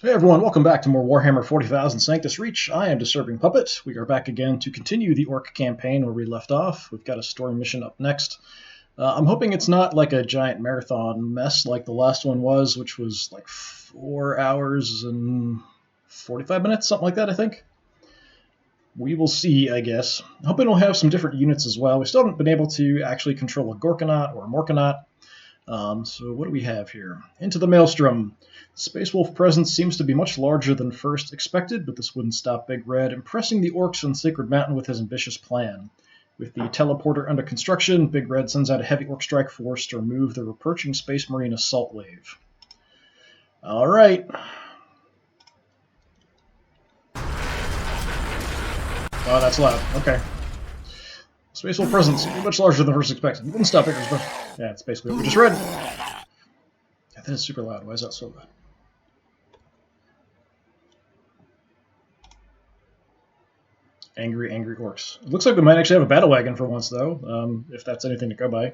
Hey everyone, welcome back to more Warhammer 40,000 Sanctus Reach. I am DisturbingPuppet. We are back again to continue the Orc campaign where we left off. We've got a story mission up next. I'm hoping it's not like a giant marathon mess like the last one was, which was like 4 hours and 45 minutes, something like that, I think. We will see, I guess. I'm hoping we'll have some different units as well. We still haven't been able to actually control a Gorkanaut or a Morkanaut. So what do we have here? Into the Maelstrom. The Space Wolf presence seems to be much larger than first expected, but this wouldn't stop Big Red impressing the Orks on Sacred Mountain with his ambitious plan. With the teleporter under construction, Big Red sends out a heavy Ork strike force to remove the approaching Space Marine assault wave. All right. Oh, that's loud. Okay. Space Wolf presence much larger than first expected. Wouldn't stop Big Red's. Yeah, it's basically what we just read. Yeah, that is super loud. Why is that so loud? Angry Orcs. It looks like we might actually have a battle wagon for once, though, if that's anything to go by.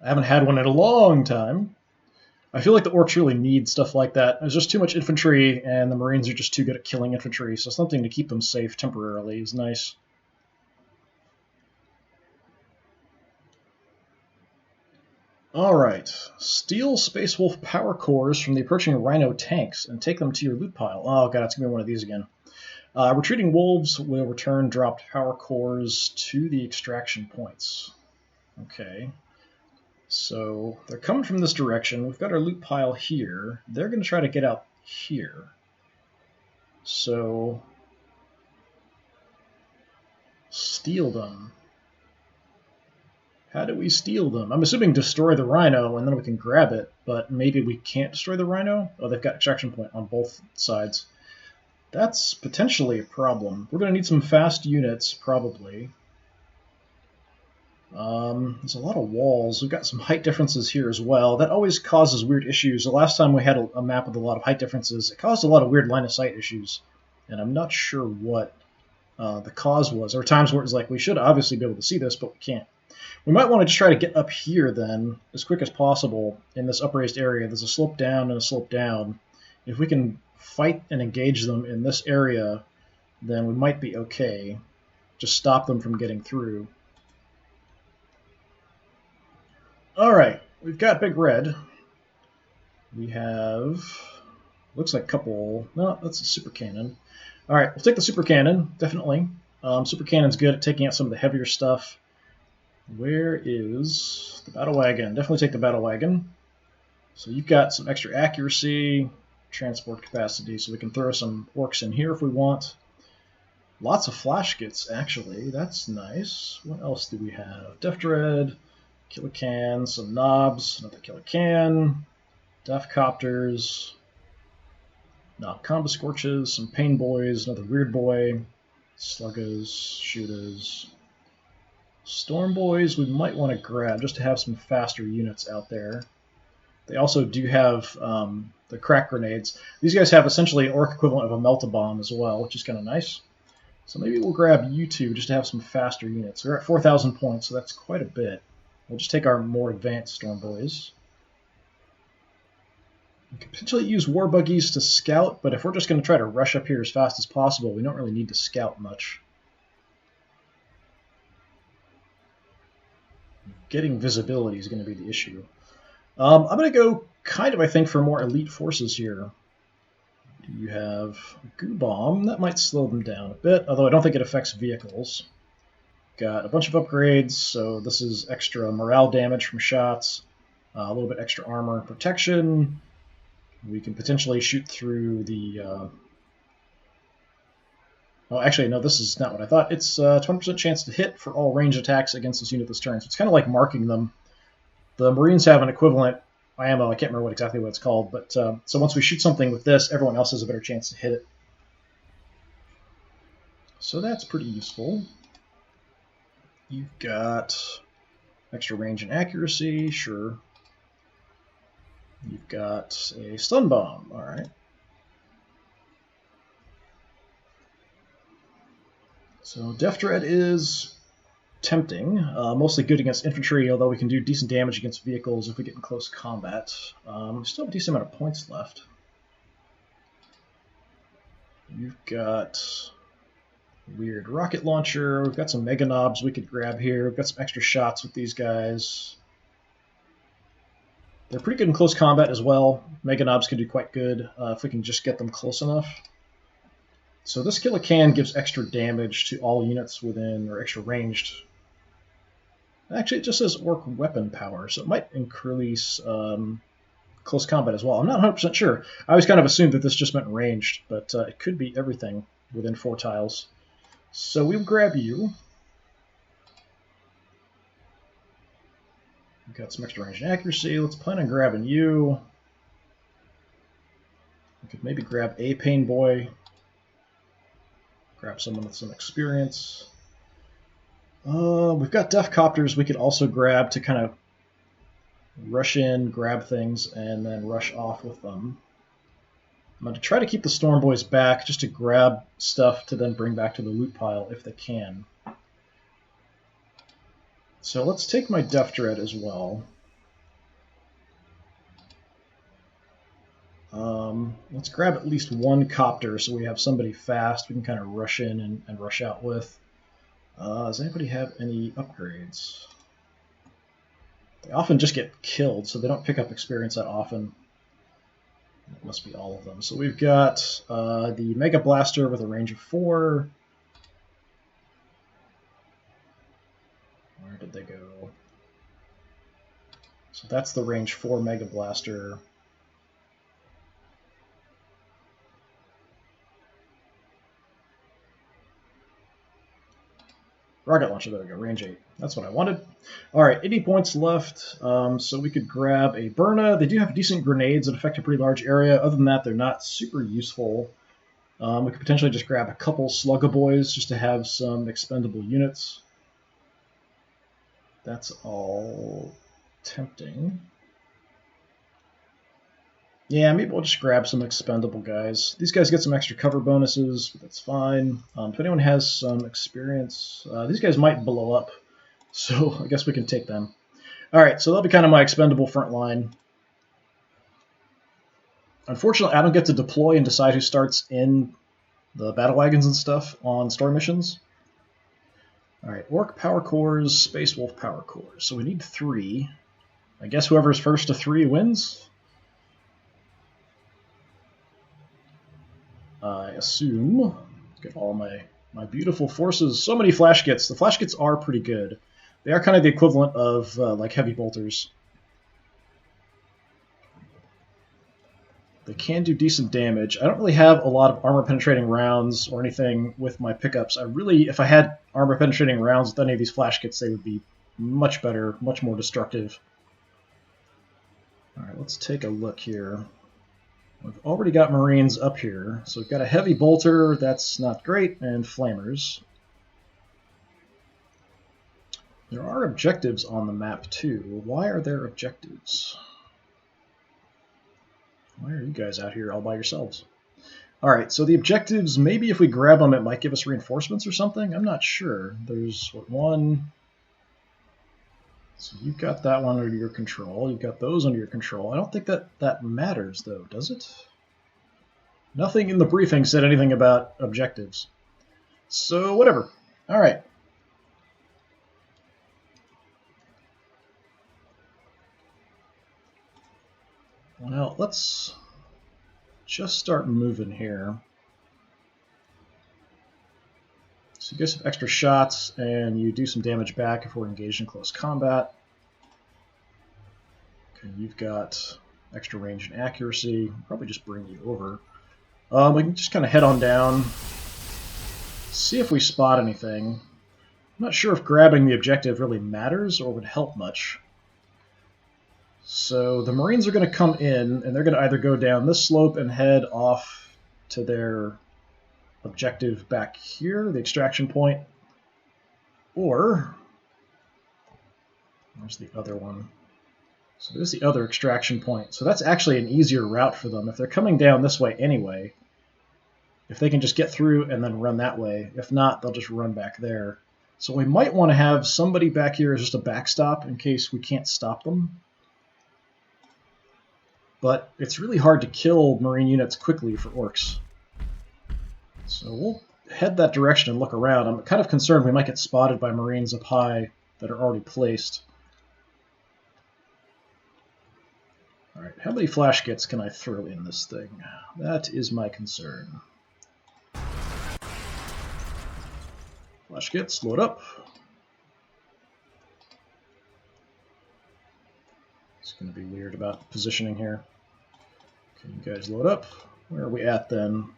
I haven't had one in a long time. I feel like the Orcs really need stuff like that. There's just too much infantry, and the Marines are just too good at killing infantry, so something to keep them safe temporarily is nice. Alright. Steal Space Wolf power cores from the approaching Rhino tanks and take them to your loot pile. Oh god, it's going to be one of these again. Retreating wolves will return dropped power cores to the extraction points. Okay. So they're coming from this direction. We've got our loot pile here. They're going to try to get out here. So steal them. How do we steal them? I'm assuming destroy the Rhino and then we can grab it, but maybe we can't destroy the Rhino? Oh, they've got extraction point on both sides. That's potentially a problem. We're going to need some fast units, probably. There's a lot of walls. We've got some height differences here as well. That always causes weird issues. The last time we had a map with a lot of height differences, it caused a lot of weird line of sight issues. And I'm not sure what the cause was. There were times where it was like, we should obviously be able to see this, but we can't. We might want to just try to get up here then, as quick as possible, in this upraised area. There's a slope down and a slope down. If we can fight and engage them in this area, then we might be okay. Just stop them from getting through. Alright, we've got Big Red. We have... looks like a couple... no, that's a super cannon. Alright, we'll take the super cannon, definitely. Super cannon's good at taking out some of the heavier stuff. Where is the battle wagon? Definitely take the battle wagon. So you've got some extra accuracy, transport capacity, so we can throw some Orks in here if we want. Lots of flash kits, actually. That's nice. What else do we have? Def Dread, Killer Can, some knobs, another Killer Can, Def Copters, Knob Combo Scorches, some Pain Boys, another Weird Boy, Sluggers, Shooters. Storm Boys we might want to grab just to have some faster units out there. They also do have the crack grenades. These guys have essentially an Orc equivalent of a melt-a-bomb as well, which is kind of nice. So maybe we'll grab you two just to have some faster units. We're at 4,000 points, so that's quite a bit. We'll just take our more advanced Storm Boys. We could potentially use war buggies to scout, but if we're just going to try to rush up here as fast as possible, we don't really need to scout much. Getting visibility is going to be the issue. I'm going to go kind of, I think, for more elite forces here. You have Goo Bomb. That might slow them down a bit, although I don't think it affects vehicles. Got a bunch of upgrades, so this is extra morale damage from shots, a little bit extra armor and protection. We can potentially shoot through the... oh, actually, no, this is not what I thought. It's 20% chance to hit for all ranged attacks against this unit this turn. So it's kind of like marking them. The Marines have an equivalent ammo. I can't remember exactly what it's called. But so once we shoot something with this, everyone else has a better chance to hit it. So that's pretty useful. You've got extra range and accuracy, sure. You've got a stun bomb, all right. So Def Dread is tempting, mostly good against infantry, although we can do decent damage against vehicles if we get in close combat. We still have a decent amount of points left. You've got a weird rocket launcher. We've got some mega knobs we could grab here. We've got some extra shots with these guys. They're pretty good in close combat as well. Mega knobs can do quite good if we can just get them close enough. So this Kill a Can gives extra damage to all units within, or extra ranged. Actually, it just says Orc weapon power, so it might increase close combat as well. I'm not 100% sure. I always kind of assumed that this just meant ranged, but it could be everything within 4 tiles. So we'll grab you. We've got some extra range and accuracy. Let's plan on grabbing you. We could maybe grab a Pain Boy. Grab someone with some experience. We've got Death Copters we could also grab to kind of rush in, grab things, and then rush off with them. I'm going to try to keep the Storm Boys back just to grab stuff to then bring back to the loot pile if they can. So let's take my Death Dread as well. Let's grab at least one Copter so we have somebody fast we can kind of rush in and rush out with. Does anybody have any upgrades? They often just get killed, so they don't pick up experience that often. It must be all of them. So we've got the Mega Blaster with a range of 4. Where did they go? So that's the range 4 Mega Blaster. Rocket launcher, there we go, range 8. That's what I wanted. Alright, 80 points left, so we could grab a Burna. They do have decent grenades that affect a pretty large area. Other than that, they're not super useful. We could potentially just grab a couple Sluggaboys just to have some expendable units. That's all tempting. Yeah, maybe we'll just grab some expendable guys. These guys get some extra cover bonuses, but that's fine. If anyone has some experience, these guys might blow up, so I guess we can take them. Alright, so that'll be kind of my expendable front line. Unfortunately, I don't get to deploy and decide who starts in the battle wagons and stuff on story missions. Alright, Orc Power Cores, Space Wolf Power Cores. So we need 3. I guess whoever's first to 3 wins? I assume. Get all my beautiful forces. So many flash kits. The flash kits are pretty good. They are kind of the equivalent of like heavy bolters. They can do decent damage. I don't really have a lot of armor-penetrating rounds or anything with my pickups. If I had armor-penetrating rounds with any of these flash kits, they would be much better, much more destructive. All right, let's take a look here. We've already got Marines up here, so we've got a heavy bolter, that's not great, and flamers. There are objectives on the map too. Why are there objectives? Why are you guys out here all by yourselves? Alright, so the objectives, maybe if we grab them it might give us reinforcements or something? I'm not sure. There's one. So you've got that one under your control. You've got those under your control. I don't think that matters, though, does it? Nothing in the briefing said anything about objectives. So, whatever. All right. Well, let's just start moving here. So you get some extra shots, and you do some damage back if we're engaged in close combat. Okay, you've got extra range and accuracy. Probably just bring you over. We can just kind of head on down, see if we spot anything. I'm not sure if grabbing the objective really matters or would help much. So the Marines are going to come in, and they're going to either go down this slope and head off to their objective back here, the extraction point, or where's the other one? So there's the other extraction point. So that's actually an easier route for them. If they're coming down this way anyway, if they can just get through and then run that way. If not, they'll just run back there. So we might want to have somebody back here as just a backstop in case we can't stop them. But it's really hard to kill Marine units quickly for Orks. So we'll head that direction and look around. I'm kind of concerned we might get spotted by Marines up high that are already placed. Alright, how many flash gets can I throw in this thing? That is my concern. Flash gets, load up. It's going to be weird about positioning here. Okay, you guys load up. Where are we at then?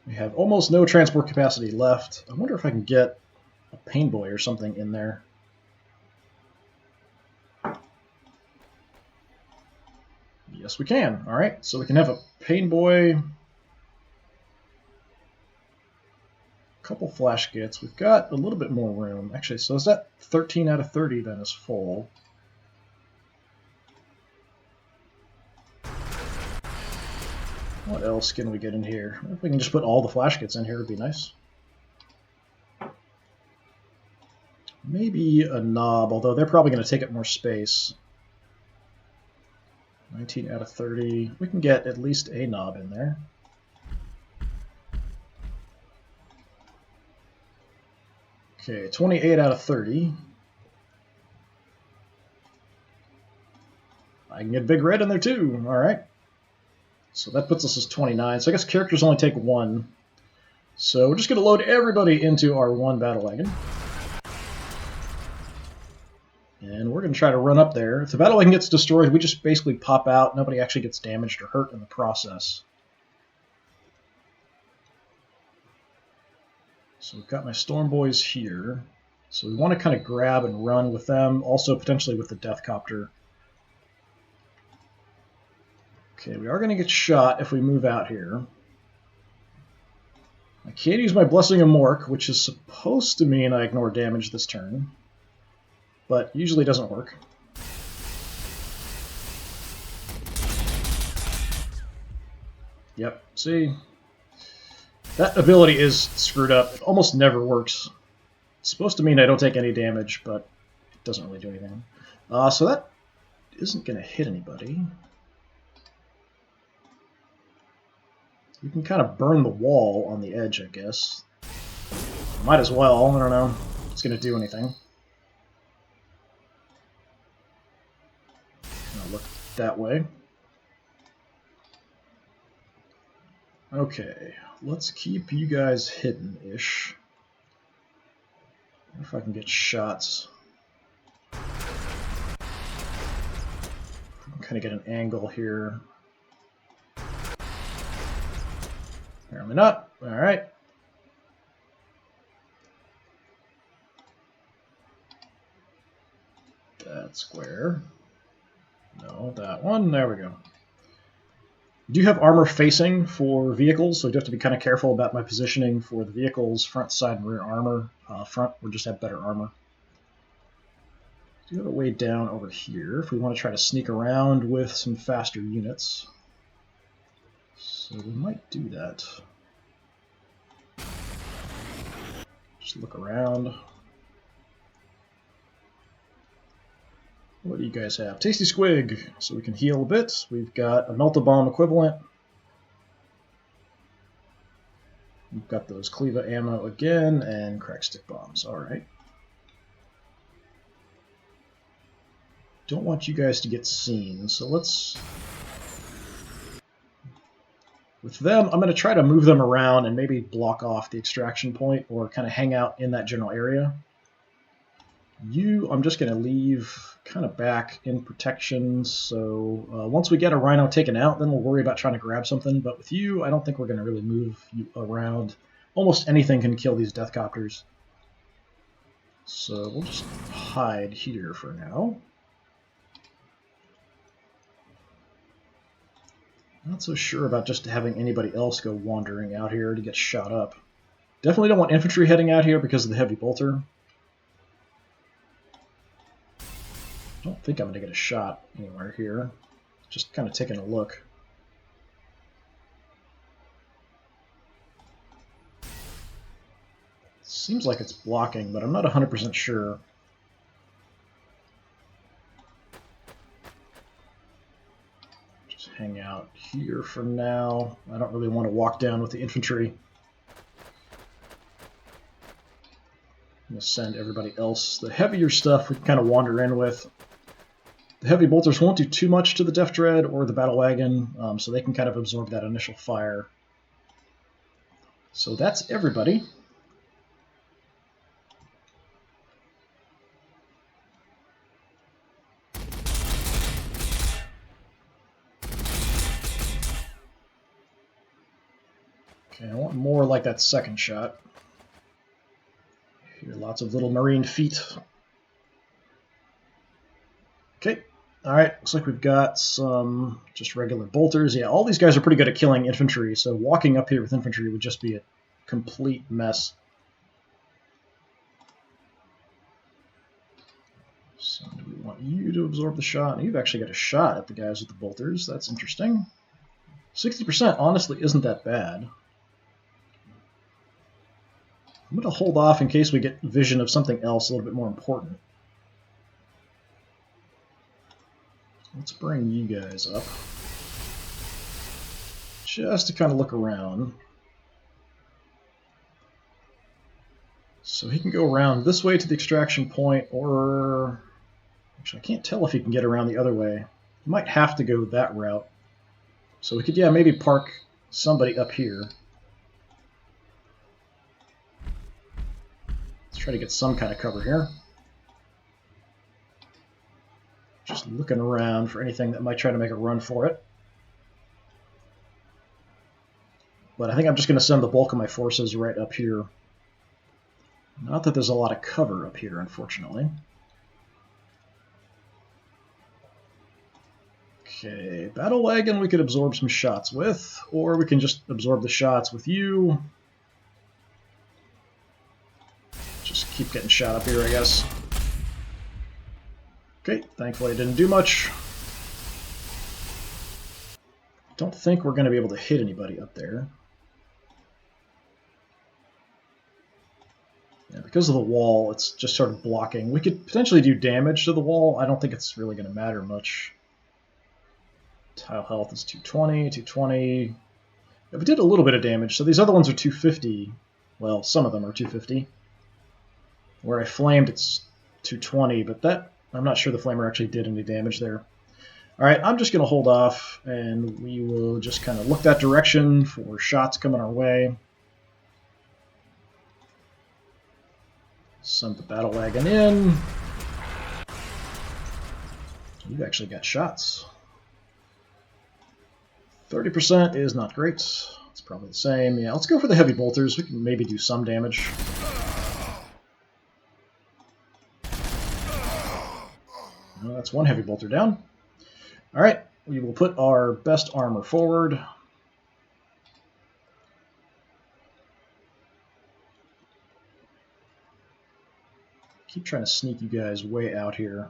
We have almost no transport capacity left. I wonder if I can get a pain boy or something in there. Yes, we can. All right, so we can have a pain boy, a couple flash gets. We've got a little bit more room. Actually, so is that 13 out of 30 then is full? What else can we get in here? If we can just put all the flash kits in here, it'd be nice. Maybe a knob, although they're probably going to take up more space. 19 out of 30. We can get at least a knob in there. Okay, 28 out of 30. I can get Big Red in there too. All right. So that puts us as 29. So I guess characters only take one. So we're just going to load everybody into our one battle wagon. And we're going to try to run up there. If the battle wagon gets destroyed, we just basically pop out. Nobody actually gets damaged or hurt in the process. So we've got my Storm Boys here. So we want to kind of grab and run with them. Also potentially with the Death Copter. Okay, we are going to get shot if we move out here. I can't use my Blessing of Mork, which is supposed to mean I ignore damage this turn, but usually doesn't work. Yep, see? That ability is screwed up. It almost never works. It's supposed to mean I don't take any damage, but it doesn't really do anything. So that isn't going to hit anybody. We can kind of burn the wall on the edge, I guess. Might as well. I don't know if it's going to do anything. I'll look that way. Okay, let's keep you guys hidden-ish. If I can get shots. Kind of get an angle here. Apparently not. Alright. That square. No, that one. There we go. I do have armor facing for vehicles, so I do have to be kind of careful about my positioning for the vehicles, front, side, and rear armor. Front, we'll just have better armor. I do have a way down over here if we want to try to sneak around with some faster units. So we might do that. Just look around. What do you guys have? Tasty Squig, so we can heal a bit. We've got a Melt-A-Bomb equivalent. We've got those Cleva ammo again, and Crack Stick Bombs. Alright. Don't want you guys to get seen, so let's... With them, I'm going to try to move them around and maybe block off the extraction point or kind of hang out in that general area. You, I'm just going to leave kind of back in protection, so once we get a Rhino taken out, then we'll worry about trying to grab something. But with you, I don't think we're going to really move you around. Almost anything can kill these Death Copters. So we'll just hide here for now. Not so sure about just having anybody else go wandering out here to get shot up. Definitely don't want infantry heading out here because of the heavy bolter. I don't think I'm going to get a shot anywhere here. Just kind of taking a look. Seems like it's blocking, but I'm not 100% sure. hang out here for now. I don't really want to walk down with the infantry. I'm going to send everybody else. The heavier stuff we can kind of wander in with. The heavy bolters won't do too much to the Death Dread or the Battle Wagon, so they can kind of absorb that initial fire. So that's everybody. Okay, I want more like that second shot. Here, lots of little marine feet. Okay, alright, looks like we've got some just regular bolters. Yeah, all these guys are pretty good at killing infantry, so walking up here with infantry would just be a complete mess. So do we want you to absorb the shot? You've actually got a shot at the guys with the bolters. That's interesting. 60% honestly isn't that bad. I'm going to hold off in case we get vision of something else a little bit more important. Let's bring you guys up. Just to kind of look around. So he can go around this way to the extraction point, or... Actually, I can't tell if he can get around the other way. He might have to go that route. So we could, yeah, maybe park somebody up here. Let's try to get some kind of cover here. Just looking around for anything that might try to make a run for it. But I think I'm just going to send the bulk of my forces right up here. Not that there's a lot of cover up here, unfortunately. Okay, Battle Wagon we could absorb some shots with, or we can just absorb the shots with you. Just keep getting shot up here, I guess. Okay, thankfully it didn't do much. Don't think we're going to be able to hit anybody up there. Yeah, because of the wall, it's just sort of blocking. We could potentially do damage to the wall. I don't think it's really going to matter much. Tile health is 220, 220. Yeah, we did a little bit of damage, so these other ones are 250. Well, some of them are 250. Where I flamed, it's 220, but that... I'm not sure the flamer actually did any damage there. Alright, I'm just going to hold off, and we will just kind of look that direction for shots coming our way. Send the Battle Wagon in. You've actually got shots. 30% is not great. It's probably the same. Yeah, let's go for the heavy bolters. We can maybe do some damage. That's one heavy bolter down. Alright, we will put our best armor forward. Keep trying to sneak you guys way out here.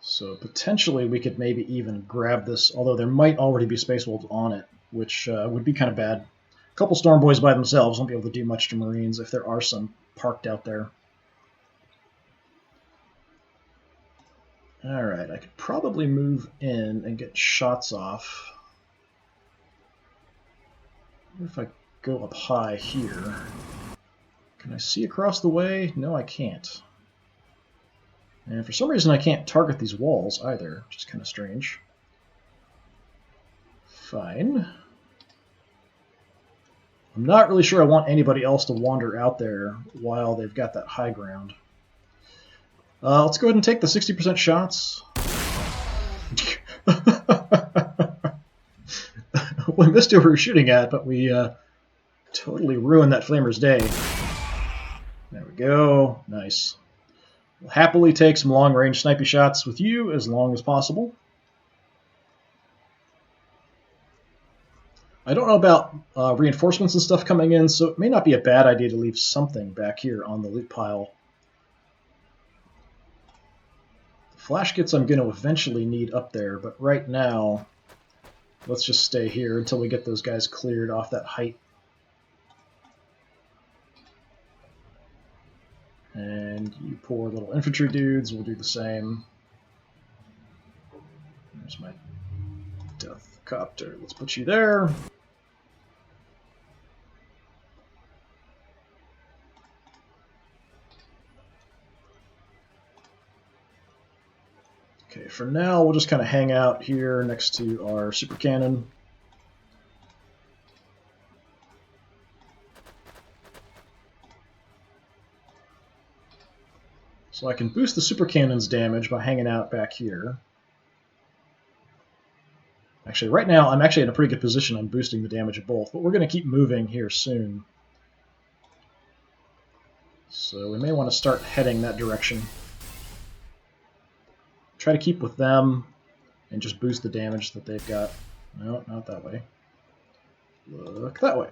So potentially we could maybe even grab this, although there might already be Space Wolves on it, which would be kind of bad. A couple Storm Boys by themselves won't be able to do much to Marines if there are some parked out there. Alright, I could probably move in and get shots off. What if I go up high here? Can I see across the way? No, I can't. And for some reason I can't target these walls either, which is kind of strange. Fine. I'm not really sure I want anybody else to wander out there while they've got that high ground. Let's go ahead and take the 60% shots. We missed who we were shooting at, but we totally ruined that flamer's day. There we go. Nice. We'll happily take some long-range snipey shots with you as long as possible. I don't know about reinforcements and stuff coming in, so it may not be a bad idea to leave something back here on the loot pile. The flash kits I'm going to eventually need up there, but right now Let's just stay here until we get those guys cleared off that height. And you poor little infantry dudes will do the same. There's my death copter. Let's put you there. Okay, for now we'll just kind of hang out here next to our super cannon. So I can boost the super cannon's damage by hanging out back here. Actually, right now I'm actually in a pretty good position on boosting the damage of both, but we're going to keep moving here soon. So we may want to start heading that direction. Try to keep with them and just boost the damage that they've got. No, not that way. Look that way.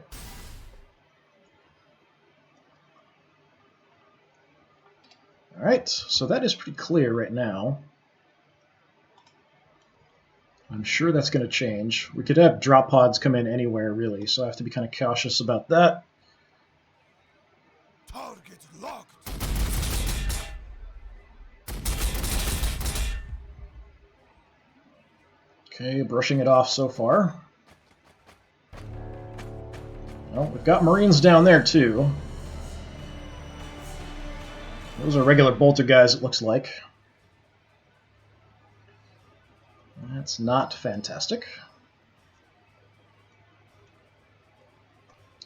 Alright, so that is pretty clear right now. I'm sure that's going to change. We could have drop pods come in anywhere, really, so I have to be kind of cautious about that. Target locked. Okay, brushing it off so far. Well, we've got Marines down there, too. Those are regular bolter guys, it looks like. That's not fantastic.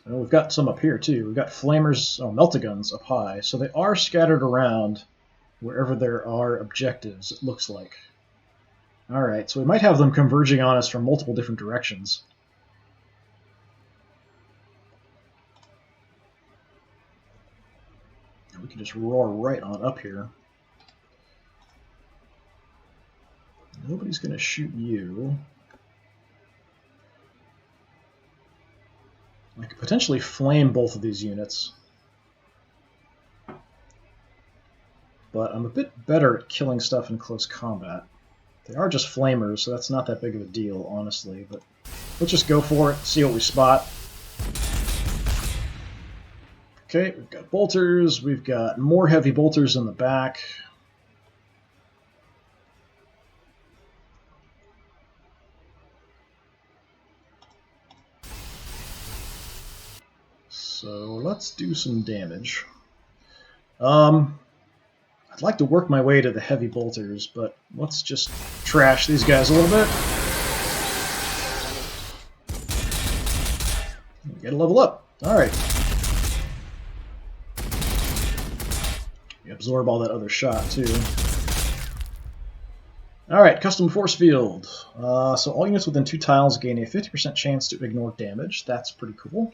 Oh, we've got some up here, too. We've got flamers, meltaguns up high, so they are scattered around wherever there are objectives, it looks like. Alright, so we might have them converging on us from multiple different directions. We can just roar right on up here. Nobody's going to shoot you. I could potentially flame both of these units. But I'm a bit better at killing stuff in close combat. They are just flamers, so that's not that big of a deal, honestly. But let's just go for it, see what we spot. Okay, we've got bolters, we've got more heavy bolters in the back. So let's do some damage. I'd like to work my way to the heavy bolters, but let's just trash these guys a little bit. Get a level up. Alright. Absorb all that other shot, too. Alright, custom force field. So all units within 2 tiles gain a 50% chance to ignore damage. That's pretty cool.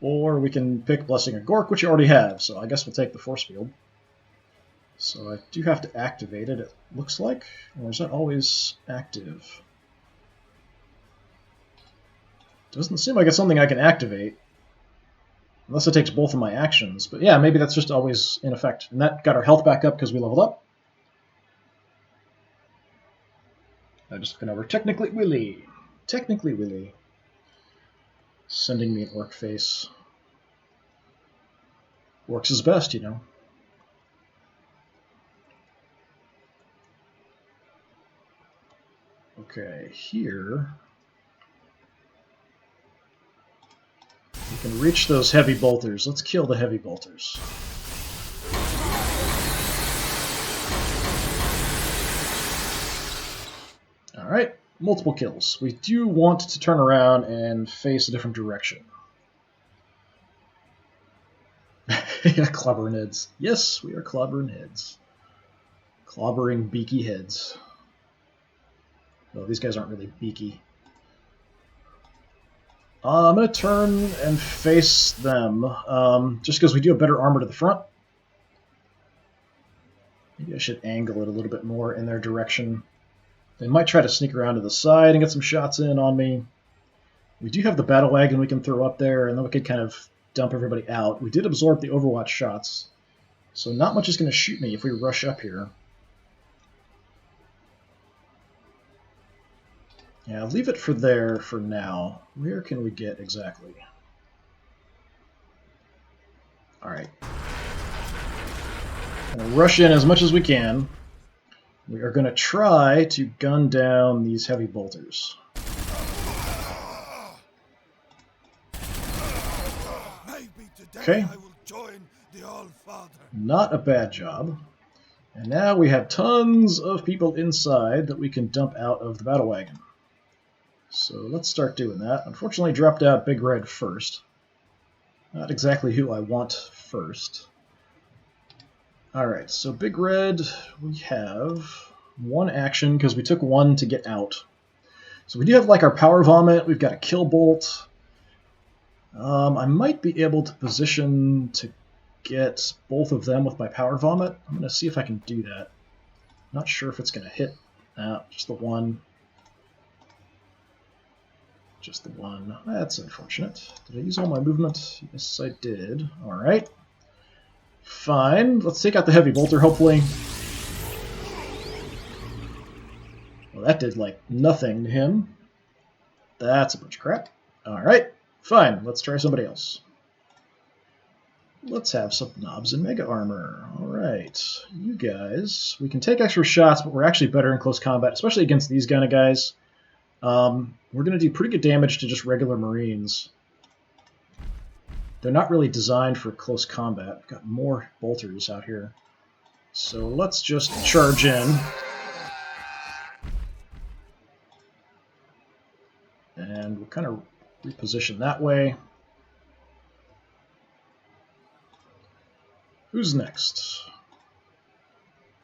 Or we can pick Blessing or Gork, which you already have, so I guess we'll take the force field. So I do have to activate it, it looks like. Or is that always active? Doesn't seem like it's something I can activate. Unless it takes both of my actions. But yeah, maybe that's just always in effect. And that got our health back up because we leveled up. I just went over Technically Willy. Technically Willy. Sending me an orc face. Orcs is best, you know. Okay, here we can reach those heavy bolters. Let's kill the heavy bolters. Alright, multiple kills. We do want to turn around and face a different direction. Yeah, clobbering heads. Yes, we are clobbering heads. Clobbering beaky heads. Oh, these guys aren't really beaky. I'm going to turn and face them, just because we do have better armor to the front. Maybe I should angle it a little bit more in their direction. They might try to sneak around to the side and get some shots in on me. We do have the battle wagon we can throw up there, and then we could kind of dump everybody out. We did absorb the Overwatch shots, so not much is going to shoot me if we rush up here. Yeah, leave it for there for now. Where can we get exactly? Alright. Rush in as much as we can. We are going to try to gun down these heavy bolters. Okay. Not a bad job. And now we have tons of people inside that we can dump out of the battle wagon. So let's start doing that. Unfortunately, dropped out Big Red first. Not exactly who I want first. Alright, so Big Red, we have one action because we took one to get out. So we do have like our Power Vomit, we've got a Kill Bolt. I might be able to position to get both of them with my Power Vomit. I'm going to see if I can do that. Not sure if it's going to hit. Just the one. Just the one. That's unfortunate. Did I use all my movement? Yes, I did. Alright. Fine. Let's take out the Heavy Bolter, hopefully. Well, that did, like, nothing to him. That's a bunch of crap. Alright. Fine. Let's try somebody else. Let's have some knobs and mega armor. Alright. You guys. We can take extra shots, but we're actually better in close combat, especially against these kind of guys. We're going to do pretty good damage to just regular Marines. They're not really designed for close combat. We've got more bolters out here. So let's just charge in. And we'll kind of reposition that way. Who's next?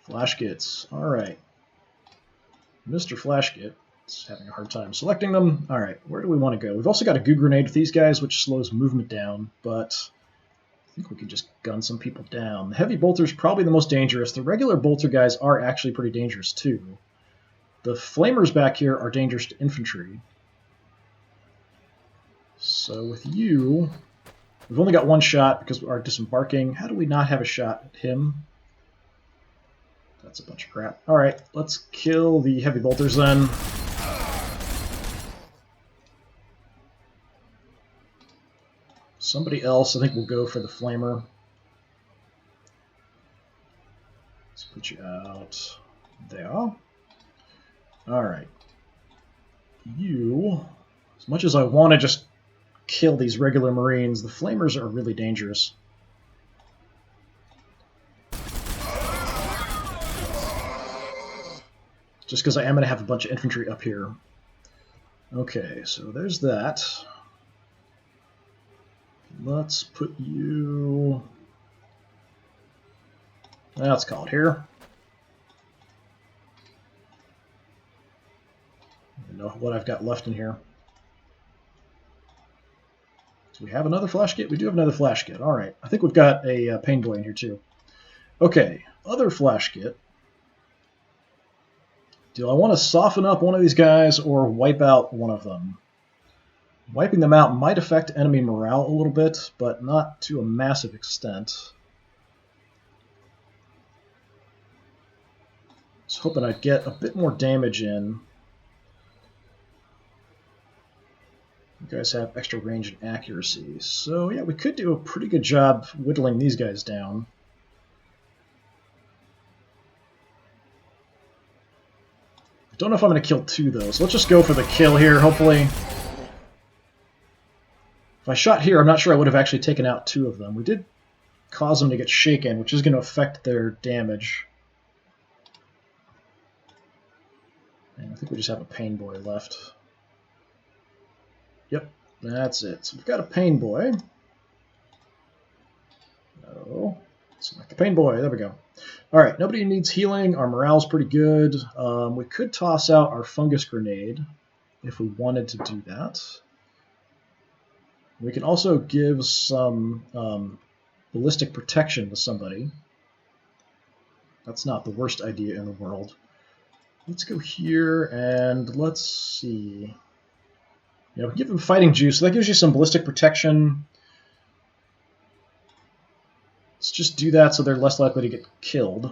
Flashgits. Alright. Mr. Flashgit. Having a hard time selecting them. Alright, where do we want to go? We've also got a goo grenade with these guys, which slows movement down, but I think we can just gun some people down. The heavy bolter is probably the most dangerous. The regular bolter guys are actually pretty dangerous too. The flamers back here are dangerous to infantry. So with you, we've only got one shot because we are disembarking. How do we not have a shot at him? That's a bunch of crap. Alright, let's kill the heavy bolters then. Somebody else, I think, will go for the flamer. Let's put you out there. Alright. You, as much as I want to just kill these regular Marines, the flamers are really dangerous. Just because I am going to have a bunch of infantry up here. Okay, so there's that. Let's put you... Let's call it here. I don't know what I've got left in here. Do we have another flash kit? We do have another flash kit. Alright, I think we've got a pain boy in here too. Okay, other flash kit. Do I want to soften up one of these guys or wipe out one of them? Wiping them out might affect enemy morale a little bit, but not to a massive extent. I was hoping I'd get a bit more damage in. You guys have extra range and accuracy. So yeah, we could do a pretty good job whittling these guys down. I don't know if I'm going to kill two, though, so let's just go for the kill here, hopefully. If I shot here, I'm not sure I would have actually taken out two of them. We did cause them to get shaken, which is going to affect their damage. And I think we just have a pain boy left. Yep, that's it. So we've got a pain boy. No. Select the pain boy. There we go. Alright, nobody needs healing. Our morale's pretty good. We could toss out our fungus grenade if we wanted to do that. We can also give some ballistic protection to somebody. That's not the worst idea in the world. Let's go here and let's see. Yeah, we give them fighting juice. So that gives you some ballistic protection. Let's just do that so they're less likely to get killed.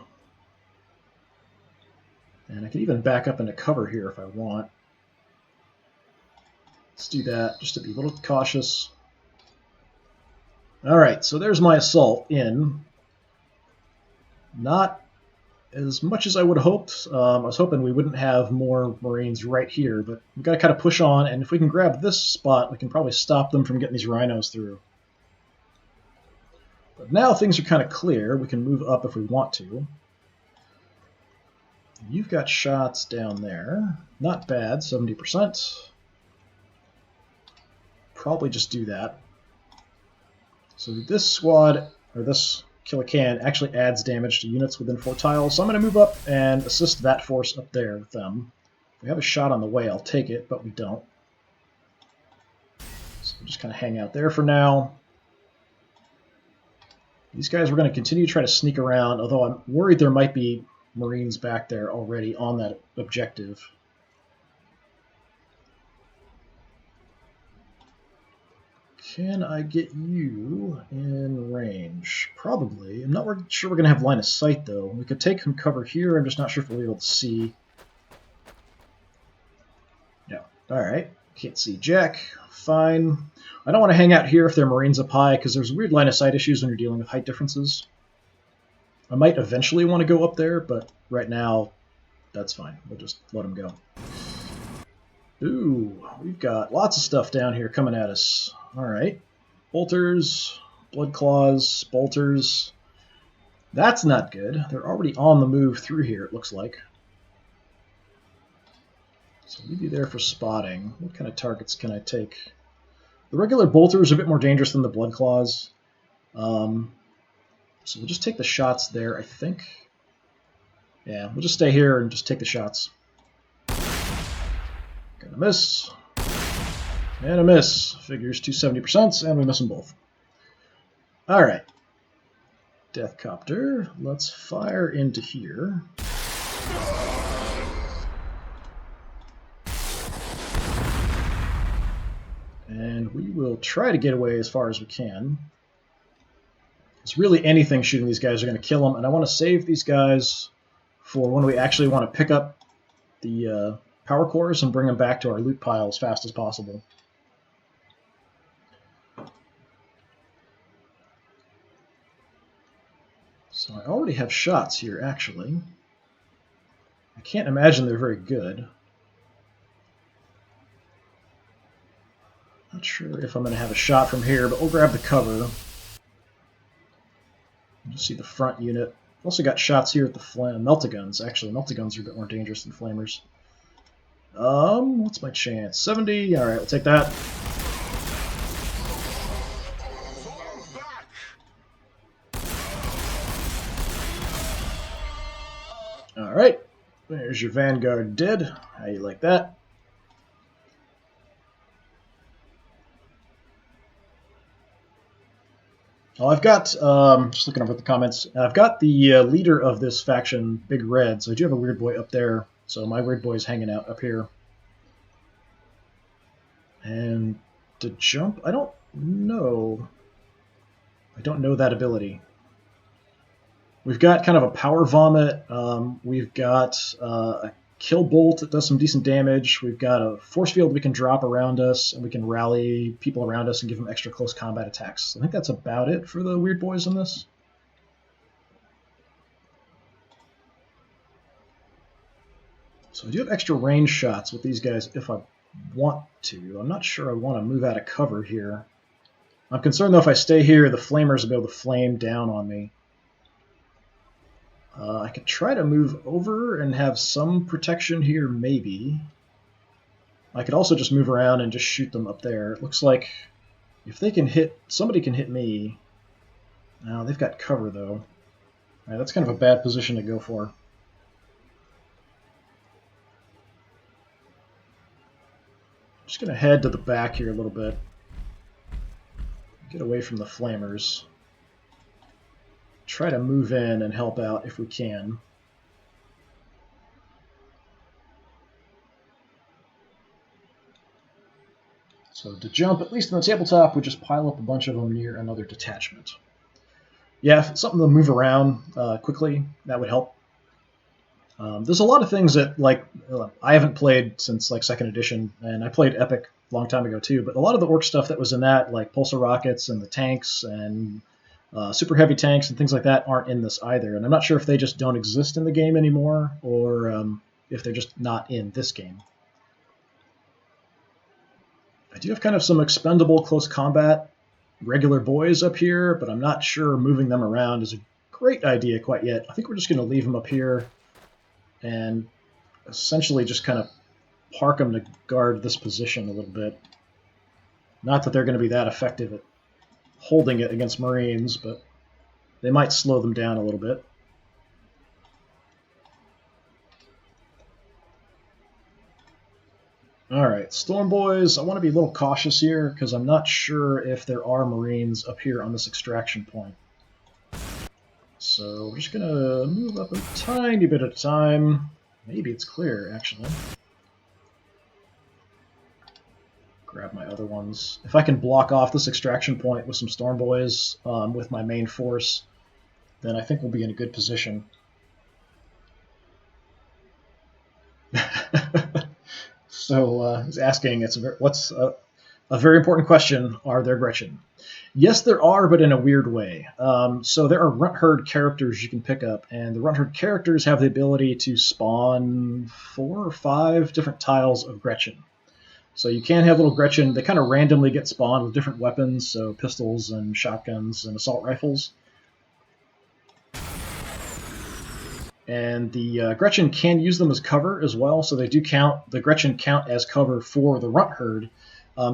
And I can even back up into cover here if I want. Let's do that, just to be a little cautious. Alright, so there's my assault in. Not as much as I would have hoped. I was hoping we wouldn't have more Marines right here, but we've got to kind of push on, and if we can grab this spot, we can probably stop them from getting these rhinos through. But now things are kind of clear. We can move up if we want to. You've got shots down there. Not bad, 70%. Probably just do that. So this squad, or this Kill-A-Can, actually adds damage to units within 4 tiles, so I'm going to move up and assist that force up there with them. If we have a shot on the way, I'll take it, but we don't. So we'll just kind of hang out there for now. These guys we're going to continue to try to sneak around, although I'm worried there might be Marines back there already on that objective. Can I get you in range? Probably. I'm not sure we're going to have line of sight, though. We could take some cover here. I'm just not sure if we'll be able to see. No. Alright. Can't see Jack. Fine. I don't want to hang out here if there are Marines up high, because there's weird line of sight issues when you're dealing with height differences. I might eventually want to go up there, but right now, that's fine. We'll just let them go. Ooh, we've got lots of stuff down here coming at us. Alright. Bolters, Blood Claws, Bolters. That's not good. They're already on the move through here, it looks like. So we'll be there for spotting. What kind of targets can I take? The regular Bolters are a bit more dangerous than the Blood Claws. So we'll just take the shots there, I think. Yeah, we'll just stay here and just take the shots. Gonna miss. And a miss. Figures 270%, and we miss them both. Alright. Deathcopter. Let's fire into here. And we will try to get away as far as we can. It's really anything shooting these guys are going to kill them, and I want to save these guys for when we actually want to pick up the power cores and bring them back to our loot pile as fast as possible. So I already have shots here, actually. I can't imagine they're very good. Not sure if I'm going to have a shot from here, but we'll grab the cover. You see the front unit. Also got shots here at the meltaguns. Actually, meltaguns are a bit more dangerous than flamers. What's my chance? 70. All right, we'll take that. All right, there's your Vanguard dead. How you like that? Oh, I've got, just looking over the comments, I've got the leader of this faction, Big Red, so I do have a weird boy up there, so my weird boy is hanging out up here. And to jump, I don't know. I don't know that ability. We've got kind of a power vomit, we've got a kill bolt that does some decent damage, we've got a force field we can drop around us, and we can rally people around us and give them extra close combat attacks. I think that's about it for the weird boys in this. So I do have extra range shots with these guys if I want to. I'm not sure I want to move out of cover here. I'm concerned though if I stay here, the flamers will be able to flame down on me. I could try to move over and have some protection here, maybe. I could also just move around and just shoot them up there. It looks like if they can hit, somebody can hit me. Now they've got cover though. All right, that's kind of a bad position to go for. Just going to head to the back here a little bit. Get away from the flamers. Try to move in and help out if we can. So to jump, at least in the tabletop, we just pile up a bunch of them near another detachment. Yeah, if it's something to move around quickly, that would help. There's a lot of things that, like, I haven't played since, like, 2nd edition, and I played Epic a long time ago, too, but a lot of the Orc stuff that was in that, like pulsar rockets and the tanks and super heavy tanks and things like that aren't in this either, and I'm not sure if they just don't exist in the game anymore, or if they're just not in this game. I do have kind of some expendable close combat regular boys up here, but I'm not sure moving them around is a great idea quite yet. I think we're just going to leave them up here and essentially just kind of park them to guard this position a little bit. Not that they're going to be that effective at holding it against Marines, but they might slow them down a little bit. Alright, Storm Boys, I want to be a little cautious here because I'm not sure if there are Marines up here on this extraction point. So we're just going to move up a tiny bit at a time. Maybe it's clear, actually. Grab my other ones. If I can block off this extraction point with some Storm Boys with my main force, then I think we'll be in a good position. So he's asking, what's a very important question, are there Gretchen? Yes, there are, but in a weird way. So there are Runt Herd characters you can pick up, and the Runt Herd characters have the ability to spawn 4 or 5 different tiles of Gretchen. So you can have little Gretchen. They kind of randomly get spawned with different weapons, so pistols and shotguns and assault rifles. And the Gretchen can use them as cover as well, so they do count. The Gretchen count as cover for the Runt Herd.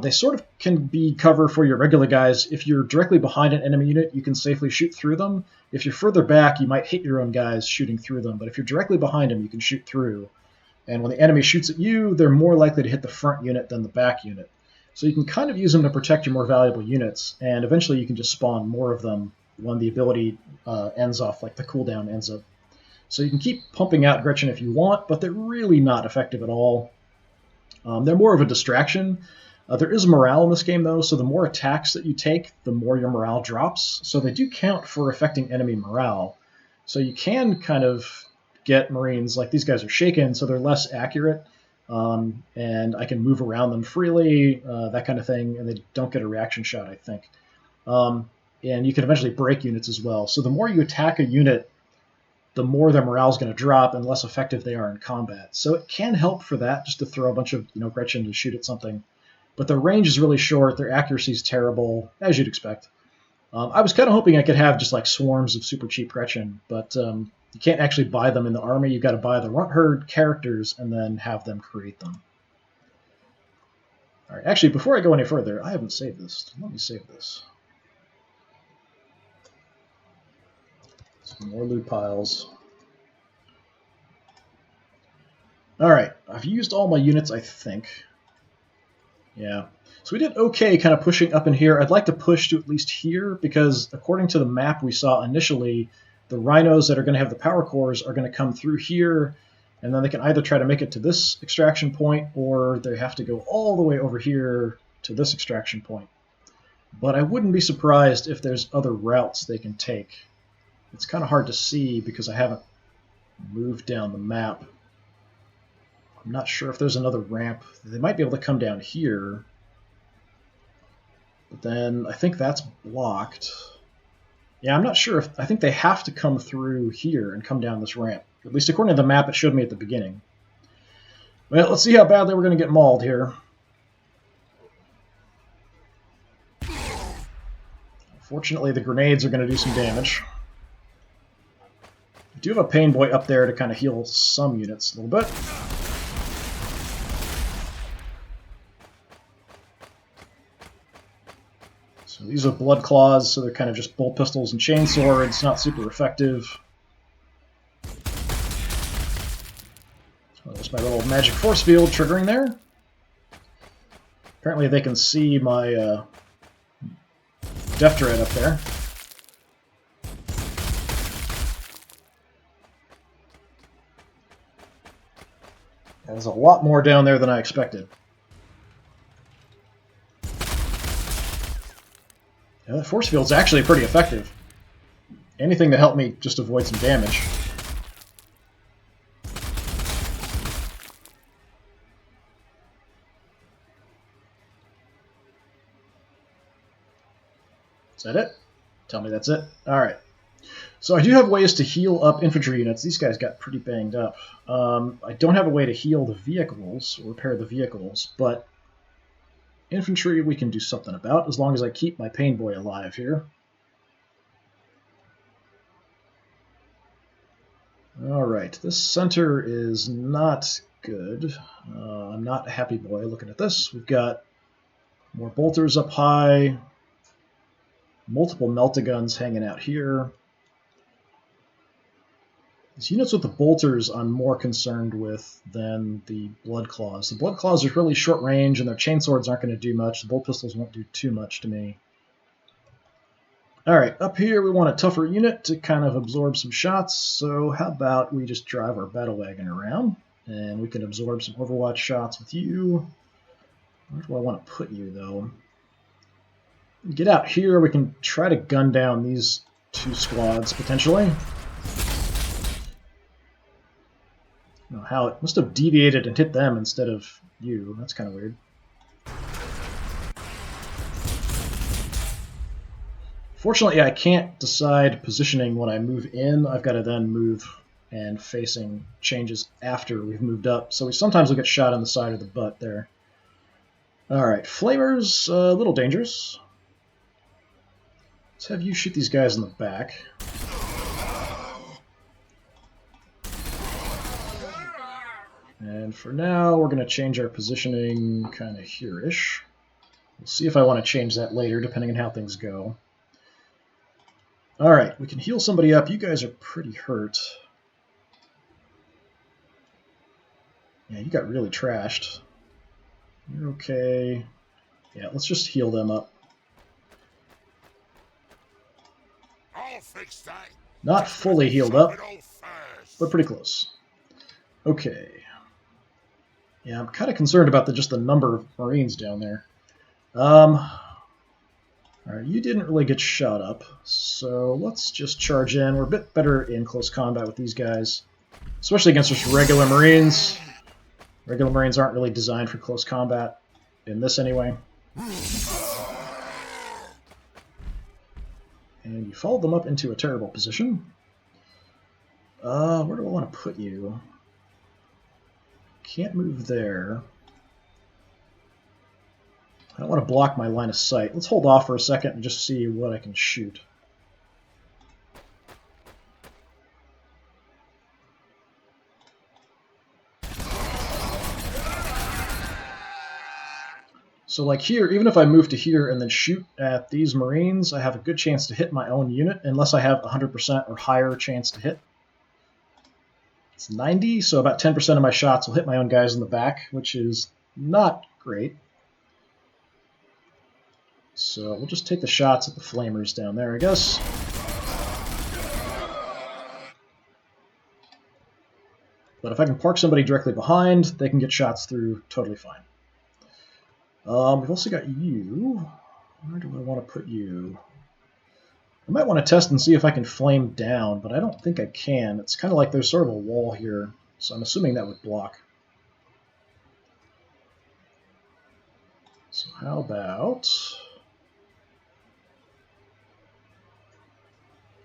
They sort of can be cover for your regular guys. If you're directly behind an enemy unit, you can safely shoot through them. If you're further back, you might hit your own guys shooting through them, but if you're directly behind them, you can shoot through. And when the enemy shoots at you, they're more likely to hit the front unit than the back unit. So you can kind of use them to protect your more valuable units, and eventually you can just spawn more of them when the ability ends off, like the cooldown ends up. So you can keep pumping out Gretchen if you want, but they're really not effective at all. They're more of a distraction. There is morale in this game, though, so the more attacks that you take, the more your morale drops. So they do count for affecting enemy morale. So you can kind of get Marines, like these guys are shaken, so they're less accurate, and I can move around them freely, that kind of thing, and they don't get a reaction shot, I think. And you can eventually break units as well. So the more you attack a unit, the more their morale is going to drop and less effective they are in combat. So it can help for that, just to throw a bunch of Gretchen to shoot at something. But their range is really short, their accuracy is terrible, as you'd expect. I was kind of hoping I could have just like swarms of super cheap Gretchen, but you can't actually buy them in the army. You've got to buy the Runt Herd characters and then have them create them. All right, actually, before I go any further, I haven't saved this. Let me save this. Some more loot piles. All right, I've used all my units, I think. Yeah. So we did okay kind of pushing up in here. I'd like to push to at least here because according to the map we saw initially, the rhinos that are going to have the power cores are going to come through here, and then they can either try to make it to this extraction point or they have to go all the way over here to this extraction point. But I wouldn't be surprised if there's other routes they can take. It's kind of hard to see because I haven't moved down the map. I'm not sure if there's another ramp. They might be able to come down here. But then I think that's blocked. Yeah, I'm not sure. I think they have to come through here and come down this ramp. At least according to the map it showed me at the beginning. Well, let's see how badly we're going to get mauled here. Fortunately, the grenades are going to do some damage. I do have a Pain Boy up there to kind of heal some units a little bit. So these are Blood Claws, so they're kind of just bolt pistols and chain swords, not super effective. So there's my little magic force field triggering there. Apparently they can see my Death Dread up there. There's a lot more down there than I expected. Yeah, that force field's actually pretty effective. Anything to help me just avoid some damage. Is that it? Tell me that's it. All right. So I do have ways to heal up infantry units. These guys got pretty banged up. I don't have a way to heal the vehicles or repair the vehicles, but infantry we can do something about as long as I keep my pain boy alive here. All right, this center is not good. I'm not a happy boy looking at this. We've got more bolters up high, multiple melta-guns hanging out here. These units with the bolters I'm more concerned with than the blood claws. The blood claws are really short range and their chainswords aren't going to do much. The bolt pistols won't do too much to me. Alright, up here we want a tougher unit to kind of absorb some shots, so how about we just drive our battle wagon around and we can absorb some Overwatch shots with you. Where do I want to put you though? Get out here, we can try to gun down these two squads potentially. I don't know how it must have deviated and hit them instead of you. That's kind of weird. Fortunately, I can't decide positioning when I move in. I've got to then move and facing changes after we've moved up. So we sometimes will get shot on the side of the butt there. Alright, flamers, a little dangerous. Let's have you shoot these guys in the back. And for now, we're going to change our positioning kind of here-ish. We'll see if I want to change that later, depending on how things go. Alright, we can heal somebody up. You guys are pretty hurt. Yeah, you got really trashed. You're okay. Yeah, let's just heal them up. I'll fix that. Not fully healed up, but pretty close. Okay. Yeah, I'm kind of concerned about just the number of Marines down there. Alright, you didn't really get shot up, so let's just charge in. We're a bit better in close combat with these guys, especially against just regular Marines. Regular Marines aren't really designed for close combat, in this anyway. And you followed them up into a terrible position. Where do I want to put you? Can't move there. I don't want to block my line of sight. Let's hold off for a second and just see what I can shoot. So like here, even if I move to here and then shoot at these Marines, I have a good chance to hit my own unit, unless I have 100% or higher chance to hit. It's 90, so about 10% of my shots will hit my own guys in the back, which is not great. So we'll just take the shots at the flamers down there, I guess. But if I can park somebody directly behind, they can get shots through totally fine. We've also got you. Where do I want to put you? I might want to test and see if I can flame down, but I don't think I can. It's kind of like there's sort of a wall here, so I'm assuming that would block. So how about...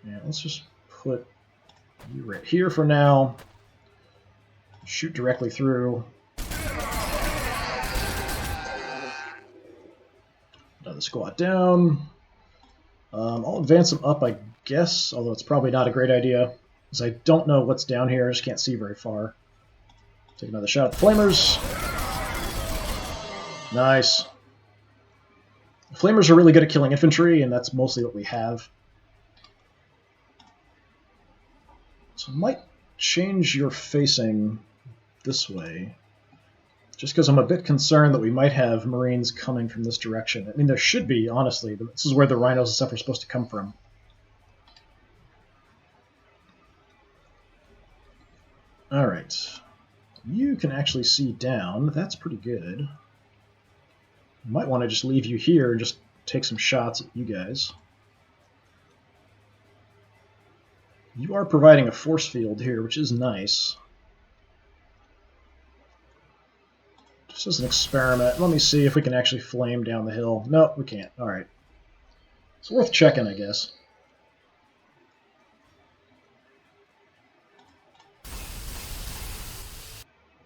Yeah, let's just put you right here for now. Shoot directly through. Another squad down. I'll advance them up, I guess, although it's probably not a great idea, because I don't know what's down here. I just can't see very far. Take another shot at the flamers. Nice. The flamers are really good at killing infantry, and that's mostly what we have. So I might change your facing this way, just because I'm a bit concerned that we might have Marines coming from this direction. I mean, there should be, honestly. This is where the rhinos and stuff are supposed to come from. Alright. You can actually see down. That's pretty good. You might want to just leave you here and just take some shots at you guys. You are providing a force field here, which is nice. Just as an experiment, let me see if we can actually flame down the hill. No, we can't. Alright. It's worth checking, I guess.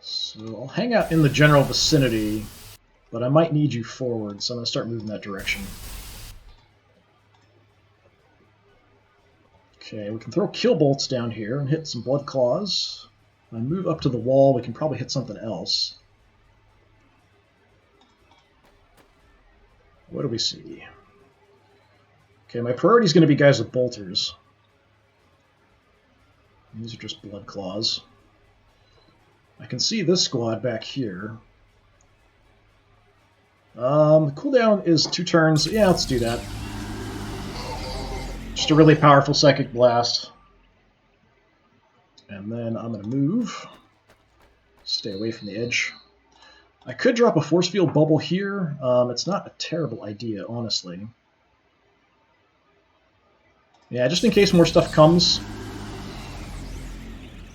So I'll hang out in the general vicinity, but I might need you forward, so I'm going to start moving that direction. Okay, we can throw kill bolts down here and hit some blood claws. If I move up to the wall, we can probably hit something else. What do we see? Okay, my priority is going to be guys with bolters. These are just blood claws. I can see this squad back here. The cooldown is 2 turns. Yeah, let's do that. Just a really powerful Psychic Blast. And then I'm going to move. Stay away from the edge. I could drop a Force Field Bubble here. It's not a terrible idea, honestly. Yeah, just in case more stuff comes.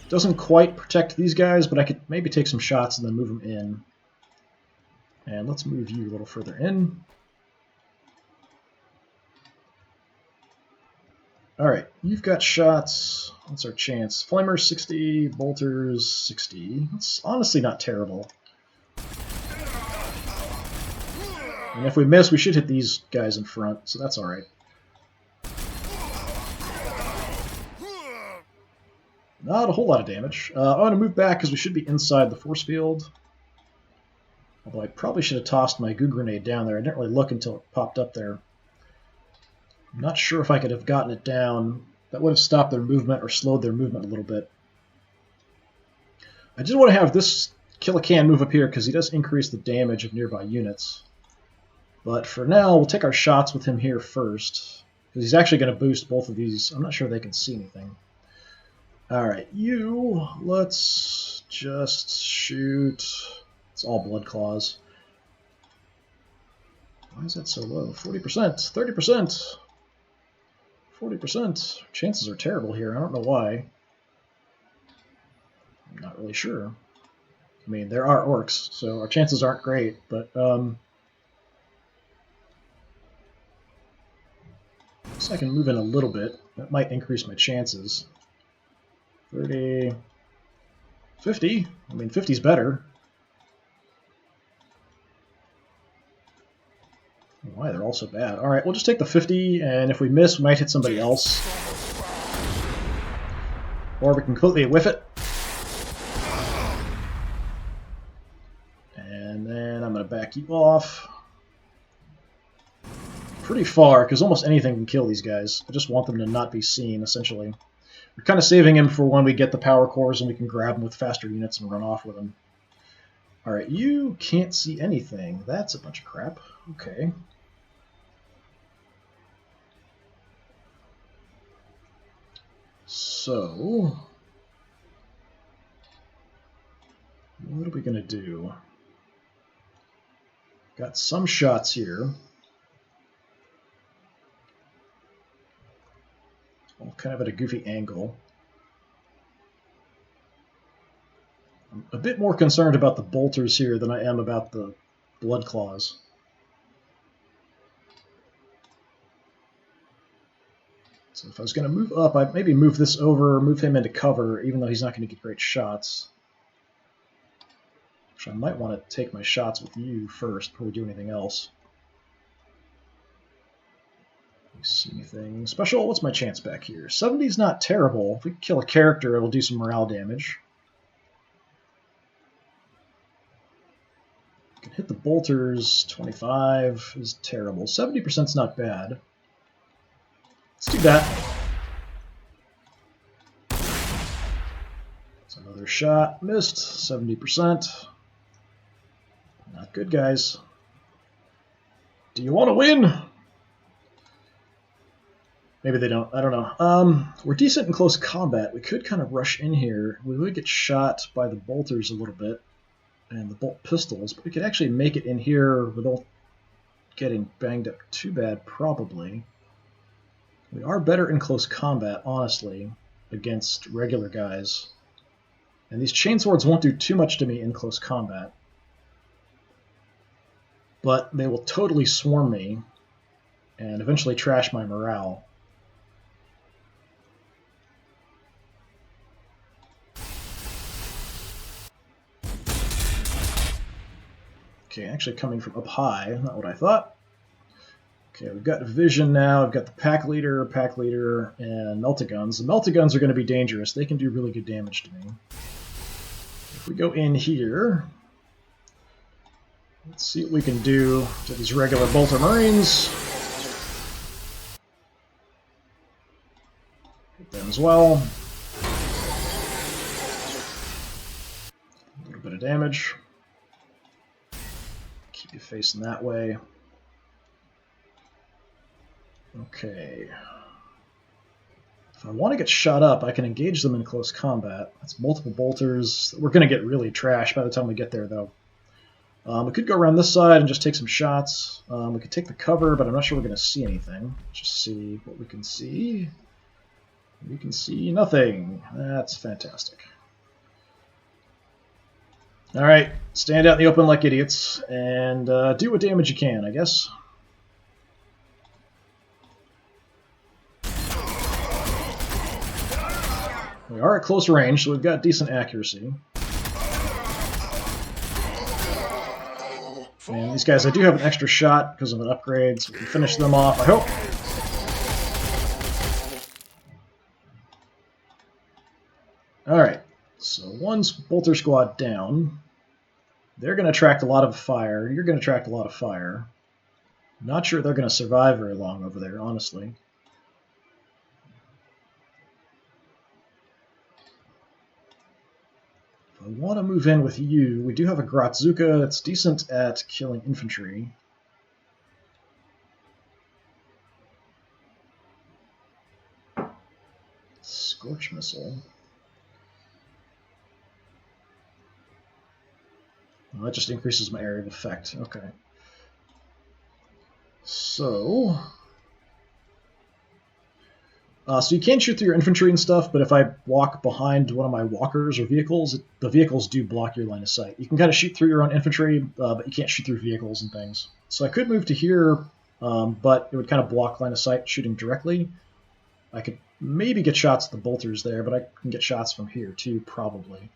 Doesn't quite protect these guys, but I could maybe take some shots and then move them in. And let's move you a little further in. Alright, you've got shots. What's our chance? Flamers 60, Bolters 60. That's honestly not terrible. And if we miss, we should hit these guys in front, so that's alright. Not a whole lot of damage. I'm going to move back because we should be inside the force field. Although I probably should have tossed my goo grenade down there. I didn't really look until it popped up there. I'm not sure if I could have gotten it down. That would have stopped their movement or slowed their movement a little bit. I did want to have this Killacan move up here because he does increase the damage of nearby units. But for now, we'll take our shots with him here first. Because he's actually going to boost both of these. I'm not sure they can see anything. Alright, you, let's just shoot. It's all blood claws. Why is that so low? 40%, 30%, 40%. Chances are terrible here. I don't know why. I'm not really sure. I mean, there are orcs, so our chances aren't great, but guess I can move in a little bit. That might increase my chances. 30, 50. I mean, 50's better. Why, they're all so bad. Alright, we'll just take the 50, and if we miss, we might hit somebody else. Or we can completely whiff it. And then I'm going to back you off. Pretty far, because almost anything can kill these guys. I just want them to not be seen, essentially. We're kind of saving him for when we get the power cores and we can grab him with faster units and run off with them. Alright, you can't see anything. That's a bunch of crap. Okay. So, what are we going to do? Got some shots here. All kind of at a goofy angle. I'm a bit more concerned about the bolters here than I am about the blood claws. So if I was going to move up, I'd maybe move this over, move him into cover, even though he's not going to get great shots. Which I might want to take my shots with you first before we do anything else. See anything special? What's my chance back here? 70's not terrible. If we kill a character, it'll do some morale damage. We can hit the bolters. 25 is terrible. 70%'s not bad. Let's do that. That's another shot. Missed. 70%. Not good, guys. Do you want to win? Maybe they don't. I don't know. We're decent in close combat. We could kind of rush in here. We would get shot by the bolters a little bit and the bolt pistols, but we could actually make it in here without getting banged up too bad, probably. We are better in close combat, honestly, against regular guys. And these chainswords won't do too much to me in close combat. But they will totally swarm me. and eventually trash my morale. Okay, actually coming from up high, not what I thought. Okay, we've got vision now. I've got the pack leader, and meltaguns. The meltaguns are going to be dangerous. They can do really good damage to me. If we go in here, let's see what we can do to these regular bolter marines. Hit them as well. A little bit of damage. Keep you facing that way. Okay. If I want to get shot up, I can engage them in close combat. That's multiple bolters. We're going to get really trashed by the time we get there, though. We could go around this side and just take some shots. We could take the cover, but I'm not sure we're going to see anything. Let's just see what we can see. We can see nothing. That's fantastic. Alright, stand out in the open like idiots, and do what damage you can, I guess. We are at close range, so we've got decent accuracy. And these guys, I do have an extra shot because of an upgrade, so we can finish them off, I hope. Alright, so one's bolter squad down. They're going to attract a lot of fire. You're going to attract a lot of fire. Not sure they're going to survive very long over there, honestly. If I want to move in with you, we do have a Grotzuka that's decent at killing infantry. Scorch missile. Well, that just increases my area of effect. Okay. So you can shoot through your infantry and stuff, but if I walk behind one of my walkers or vehicles, the vehicles do block your line of sight. You can kind of shoot through your own infantry, but you can't shoot through vehicles and things. So I could move to here, but it would kind of block line of sight shooting directly. I could maybe get shots at the bolters there, but I can get shots from here too, probably.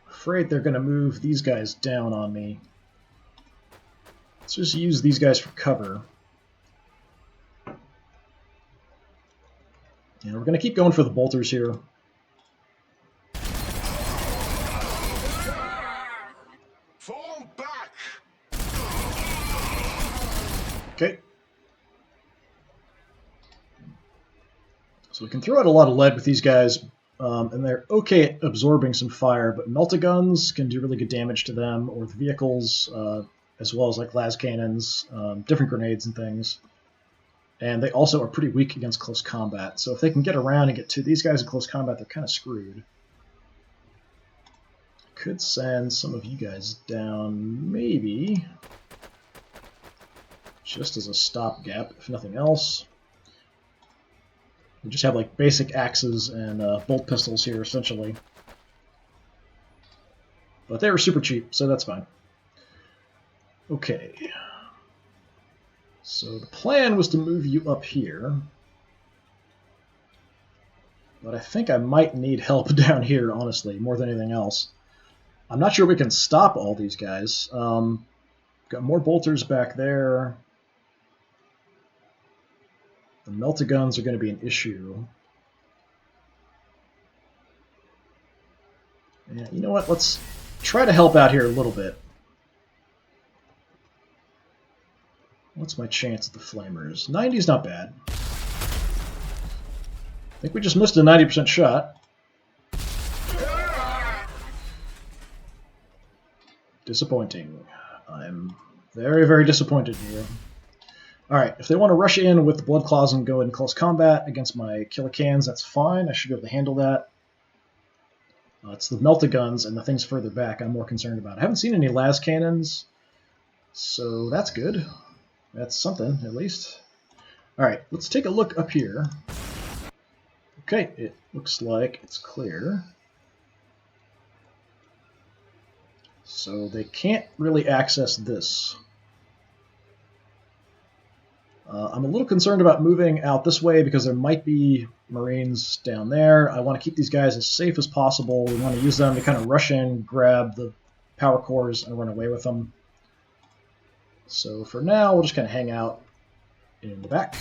Afraid they're going to move these guys down on me. Let's just use these guys for cover. And we're going to keep going for the bolters here. Fall back. Okay. So we can throw out a lot of lead with these guys, and they're okay at absorbing some fire, but meltaguns can do really good damage to them, or the vehicles, as well as like las cannons, different grenades and things. And they also are pretty weak against close combat, so if they can get around and get to these guys in close combat, they're kind of screwed. Could send some of you guys down, maybe, just as a stopgap, if nothing else. We just have like basic axes and bolt pistols here, essentially. But they were super cheap, so that's fine. Okay. So the plan was to move you up here. But I think I might need help down here, honestly, more than anything else. I'm not sure we can stop all these guys. Got more bolters back there. The meltaguns are going to be an issue. Yeah, you know what? Let's try to help out here a little bit. What's my chance at the flamers? 90's not bad. I think we just missed a 90% shot. Disappointing. I'm very, very disappointed here. Alright, if they want to rush in with the Blood Claws and go in close combat against my Killicans, that's fine. I should be able to handle that. It's the meltaguns and the things further back I'm more concerned about. I haven't seen any las cannons, so that's good. That's something, at least. Alright, let's take a look up here. Okay, it looks like it's clear. So they can't really access this. I'm a little concerned about moving out this way because there might be Marines down there. I want to keep these guys as safe as possible. We want to use them to kind of rush in, grab the power cores, and run away with them. So for now, we'll just kind of hang out in the back.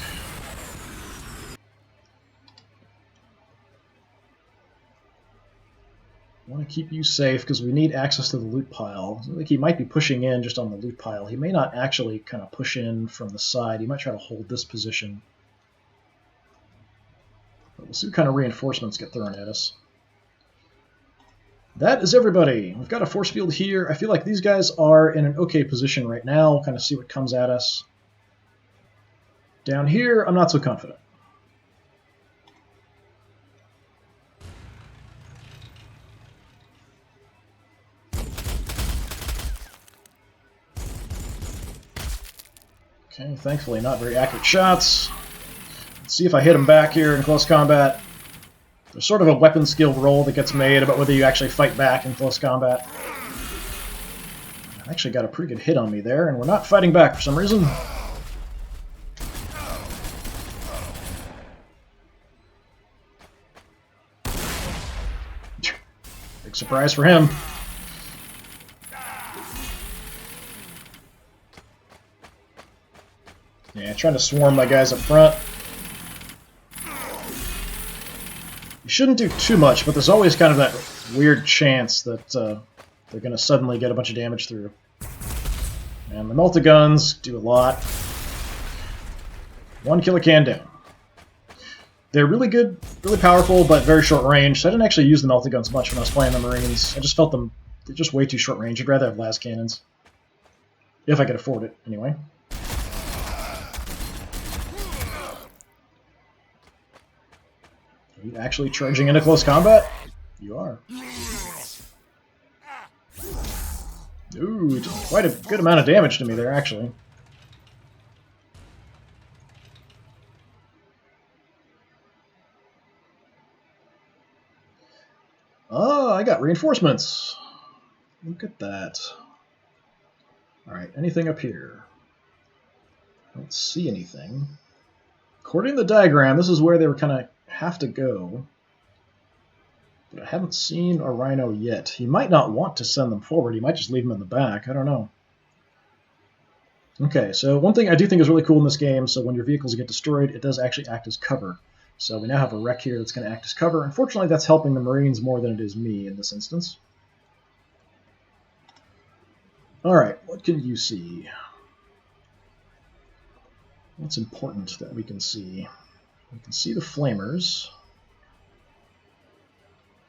I want to keep you safe because we need access to the loot pile. I think he might be pushing in just on the loot pile. He may not actually kind of push in from the side. He might try to hold this position. But we'll see what kind of reinforcements get thrown at us. That is everybody. We've got a force field here. I feel like these guys are in an okay position right now. We'll kind of see what comes at us. Down here, I'm not so confident. Okay, thankfully not very accurate shots. Let's see if I hit him back here in close combat. There's sort of a weapon skill roll that gets made about whether you actually fight back in close combat. I actually got a pretty good hit on me there, and we're not fighting back for some reason. Big surprise for him. Yeah, trying to swarm my guys up front. You shouldn't do too much, but there's always kind of that weird chance that they're going to suddenly get a bunch of damage through. And the multi-guns do a lot. 1 kilocan down. They're really good, really powerful, but very short range, so I didn't actually use the multi-guns much when I was playing the Marines. I just felt them, they're just way too short range. I'd rather have las cannons. If I could afford it, anyway. Are you actually charging into close combat? You are. Ooh, quite a good amount of damage to me there, actually. Oh, I got reinforcements. Look at that. Alright, anything up here? I don't see anything. According to the diagram, this is where they were kind of have to go. But I haven't seen a rhino yet. He might not want to send them forward. He might just leave them in the back. I don't know. Okay, so one thing I do think is really cool in this game, so when your vehicles get destroyed, it does actually act as cover. So we now have a wreck here that's going to act as cover. Unfortunately, that's helping the Marines more than it is me in this instance. Alright, what can you see? What's important that we can see? We can see the flamers.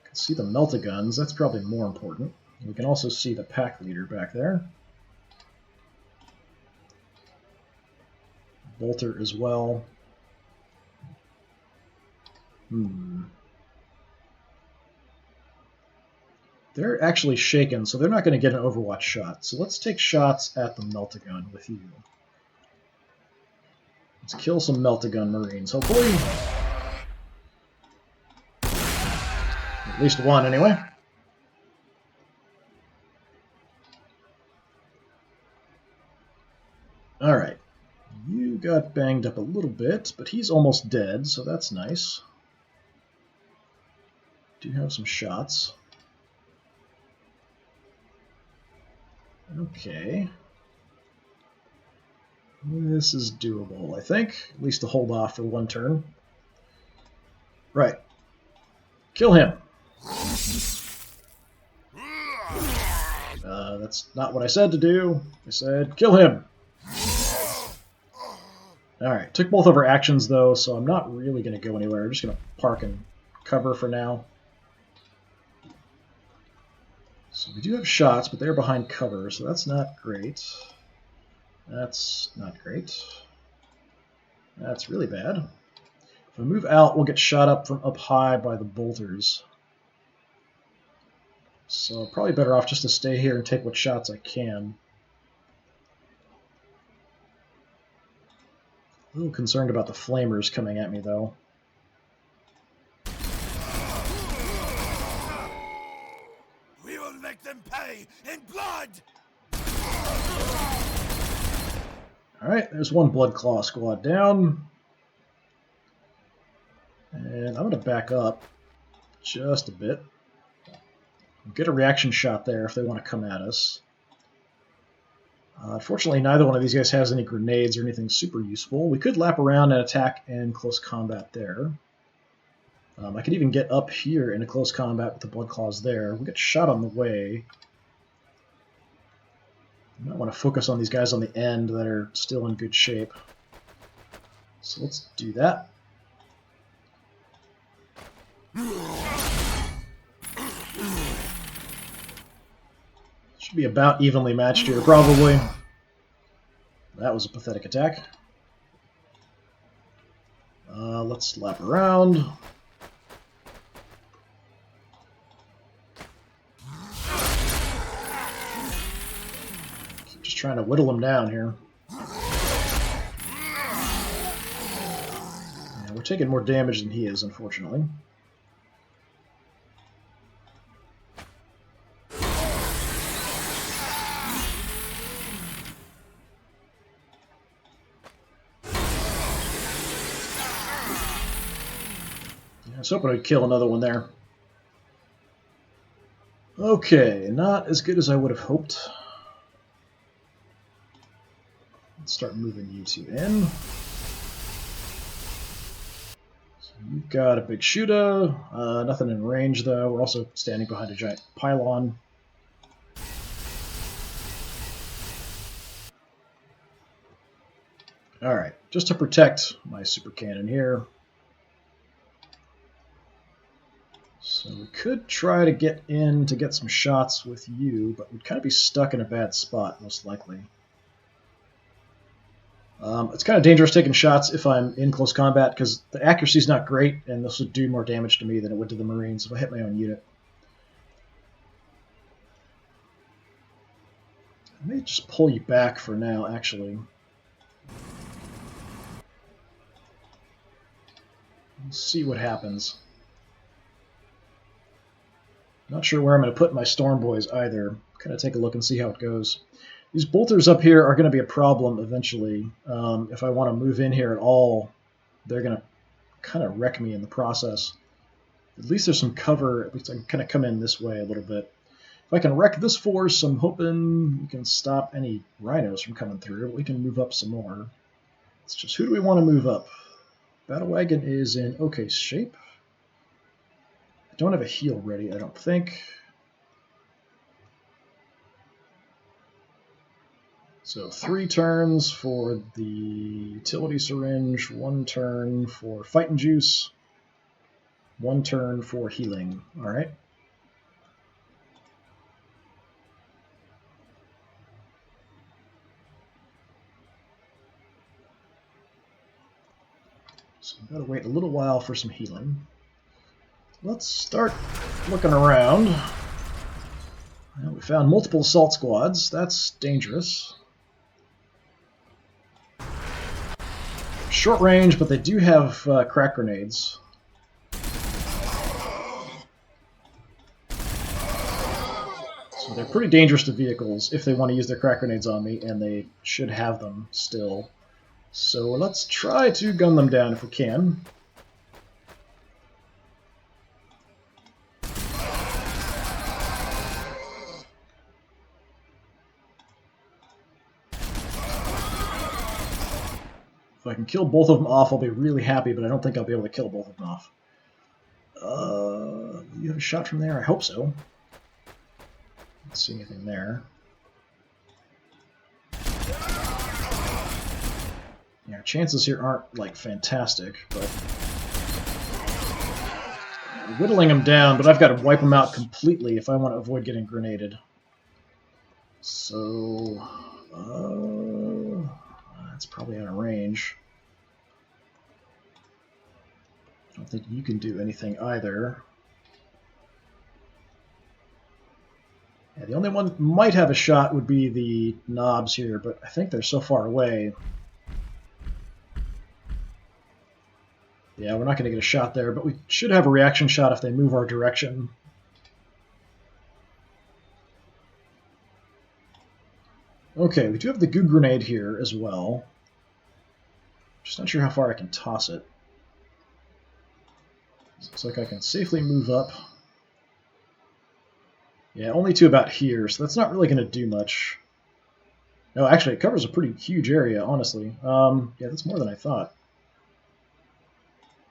We can see the melta-guns. That's probably more important. We can also see the pack leader back there. Bolter as well. They're actually shaken, so they're not going to get an Overwatch shot. So let's take shots at the melta-gun with you. Let's kill some melta-gun Marines, hopefully. At least one, anyway. Alright. You got banged up a little bit, but he's almost dead, so that's nice. Do have some shots. Okay. This is doable, I think. At least to hold off for one turn. Right. Kill him. That's not what I said to do. I said kill him. Alright, took both of our actions though, so I'm not really going to go anywhere. I'm just going to park and cover for now. So we do have shots, but they're behind cover, so that's not great. That's not great. That's really bad. If I move out, we'll get shot up from up high by the bolters. So probably better off just to stay here and take what shots I can. A little concerned about the flamers coming at me, though. We will make them pay in blood! Alright, there's one Blood Claw squad down. And I'm going to back up just a bit. Get a reaction shot there if they want to come at us. Unfortunately, neither one of these guys has any grenades or anything super useful. We could lap around and attack in close combat there. I could even get up here into close combat with the Blood Claws there. We get shot on the way. I might want to focus on these guys on the end that are still in good shape. So let's do that. Should be about evenly matched here, probably. That was a pathetic attack. Let's lap around. Keep just trying to whittle him down here. Yeah, we're taking more damage than he is, unfortunately. I was hoping I'd kill another one there. Okay, not as good as I would have hoped. Let's start moving you two in. So you've got a big shooter, nothing in range though. We're also standing behind a giant pylon. Alright, just to protect my super cannon here. So we could try to get in to get some shots with you, but we'd kind of be stuck in a bad spot, most likely. It's kind of dangerous taking shots if I'm in close combat, because the accuracy is not great, and this would do more damage to me than it would to the Marines if I hit my own unit. I may just pull you back for now, actually. Let's see what happens. Not sure where I'm going to put my Storm Boys either. Kind of take a look and see how it goes. These bolters up here are going to be a problem eventually. If I want to move in here at all, they're going to kind of wreck me in the process. At least there's some cover. At least I can kind of come in this way a little bit. If I can wreck this force, I'm hoping we can stop any rhinos from coming through. We can move up some more. It's just, who do we want to move up? Battle Wagon is in okay shape. I don't have a heal ready, I don't think. So 3 turns for the utility syringe, 1 turn for fighting juice, 1 turn for healing. All right. So I've got to wait a little while for some healing. Let's start looking around. Well, we found multiple assault squads. That's dangerous. Short range, but they do have crack grenades. So they're pretty dangerous to vehicles if they want to use their crack grenades on me, and they should have them still. So let's try to gun them down if we can. If I can kill both of them off, I'll be really happy, but I don't think I'll be able to kill both of them off. You have a shot from there? I hope so. Don't see anything there. Yeah, our chances here aren't, like, fantastic, but... whittling them down, but I've got to wipe them out completely if I want to avoid getting grenaded. So... that's probably out of range. I don't think you can do anything either. Yeah, the only one that might have a shot would be the knobs here, but I think they're so far away. Yeah, we're not going to get a shot there, but we should have a reaction shot if they move our direction. Okay, we do have the goo grenade here as well. Just not sure how far I can toss it. Looks like I can safely move up. Yeah, only to about here, so that's not really going to do much. No, actually, it covers a pretty huge area, honestly. Yeah, that's more than I thought.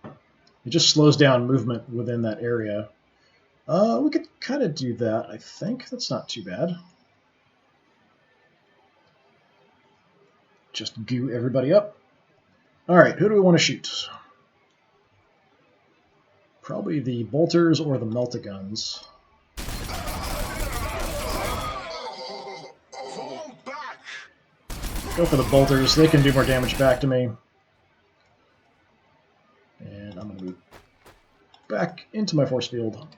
It just slows down movement within that area. We could kind of do that, I think. That's not too bad. Just goo everybody up. Alright, who do we want to shoot? Probably the bolters or the meltaguns. Go for the bolters. They can do more damage back to me. And I'm going to move back into my force field.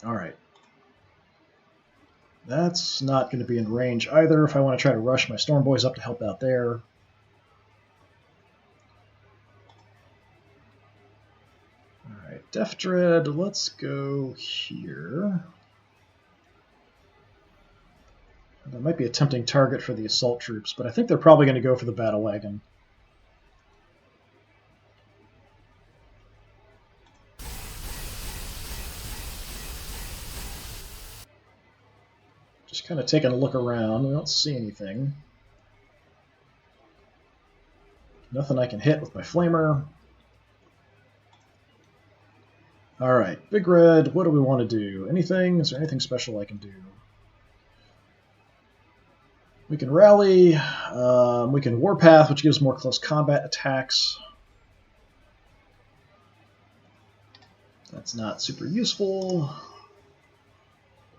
Alright. That's not going to be in range either if I want to try to rush my Storm Boys up to help out there. Alright, Def Dread, let's go here. That might be a tempting target for the assault troops, but I think they're probably going to go for the battle wagon. Just kind of taking a look around. We don't see anything. Nothing I can hit with my flamer. Alright, Big Red, what do we want to do? Anything? Is there anything special I can do? We can rally, we can warpath, which gives more close combat attacks. That's not super useful.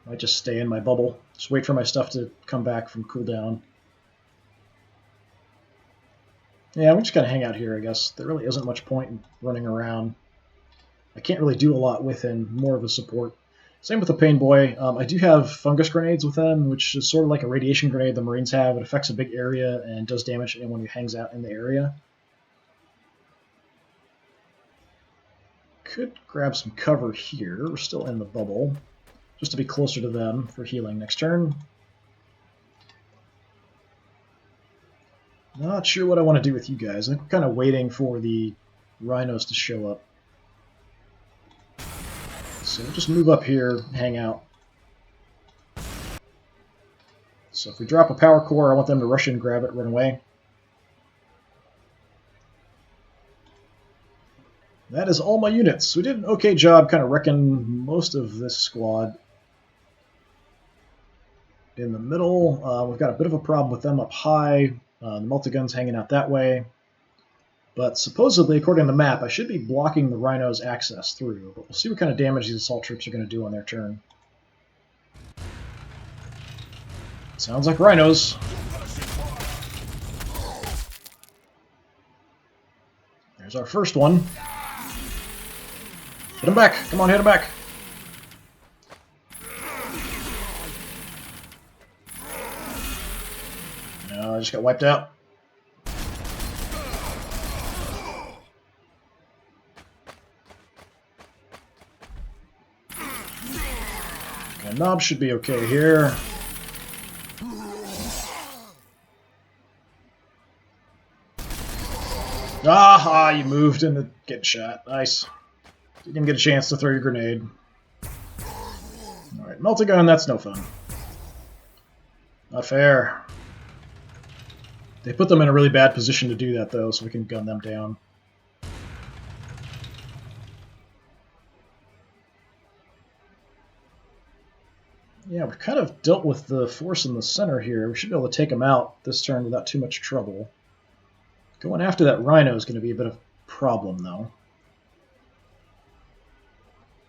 I might just stay in my bubble. Just wait for my stuff to come back from cooldown. Yeah, we're just going to hang out here, I guess. There really isn't much point in running around. I can't really do a lot with him, more of a support. Same with the Pain Boy. I do have fungus grenades with them, which is sort of like a radiation grenade the Marines have. It affects a big area and does damage to anyone who hangs out in the area. Could grab some cover here. We're still in the bubble, just to be closer to them for healing next turn. Not sure what I want to do with you guys. I'm kind of waiting for the rhinos to show up. So we'll just move up here, hang out. So if we drop a power core, I want them to rush in, grab it, run away. That is all my units. We did an okay job kind of wrecking most of this squad. In the middle, we've got a bit of a problem with them up high. The multi-guns hanging out that way. But supposedly, according to the map, I should be blocking the rhinos' access through. But we'll see what kind of damage these assault troops are going to do on their turn. Sounds like rhinos. There's our first one. Hit him back. Come on, hit him back. No, I just got wiped out. Okay, Knob should be okay here. Ah, you moved into getting shot. Nice. You didn't get a chance to throw your grenade. Alright, multi-gun, that's no fun. Not fair. They put them in a really bad position to do that, though, so we can gun them down. Yeah, we've kind of dealt with the force in the center here. We should be able to take them out this turn without too much trouble. Going after that rhino is going to be a bit of a problem, though.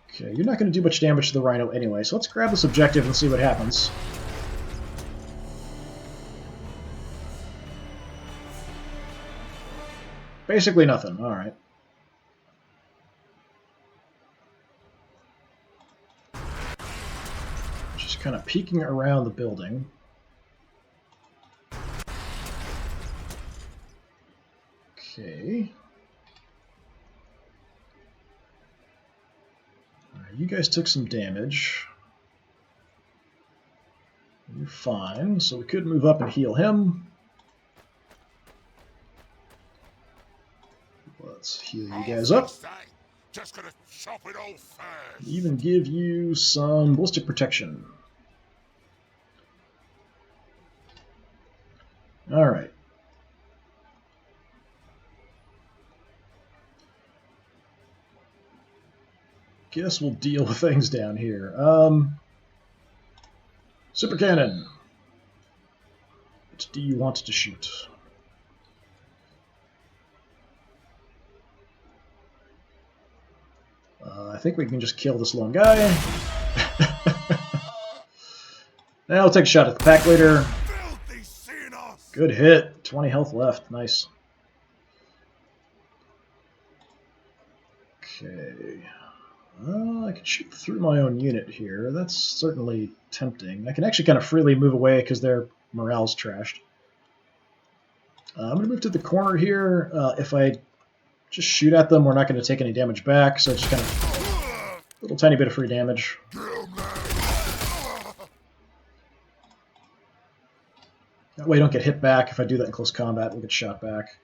Okay, you're not going to do much damage to the rhino anyway, so let's grab this objective and see what happens. Basically nothing. Alright. Just kind of peeking around the building. Okay. Alright, you guys took some damage. You're fine, so we could move up and heal him. Let's heal you guys up. Just gonna chop it all first. Even give you some ballistic protection. Alright. Guess we'll deal with things down here. Super cannon. What do you want to shoot? I think we can just kill this lone guy. Now we'll take a shot at the pack leader. Good hit. 20 health left. Nice. Okay. I can shoot through my own unit here. That's certainly tempting. I can actually kind of freely move away because their morale's trashed. I'm going to move to the corner here. If I just shoot at them, we're not going to take any damage back, so it's just kind of a little tiny bit of free damage. That way I don't get hit back. If I do that in close combat, we'll get shot back.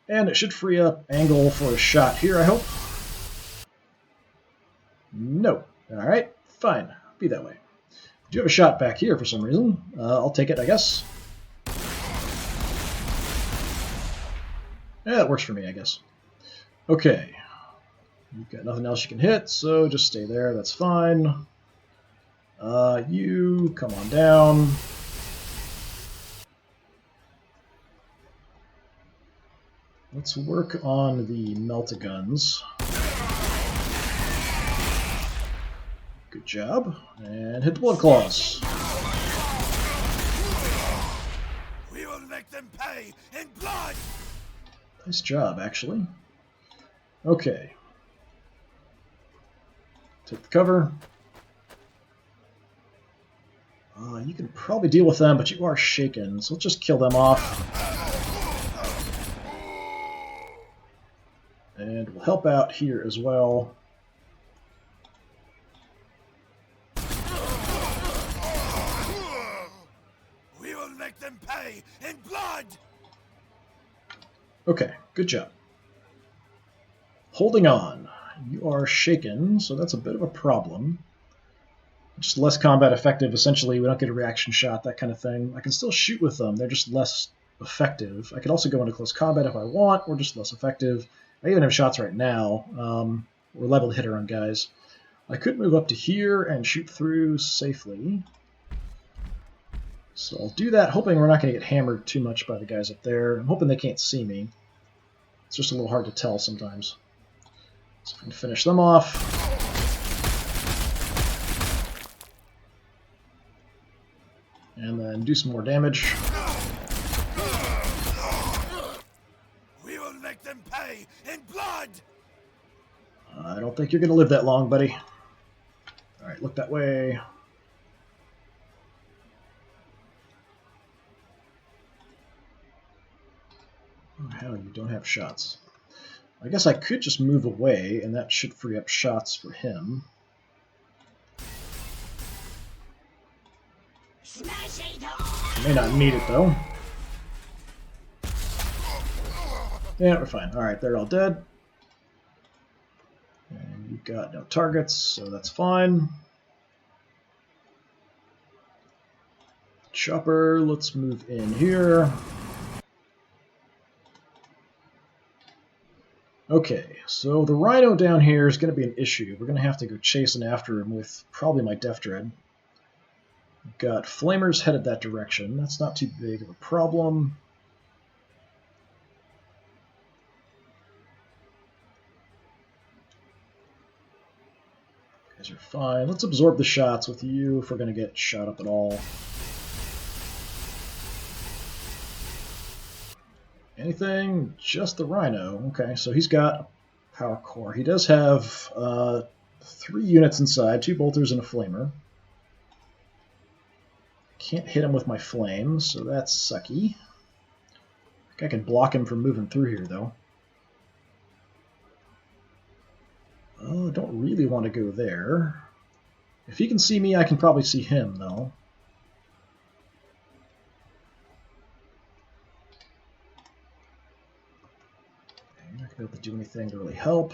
And it should free up angle for a shot here, I hope. No. Alright, fine. Be that way. I do have a shot back here for some reason. I'll take it, I guess. Yeah, that works for me, I guess. Okay. You've got nothing else you can hit, so just stay there. That's fine. You come on down. Let's work on the melt-a-guns. Good job. And hit the blood claws. We will make them pay in blood. Nice job, actually. Okay. Take the cover. You can probably deal with them, but you are shaken, so let's just kill them off. And we'll help out here as well. We will make them pay in blood. Okay, good job. Holding on. You are shaken, so that's a bit of a problem. Just less combat effective. Essentially, we don't get a reaction shot, that kind of thing. I can still shoot with them. They're just less effective. I could also go into close combat if I want, or just less effective. I even have shots right now. We're leveled hitter on guys. I could move up to here and shoot through safely. So I'll do that, hoping we're not going to get hammered too much by the guys up there. I'm hoping they can't see me. It's just a little hard to tell sometimes. So we can finish them off. And then do some more damage. We will make them pay in blood. I don't think you're going to live that long, buddy. Alright, look that way. Oh, hell, you don't have shots. I guess I could just move away, and that should free up shots for him. May not need it, though. Yeah, we're fine. Alright, they're all dead. And you've got no targets, so that's fine. Chopper, let's move in here. Okay, so the Rhino down here is going to be an issue. We're going to have to go chasing after him with probably my Death Dread. We've got Flamers headed that direction. That's not too big of a problem. You guys are fine. Let's absorb the shots with you if we're going to get shot up at all. Anything? Just the Rhino. Okay, so he's got a power core. He does have 3 units inside, 2 bolters and a flamer. Can't hit him with my flame, so that's sucky. I think I can block him from moving through here, though. Oh, I don't really want to go there. If he can see me, I can probably see him, though. be able to do anything to really help.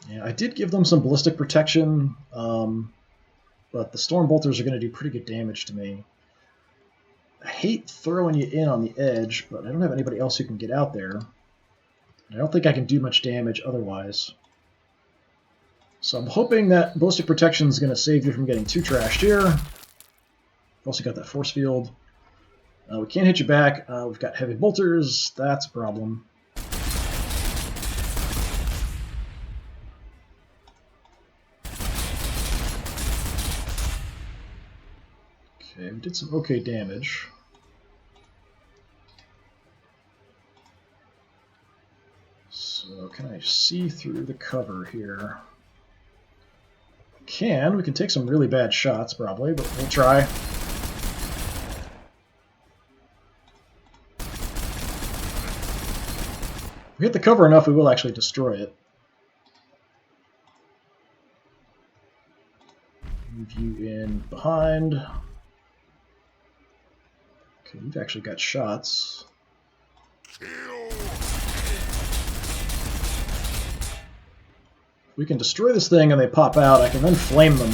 Yeah, I did give them some ballistic protection, but the storm bolters are going to do pretty good damage to me. I hate throwing you in on the edge, but I don't have anybody else who can get out there. I don't think I can do much damage otherwise. So I'm hoping that ballistic protection is going to save you from getting too trashed here. We've also got that force field. We can't hit you back. We've got heavy bolters. That's a problem. Okay, we did some okay damage. So can I see through the cover here? We can take some really bad shots probably, but we'll try. If we hit the cover enough, we will actually destroy it. Move you in behind. Okay, you've actually got shots. If we can destroy this thing and they pop out, I can then flame them,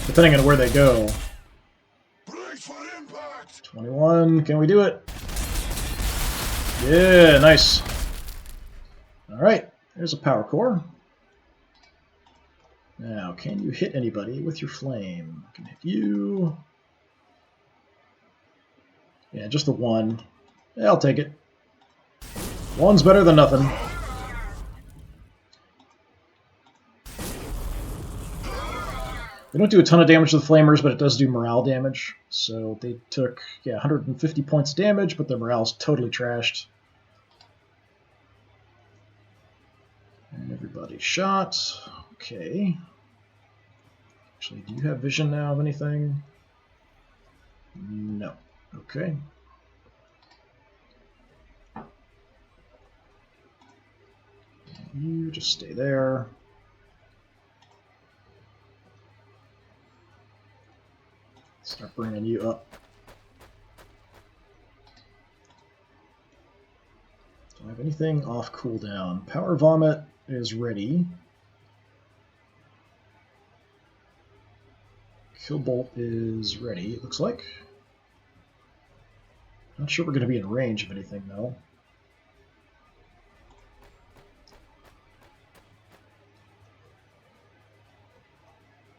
depending on where they go. 21, can we do it? Yeah, nice. Alright, there's a power core. Now, can you hit anybody with your flame? I can hit you. Yeah, just the one. Yeah, I'll take it. One's better than nothing. They don't do a ton of damage to the flamers, but it does do morale damage. So they took 150 points of damage, but their morale's totally trashed. And everybody shot. Okay. Actually, do you have vision now of anything? No. Okay. You just stay there. Start bringing you up. Do I have anything off cooldown? Power Vomit is ready. Kill Bolt is ready, it looks like. Not sure we're going to be in range of anything, though.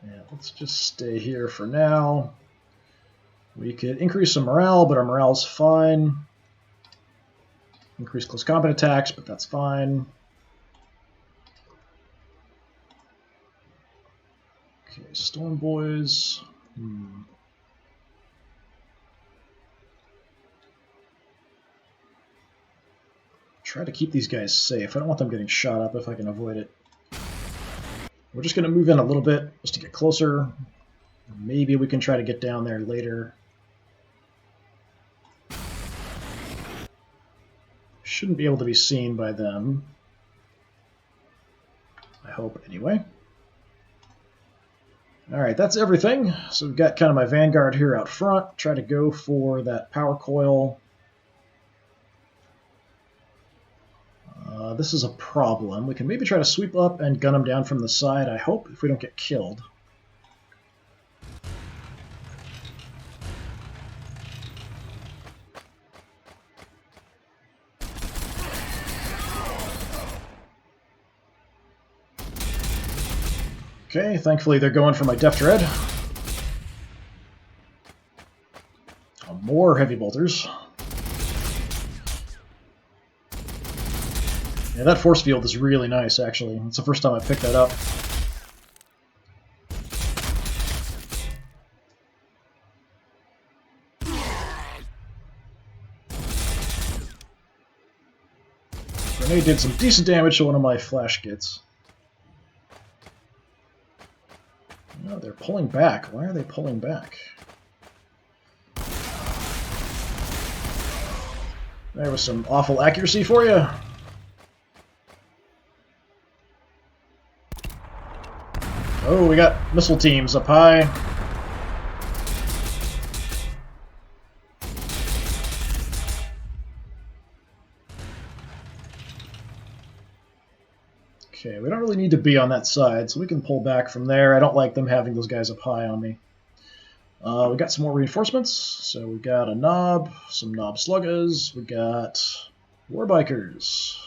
Yeah, let's just stay here for now. We could increase some morale, but our morale's fine. Increase close combat attacks, but that's fine. Okay, Storm Boys. Try to keep these guys safe. I don't want them getting shot up if I can avoid it. We're just going to move in a little bit just to get closer. Maybe we can try to get down there later. Shouldn't be able to be seen by them. I hope, anyway. Alright, that's everything. So we've got kind of my vanguard here out front. Try to go for that power coil. This is a problem. We can maybe try to sweep up and gun them down from the side, I hope, if we don't get killed. Okay, thankfully they're going for my Deft Dread. Oh, more heavy bolters. Yeah, that force field is really nice, actually. It's the first time I picked that up. Grenade did some decent damage to one of my flash gits. No, they're pulling back. Why are they pulling back? There was some awful accuracy for you. Oh, we got missile teams up high. Okay, we don't really need to be on that side, so we can pull back from there. I don't like them having those guys up high on me. We got some more reinforcements. So we got a Nob, some Nob Sluggers, we got Warbikers.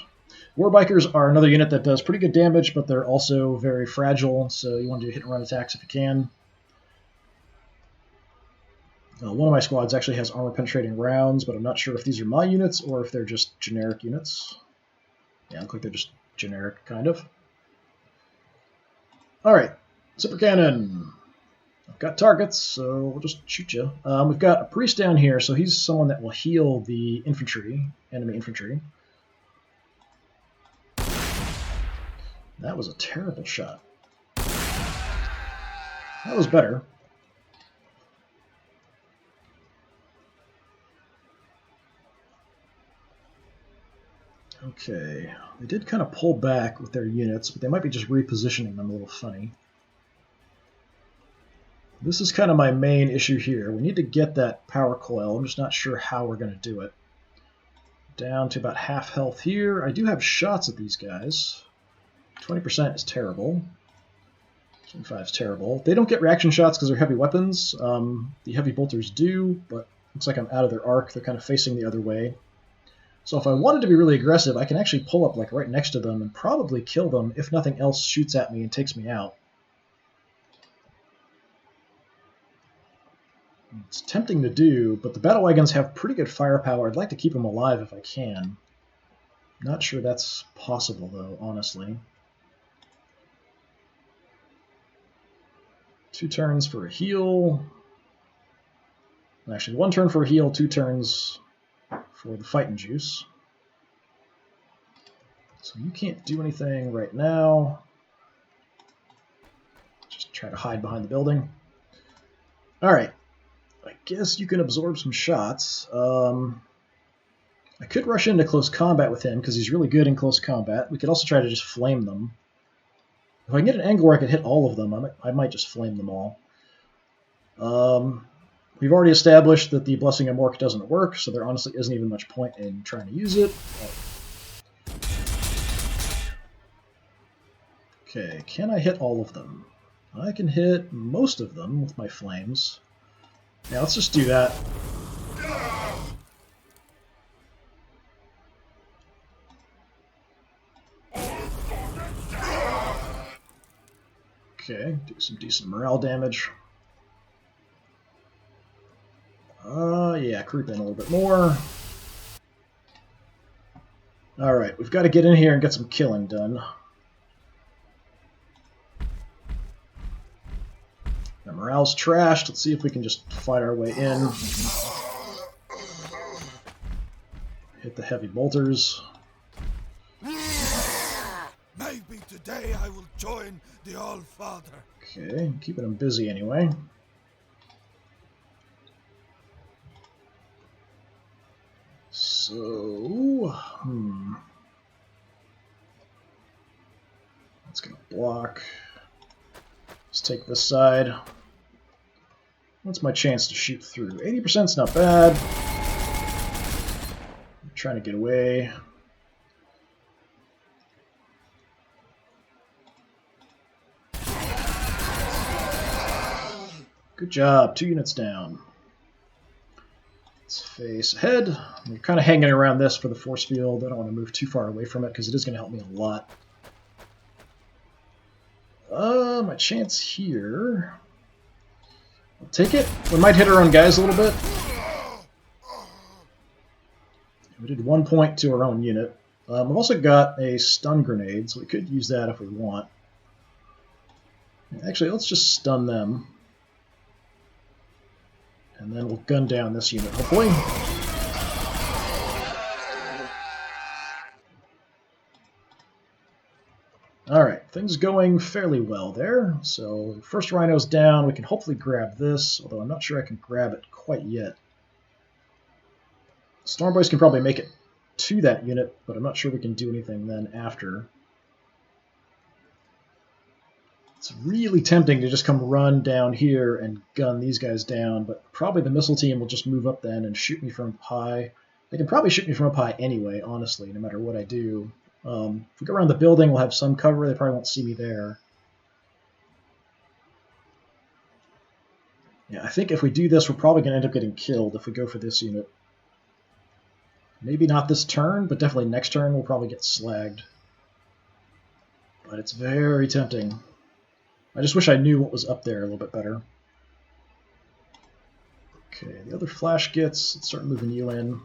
Warbikers are another unit that does pretty good damage, but they're also very fragile, so you want to do hit and run attacks if you can. One of my squads actually has armor-penetrating rounds, but I'm not sure if these are my units or if they're just generic units. Yeah, look like they're just generic, kind of. Alright, Super Cannon. I've got targets, so we'll just shoot you. We've got a priest down here, so he's someone that will heal the infantry, enemy infantry. That was a terrible shot. That was better. Okay, they did kind of pull back with their units, but they might be just repositioning them a little funny. This is kind of my main issue here. We need to get that power coil. I'm just not sure how we're going to do it. Down to about half health here. I do have shots at these guys. 20% is terrible. 25 is terrible. They don't get reaction shots because they're heavy weapons. The heavy bolters do, but looks like I'm out of their arc. They're kind of facing the other way. So if I wanted to be really aggressive, I can actually pull up like right next to them and probably kill them if nothing else shoots at me and takes me out. It's tempting to do, but the battle wagons have pretty good firepower. I'd like to keep them alive if I can. Not sure that's possible, though, honestly. 2 turns for a heal. Actually, 1 turn for a heal, 2 turns for the fighting juice. So you can't do anything right now. Just try to hide behind the building. Alright. I guess you can absorb some shots. I could rush into close combat with him because he's really good in close combat. We could also try to just flame them. If I can get an angle where I could hit all of them, I might just flame them all. We've already established that the Blessing of Mork doesn't work, so there honestly isn't even much point in trying to use it. Okay, can I hit all of them? I can hit most of them with my flames. Yeah, let's just do that. Okay, do some decent morale damage. Yeah, creep in a little bit more. Alright, we've got to get in here and get some killing done. Our morale's trashed. Let's see if we can just fight our way in. Hit the heavy bolters. Maybe today I will join the All-Father. Okay, keeping them busy anyway. So, That's gonna block. Let's take this side. What's my chance to shoot through? 80%'s not bad. I'm trying to get away. Good job, 2 units down. Let's face ahead. We're kind of hanging around this for the force field. I don't want to move too far away from it because it is going to help me a lot. My chance here. I'll take it. We might hit our own guys a little bit. We did 1 point to our own unit. We've also got a stun grenade, so we could use that if we want. Actually, let's just stun them. And then we'll gun down this unit, hopefully. Alright, things going fairly well there. So, first rhino's down. We can hopefully grab this, although I'm not sure I can grab it quite yet. Stormboys can probably make it to that unit, but I'm not sure we can do anything then after. It's really tempting to just come run down here and gun these guys down, but probably the missile team will just move up then and shoot me from up high. They can probably shoot me from up high anyway, honestly, no matter what I do. If we go around the building, we'll have some cover. They probably won't see me there. Yeah, I think if we do this, we're probably going to end up getting killed if we go for this unit. Maybe not this turn, but definitely next turn we'll probably get slagged. But it's very tempting. I just wish I knew what was up there a little bit better. Okay, the other flash gets. Let's start moving you in.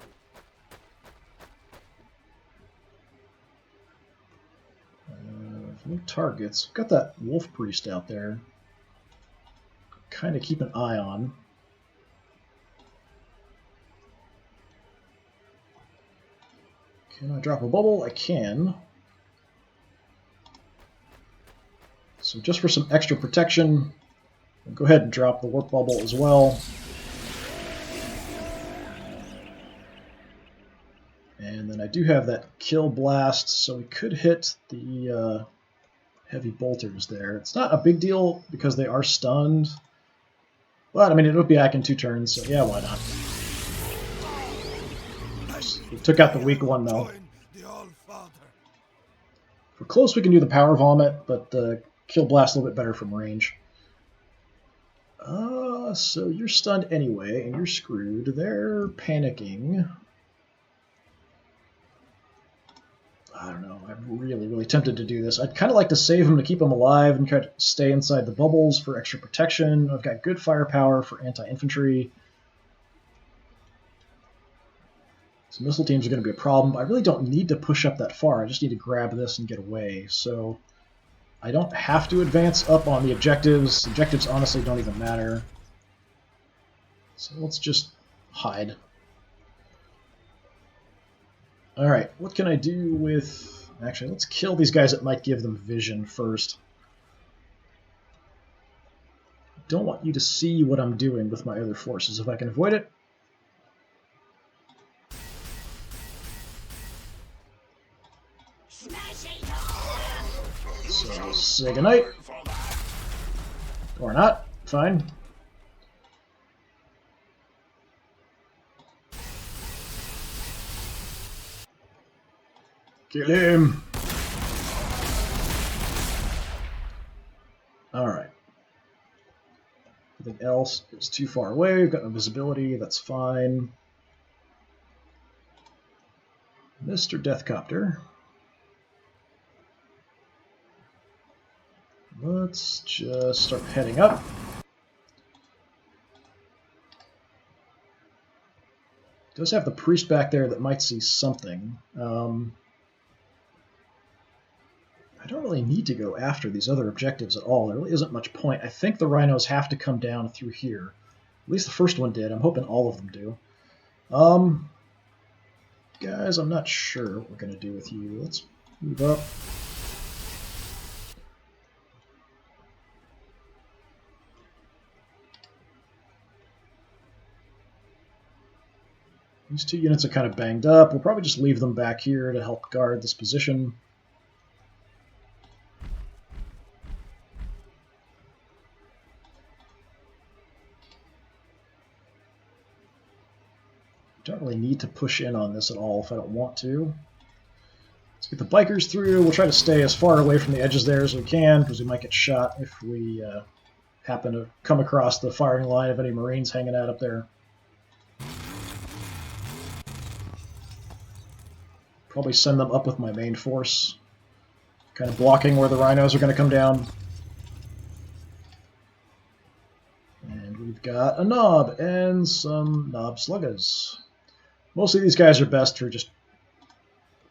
No targets. Got that wolf priest out there. Kind of keep an eye on. Can I drop a bubble? I can. So just for some extra protection, I'll go ahead and drop the warp bubble as well. And then I do have that kill blast, so we could hit the heavy bolters there. It's not a big deal because they are stunned. But, I mean, it'll be back in 2 turns, so yeah, why not? We took out the weak one, though. If we're close, we can do the power vomit, but the kill blast a little bit better from range. So you're stunned anyway, and you're screwed. They're panicking. I don't know. I'm really, really tempted to do this. I'd kind of like to save him to keep him alive and try to stay inside the bubbles for extra protection. I've got good firepower for anti-infantry. So missile teams are going to be a problem. I really don't need to push up that far. I just need to grab this and get away. So I don't have to advance up on the objectives. Objectives honestly don't even matter. So let's just hide. Alright, what can I do with... Actually, let's kill these guys that might give them vision first. I don't want you to see what I'm doing with my other forces if I can avoid it. So, say goodnight. Or not. Fine. Kill him! Alright. Everything else is too far away. We've got no visibility. That's fine. Mr. Deathcopter. Let's just start heading up. Does have the priest back there that might see something. I don't really need to go after these other objectives at all. There really isn't much point. I think the rhinos have to come down through here. At least the first one did. I'm hoping all of them do. Guys, I'm not sure what we're going to do with you. Let's move up. These 2 units are kind of banged up. We'll probably just leave them back here to help guard this position. Don't really need to push in on this at all if I don't want to. Let's get the bikers through. We'll try to stay as far away from the edges there as we can, because we might get shot if we happen to come across the firing line of any Marines hanging out up there. Probably send them up with my main force, kind of blocking where the rhinos are going to come down. And we've got a knob and some knob sluggers. Most of these guys are best for just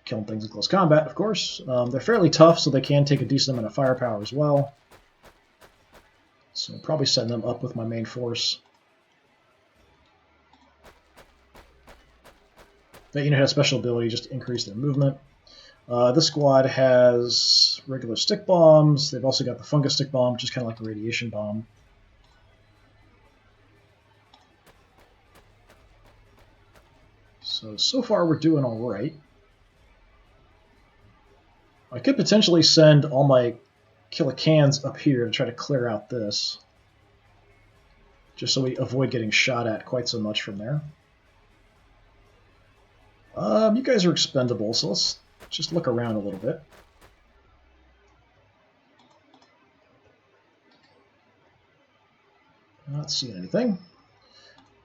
killing things in close combat, of course. They're fairly tough, so they can take a decent amount of firepower as well. So I'll probably send them up with my main force. That unit has special ability just to increase their movement. This squad has regular stick bombs. They've also got the fungus stick bomb, which is kind of like a radiation bomb. So far we're doing all right. I could potentially send all my killicans up here to try to clear out this, just so we avoid getting shot at quite so much from there. You guys are expendable, so let's just look around a little bit. Not seeing anything.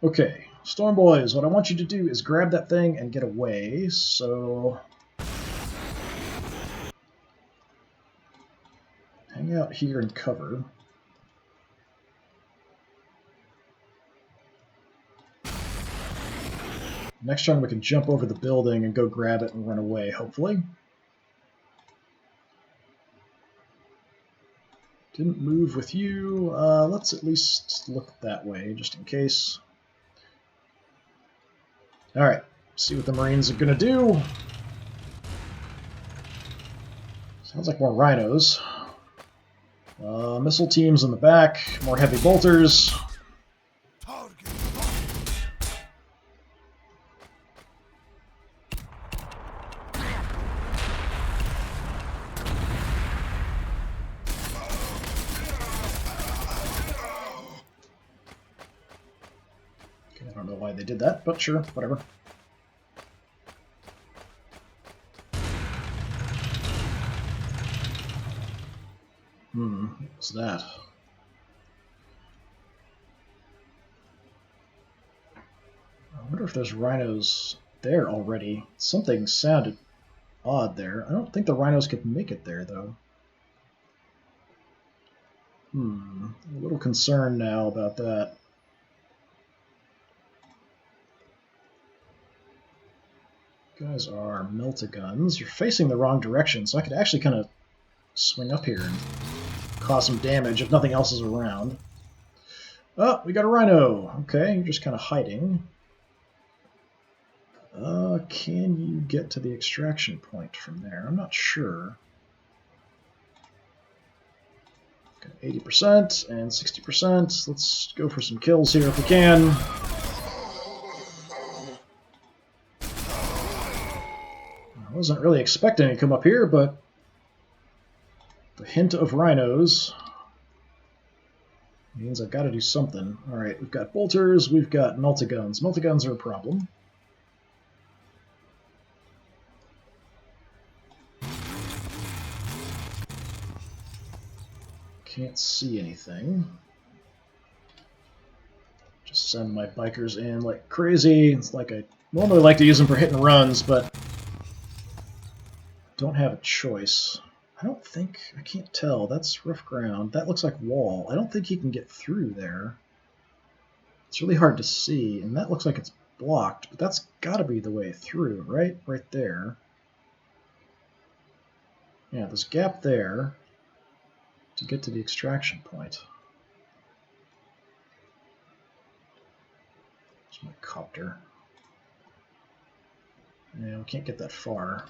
Okay, Storm Boys, what I want you to do is grab that thing and get away, so... hang out here and cover. Next turn we can jump over the building and go grab it and run away, hopefully. Didn't move with you. Let's at least look that way, just in case. Alright, see what the Marines are going to do. Sounds like more rhinos. Missile teams in the back, more heavy bolters. I don't know why they did that, but sure, whatever. What's that? I wonder if there's rhinos there already. Something sounded odd there. I don't think the rhinos could make it there, though. A little concerned now about that. You guys are melt-a-guns. You're facing the wrong direction, so I could actually kind of swing up here and cause some damage if nothing else is around. Oh, we got a rhino. Okay, you're just kind of hiding. Can you get to the extraction point from there? I'm not sure. Got 80% and 60%. Let's go for some kills here if we can. I wasn't really expecting to come up here, but the hint of rhinos means I've got to do something. Alright, we've got bolters, we've got melt-a-guns. Melt-a-guns are a problem. Can't see anything. Just send my bikers in like crazy. It's like I normally like to use them for hit and runs, but don't have a choice. I can't tell. That's rough ground. That looks like wall. I don't think he can get through there. It's really hard to see, and that looks like it's blocked, but that's got to be the way through, right? Right there. Yeah, there's a gap there to get to the extraction point. There's my copter. Yeah, we can't get that far.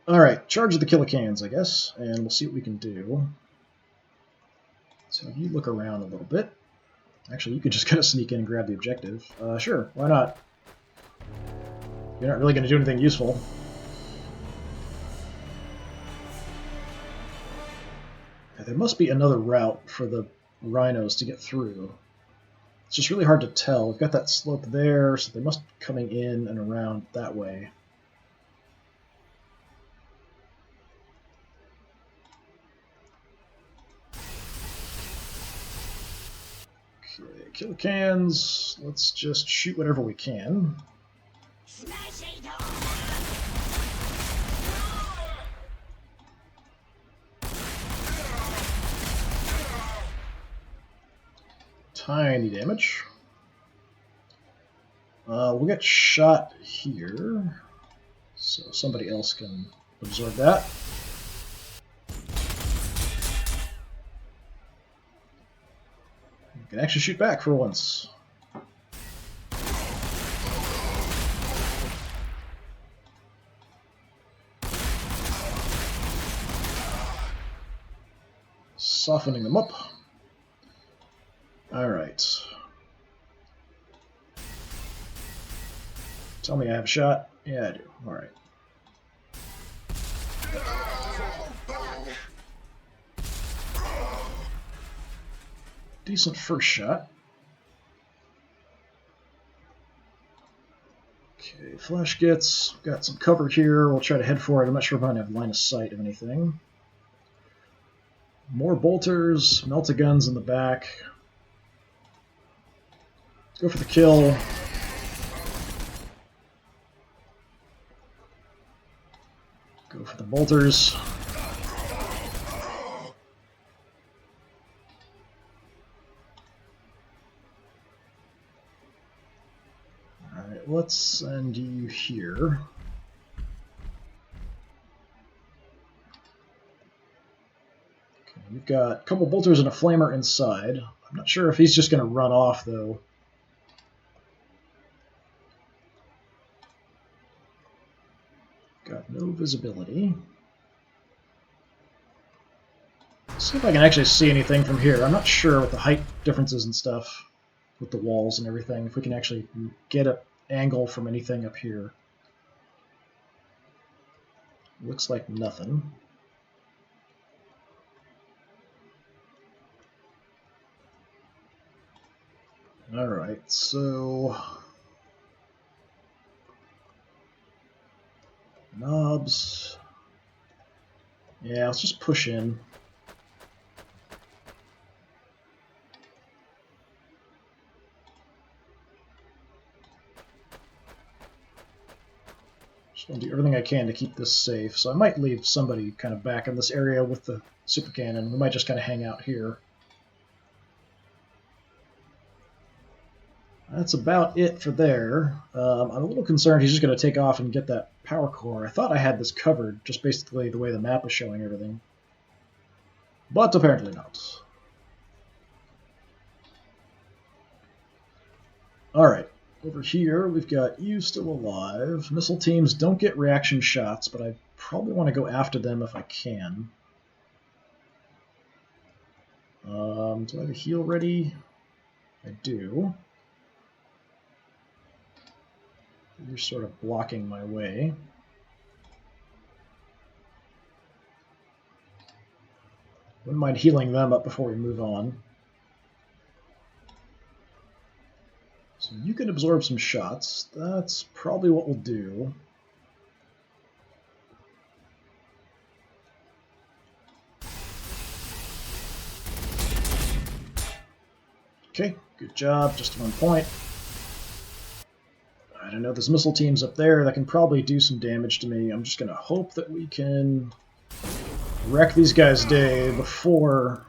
Alright, charge of the killicans, I guess, and we'll see what we can do. So if you look around a little bit. Actually, you could just kind of sneak in and grab the objective. Sure, why not? You're not really going to do anything useful. There must be another route for the rhinos to get through. It's just really hard to tell. We've got that slope there, so they must be coming in and around that way. Okay, kill cans. Let's just shoot whatever we can. Tiny damage. We'll get shot here, so somebody else can absorb that. You can actually shoot back for once. Softening them up. Alright. Tell me I have a shot. Yeah, I do. Alright. Decent first shot. Okay, Flash gets got some cover here. We'll try to head for it. I'm not sure if I'm going to have line of sight of anything. More bolters, melt-a-guns in the back. Go for the kill. Go for the bolters. Alright, let's send you here. Okay, we've got a couple bolters and a flamer inside. I'm not sure if he's just going to run off, though. Got no visibility. See if I can actually see anything from here. I'm not sure with the height differences and stuff with the walls and everything, if we can actually get an angle from anything up here. Looks like nothing. Alright, so knobs. Yeah, let's just push in. Just want to do everything I can to keep this safe. So I might leave somebody kind of back in this area with the super cannon. We might just kind of hang out here. That's about it for there. I'm a little concerned he's just going to take off and get that power core. I thought I had this covered, just basically the way the map is showing everything. But apparently not. Alright, over here we've got you still alive. Missile teams don't get reaction shots, but I probably want to go after them if I can. Do I have a heal ready? I do. You're sort of blocking my way. Wouldn't mind healing them up before we move on. So you can absorb some shots. That's probably what we'll do. Okay, good job. Just 1 point. I don't know, there's missile teams up there that can probably do some damage to me. I'm just going to hope that we can wreck these guys' day before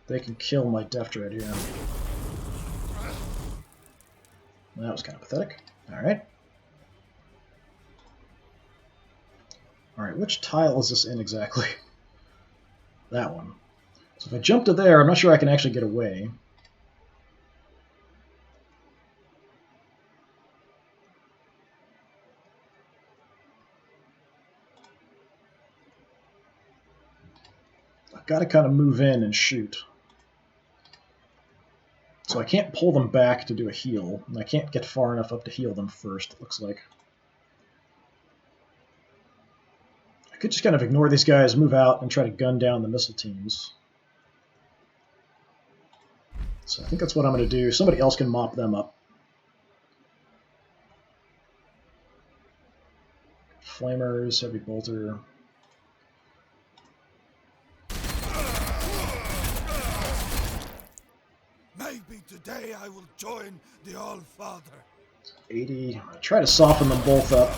they can kill my Death Dread here. That was kind of pathetic. Alright. Alright, which tile is this in exactly? That one. So if I jump to there, I'm not sure I can actually get away. I've got to kind of move in and shoot. So I can't pull them back to do a heal, and I can't get far enough up to heal them first, it looks like. I could just kind of ignore these guys, move out, and try to gun down the missile teams. So I think that's what I'm going to do. Somebody else can mop them up. Flamers, heavy bolter. Maybe today I will join the All-Father. 80. I try to soften them both up.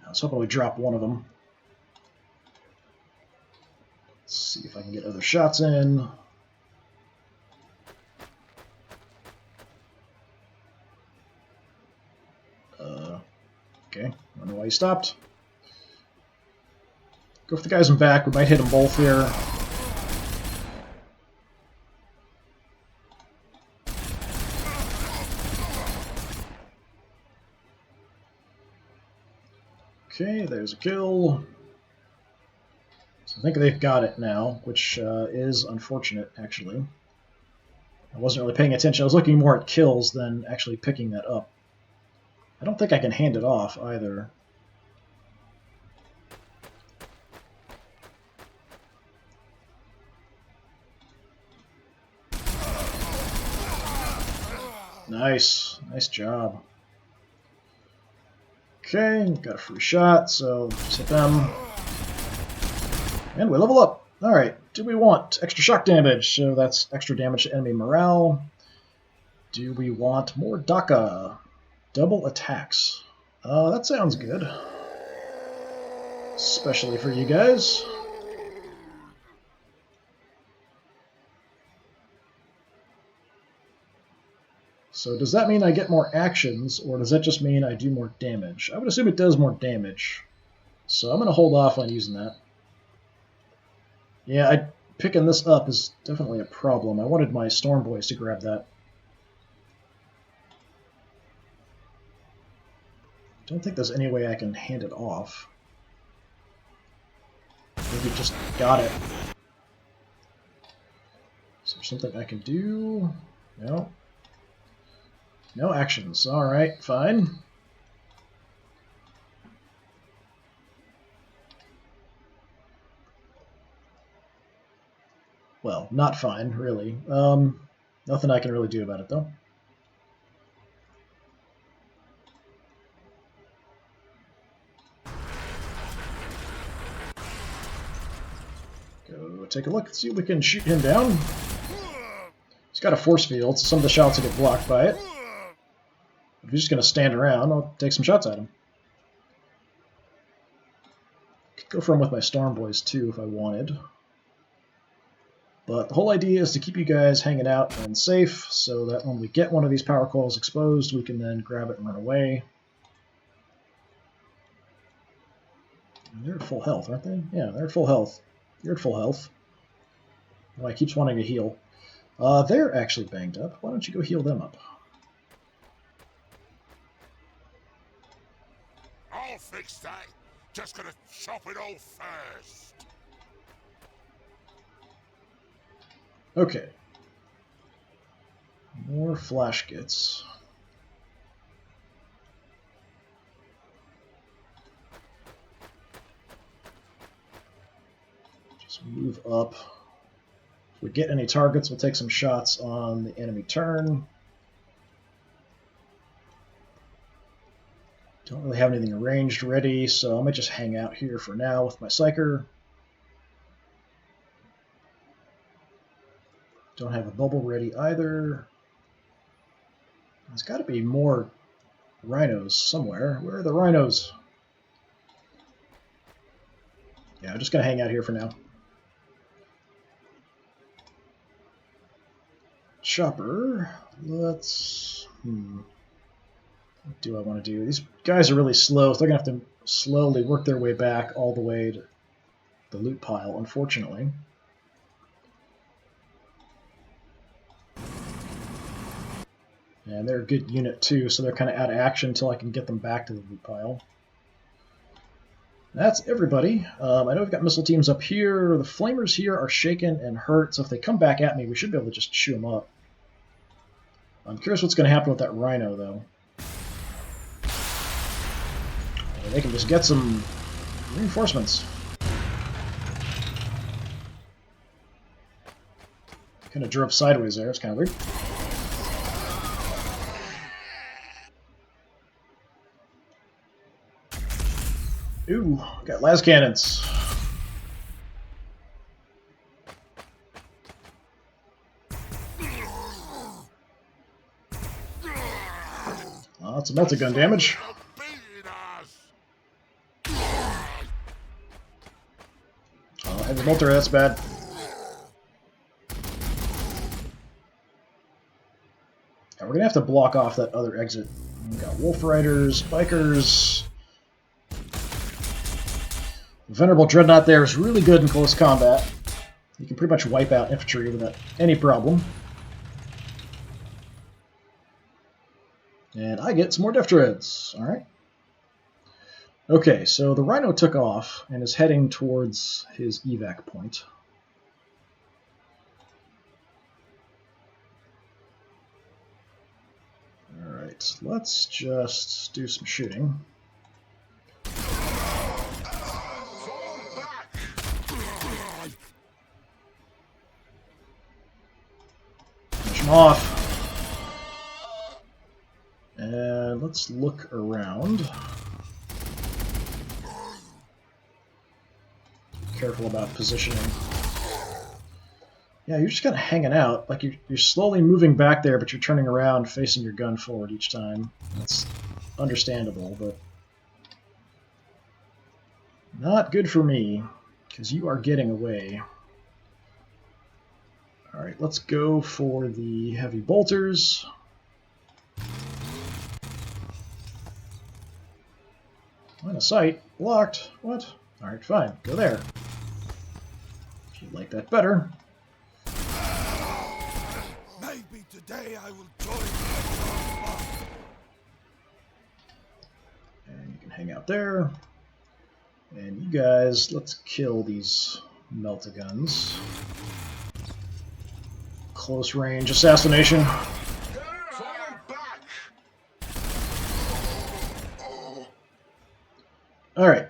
I was hoping we drop one of them. Let's see if I can get other shots in. Okay, I don't know why he stopped. Go for the guys in back. We might hit them both here. Okay, there's a kill. So I think they've got it now, which is unfortunate, actually. I wasn't really paying attention. I was looking more at kills than actually picking that up. I don't think I can hand it off, either. Nice. Nice job. Okay, got a free shot, so just hit them. And we level up. Alright, do we want extra shock damage? So that's extra damage to enemy morale. Do we want more DACA? Double attacks. That sounds good. Especially for you guys. So does that mean I get more actions, or does that just mean I do more damage? I would assume it does more damage. So I'm going to hold off on using that. Yeah, picking this up is definitely a problem. I wanted my Storm Boys to grab that. Don't think there's any way I can hand it off. Maybe just got it. Is there something I can do? No. No actions. Alright, fine. Well, not fine, really. Nothing I can really do about it, though. Go take a look and see if we can shoot him down. He's got a force field, so some of the shots will get blocked by it. If he's just going to stand around, I'll take some shots at him. Could go for him with my Storm Boys, too, if I wanted. But the whole idea is to keep you guys hanging out and safe, so that when we get one of these power coils exposed, we can then grab it and run away. They're at full health, aren't they? Yeah, they're at full health. You're at full health. Oh, I keeps wanting to heal. They're actually banged up. Why don't you go heal them up? I'll fix that. Just gonna chop it all first. Okay. More flash kits. Just move up. If we get any targets, we'll take some shots on the enemy turn. Don't really have anything arranged ready, so I might just hang out here for now with my Psyker. Don't have a bubble ready either. There's got to be more rhinos somewhere. Where are the rhinos? Yeah, I'm just going to hang out here for now. Chopper. Let's... What do I want to do? These guys are really slow, so they're going to have to slowly work their way back all the way to the loot pile, unfortunately. And they're a good unit too, so they're kind of out of action until I can get them back to the loot pile. That's everybody. I know we've got missile teams up here. The flamers here are shaken and hurt, so if they come back at me, we should be able to just chew them up. I'm curious what's going to happen with that rhino, though. They can just get some reinforcements. Kind of drove sideways there. It's kind of weird. Ooh, got las cannons. Oh, that's a multi-gun damage. Oh, heavy bolter, that's bad. Yeah, we're gonna have to block off that other exit. We've got wolf riders, bikers. Venerable Dreadnought there is really good in close combat. You can pretty much wipe out infantry without any problem. And I get some more Def Dreads. Alright. Okay, so the Rhino took off and is heading towards his evac point. Alright, let's just do some shooting. Finish him off. let's look around. Careful about positioning. Yeah, you're just kind of hanging out. Like you're slowly moving back there, but you're turning around, facing your gun forward each time. That's understandable, but not good for me, because you are getting away. Alright, let's go for the heavy bolters. Line of sight. Blocked. What? Alright, fine. Go there. If you like that better. Maybe today I will join you. And you can hang out there. And you guys, let's kill these melt-a-guns. Close range assassination. Alright.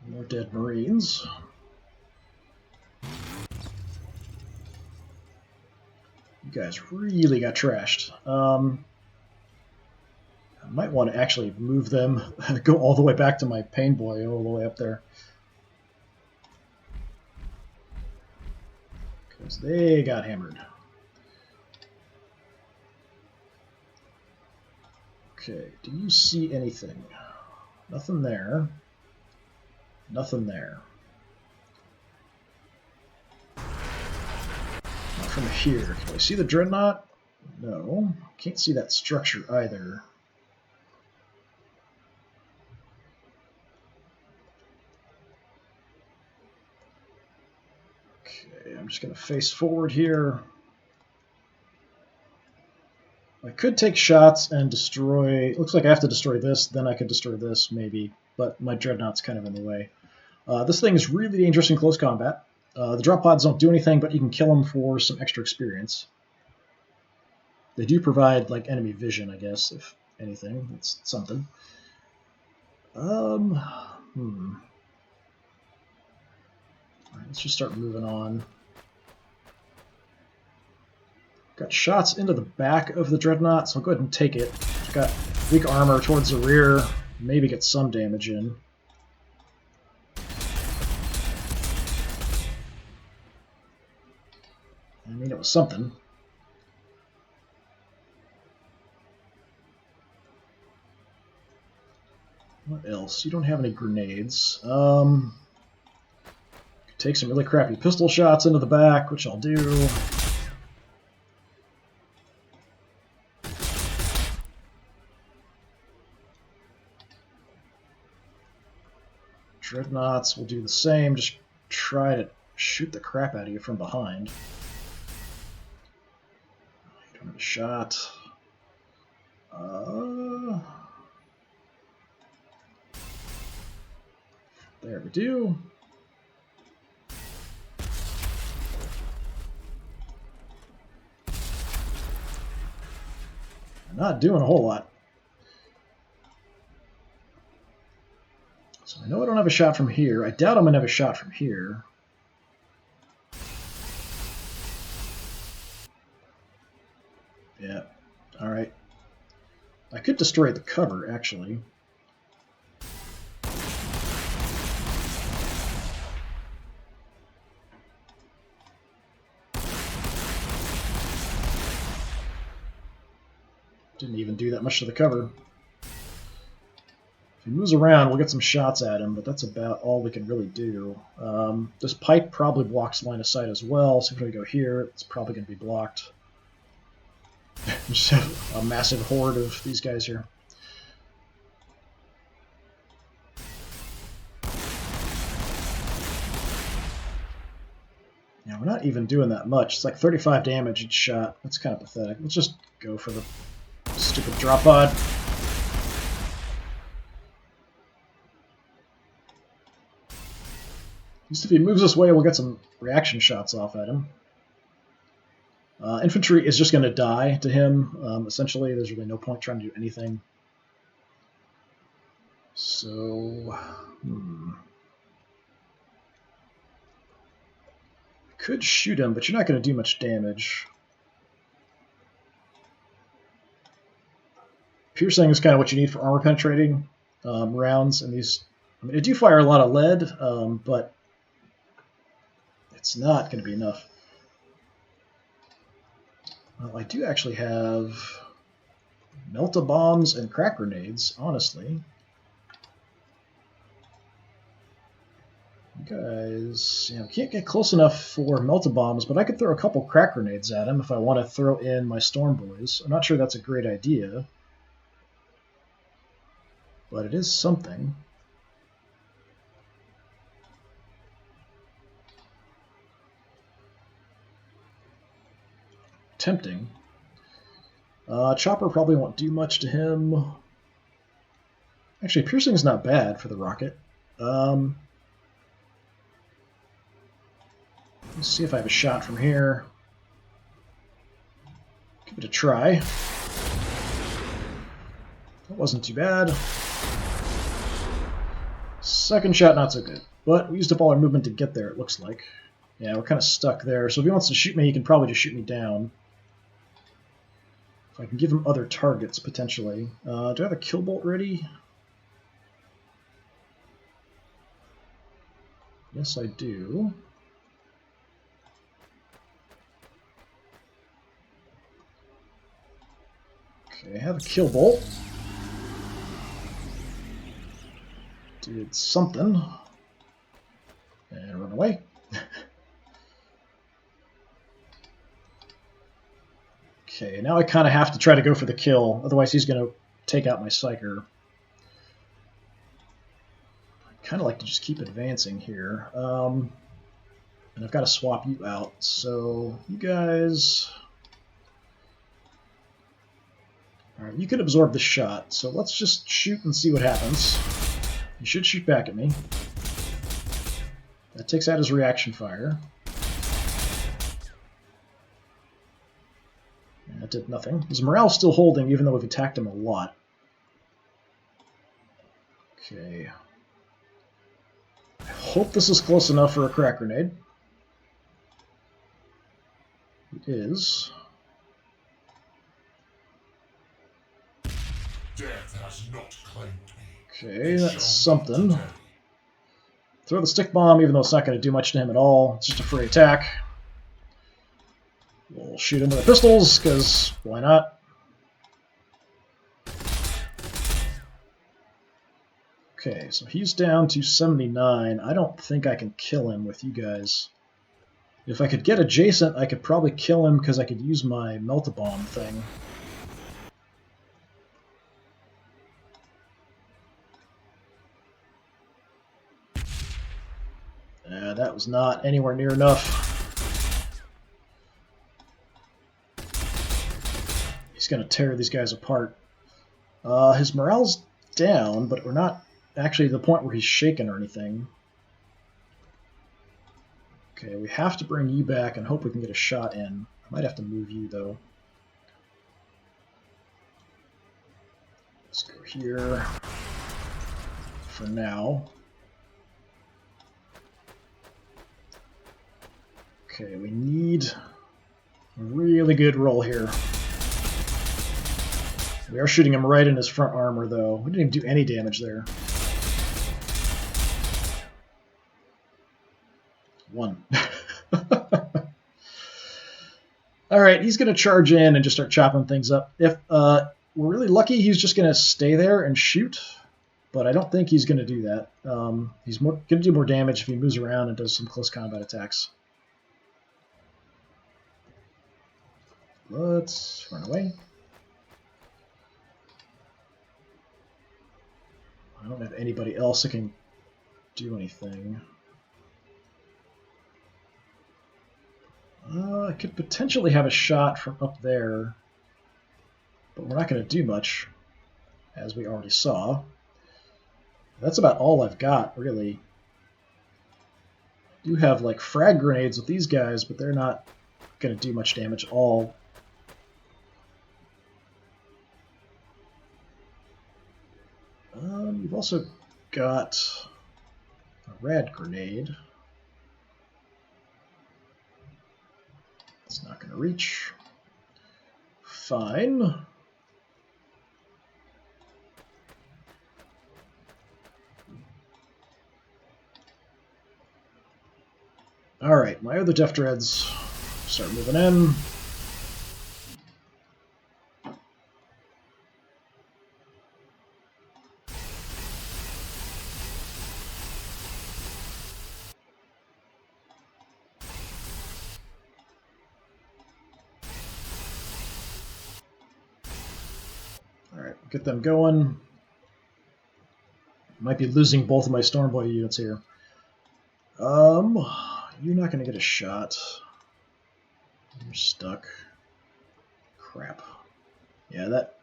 More dead Marines. You guys really got trashed. I might want to actually move them, go all the way back to my pain boy, all the way up there. Because they got hammered. Okay, do you see anything? Nothing there. Nothing there. Not from here. Can I see the dreadnought? No. Can't see that structure either. Okay, I'm just going to face forward here. I could take shots and destroy... It looks like I have to destroy this, then I could destroy this, maybe. But my dreadnought's kind of in the way. This thing is really dangerous in close combat. The drop pods don't do anything, but you can kill them for some extra experience. They do provide, like, enemy vision, I guess, if anything. That's something. Alright, let's just start moving on. Got shots into the back of the dreadnought, so I'll go ahead and take it. Got weak armor towards the rear, maybe get some damage in. I mean, it was something. What else? You don't have any grenades. Take some really crappy pistol shots into the back, which I'll do. Dreadnoughts will do the same, just try to shoot the crap out of you from behind. You don't have a shot. There we do. Not doing a whole lot. So I know I don't have a shot from here. I doubt I'm going to have a shot from here. Yeah, alright. I could destroy the cover, actually. Didn't even do that much to the cover. If he moves around, we'll get some shots at him, but that's about all we can really do. This pipe probably blocks line of sight as well, so if we go here, it's probably going to be blocked. Just have a massive horde of these guys here. Yeah, we're not even doing that much. It's like 35 damage each shot. That's kind of pathetic. Let's just go for the stupid drop pod. At least if he moves this way, we'll get some reaction shots off at him. Infantry is just going to die to him. Essentially, there's really no point trying to do anything. So, could shoot him, but you're not going to do much damage. Piercing is kind of what you need for armor penetrating rounds, and these. I mean, they do fire a lot of lead, but it's not going to be enough. Well, I do actually have melt-a-bombs and crack grenades, honestly. You guys, can't get close enough for melt-a-bombs, but I could throw a couple crack grenades at him if I want to throw in my Storm Boys. I'm not sure that's a great idea, but it is something. Tempting. Chopper probably won't do much to him. Actually, piercing is not bad for the rocket. Let's see if I have a shot from here. Give it a try. That wasn't too bad. Second shot, not so good. But we used up all our movement to get there, it looks like. Yeah, we're kind of stuck there. So if he wants to shoot me, he can probably just shoot me down. If I can give him other targets, potentially. Do I have a kill bolt ready? Yes, I do. Okay, I have a kill bolt. Did something. And run away. Okay, now I kind of have to try to go for the kill, otherwise he's going to take out my Psyker. I'd kind of like to just keep advancing here. And I've got to swap you out, so you guys... Alright, you can absorb the shot, so let's just shoot and see what happens. He should shoot back at me. That takes out his reaction fire. That did nothing. His morale's still holding, even though we've attacked him a lot. Okay. I hope this is close enough for a crack grenade. It is. Death has not claimed me. Okay, that's something. Throw the stick bomb, even though it's not going to do much to him at all. It's just a free attack. We'll shoot him with the pistols, because why not? Okay, so he's down to 79. I don't think I can kill him with you guys. If I could get adjacent, I could probably kill him because I could use my melt-a-bomb thing. That was not anywhere near enough. He's going to tear these guys apart. His morale's down, but we're not actually to the point where he's shaken or anything. Okay, we have to bring you back and hope we can get a shot in. I might have to move you, though. Let's go here for now. Okay, we need a really good roll here. We are shooting him right in his front armor, though. We didn't even do any damage there. 1. Alright, he's going to charge in and just start chopping things up. If we're really lucky, he's just going to stay there and shoot. But I don't think he's going to do that. He's going to do more damage if he moves around and does some close combat attacks. Let's run away. I don't have anybody else that can do anything. I could potentially have a shot from up there, but we're not going to do much, as we already saw. That's about all I've got, really. I do have like frag grenades with these guys, but they're not going to do much damage at all. You've also got a rad grenade. It's not going to reach. Fine. Alright, my other Death Dreads start moving in. Alright, get them going. Might be losing both of my Stormblade units here. You're not going to get a shot. You're stuck. Crap. Yeah, that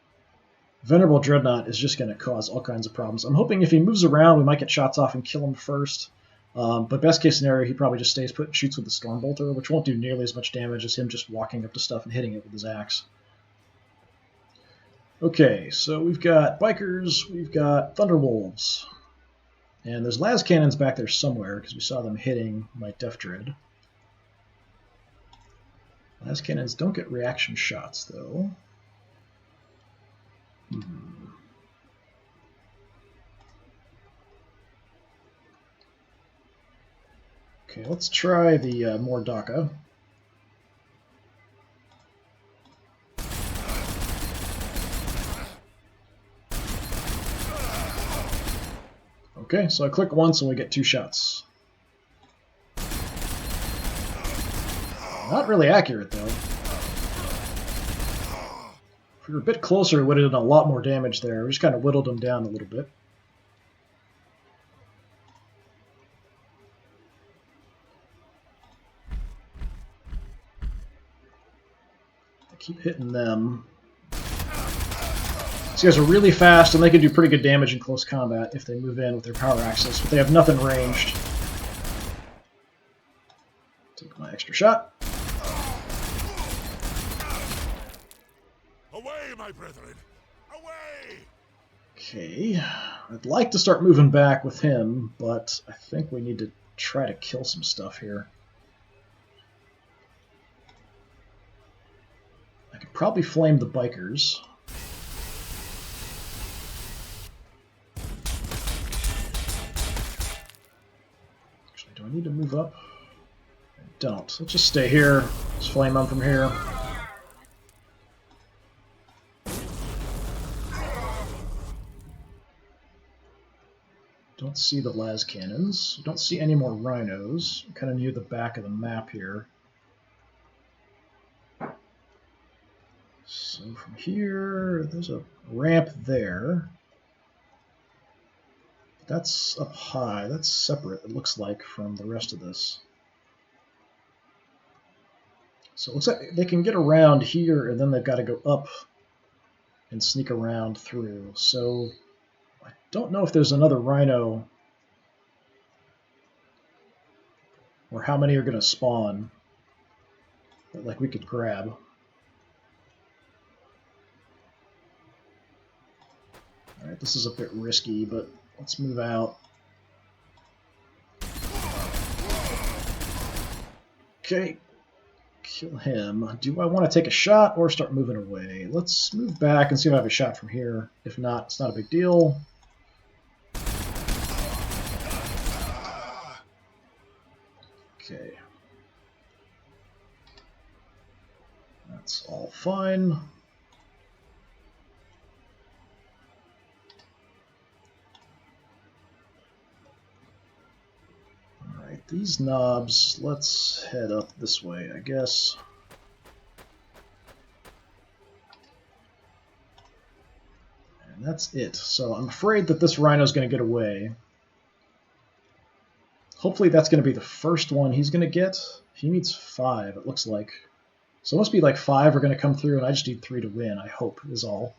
Venerable Dreadnought is just going to cause all kinds of problems. I'm hoping if he moves around, we might get shots off and kill him first. But best case scenario, he probably just stays put and shoots with the Stormbolter, which won't do nearly as much damage as him just walking up to stuff and hitting it with his axe. Okay, so we've got Bikers, we've got Thunderwolves. And there's las cannons back there somewhere, because we saw them hitting my Death Dread. Las cannons don't get reaction shots, though. Okay, let's try the Mordaka. Okay, so I click once and we get 2 shots. Not really accurate, though. If we were a bit closer, we would have done a lot more damage there. We just kind of whittled them down a little bit. I keep hitting them. These guys are really fast, and they can do pretty good damage in close combat if they move in with their power axes, but they have nothing ranged. Take my extra shot. Away, my brethren! Away! Okay, I'd like to start moving back with him, but I think we need to try to kill some stuff here. I could probably flame the Bikers. Actually, do I need to move up? I don't. Let's just stay here. Let's flame them from here. Don't see the las cannons. Don't see any more rhinos. I'm kind of near the back of the map here. So from here, there's a ramp there. That's up high. That's separate, it looks like, from the rest of this. So it looks like they can get around here, and then they've got to go up and sneak around through. So I don't know if there's another rhino or how many are going to spawn that like we could grab. Alright, this is a bit risky, but let's move out. Okay, kill him. Do I want to take a shot or start moving away? Let's move back and see if I have a shot from here. If not, it's not a big deal. Okay. That's all fine. Alright, these knobs, let's head up this way, I guess. And that's it. So I'm afraid that this rhino's going to get away. Hopefully that's going to be the first one he's going to get. He needs 5, it looks like. So it must be like 5 are going to come through, and I just need 3 to win, I hope, is all.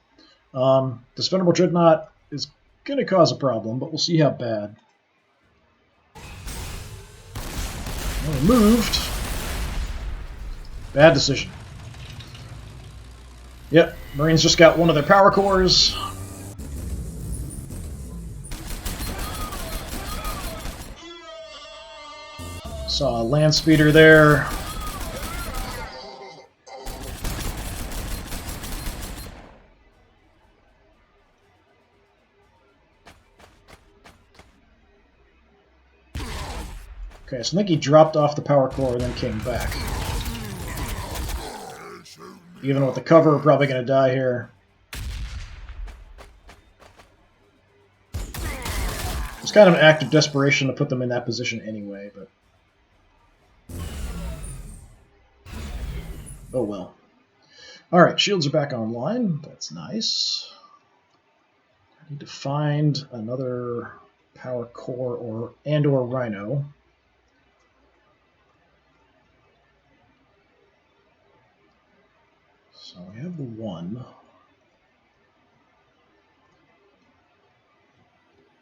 This Venerable Dreadnought is going to cause a problem, but we'll see how bad. Well, we moved. Bad decision. Yep, Marines just got one of their power cores. Saw a land speeder there. Okay, so I think he dropped off the power core and then came back. Even with the cover, we're probably going to die here. It's kind of an act of desperation to put them in that position anyway, but... oh well. Alright, shields are back online. That's nice. I need to find another power core or rhino. So we have the one.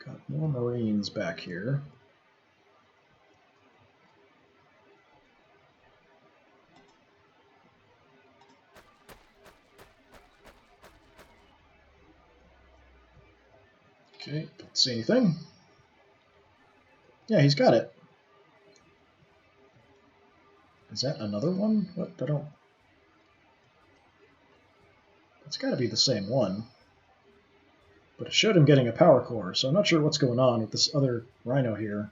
Got more Marines back here. Okay, don't see anything. Yeah, he's got it. Is that another one? What? I don't... it's got to be the same one. But it showed him getting a power core, so I'm not sure what's going on with this other rhino here.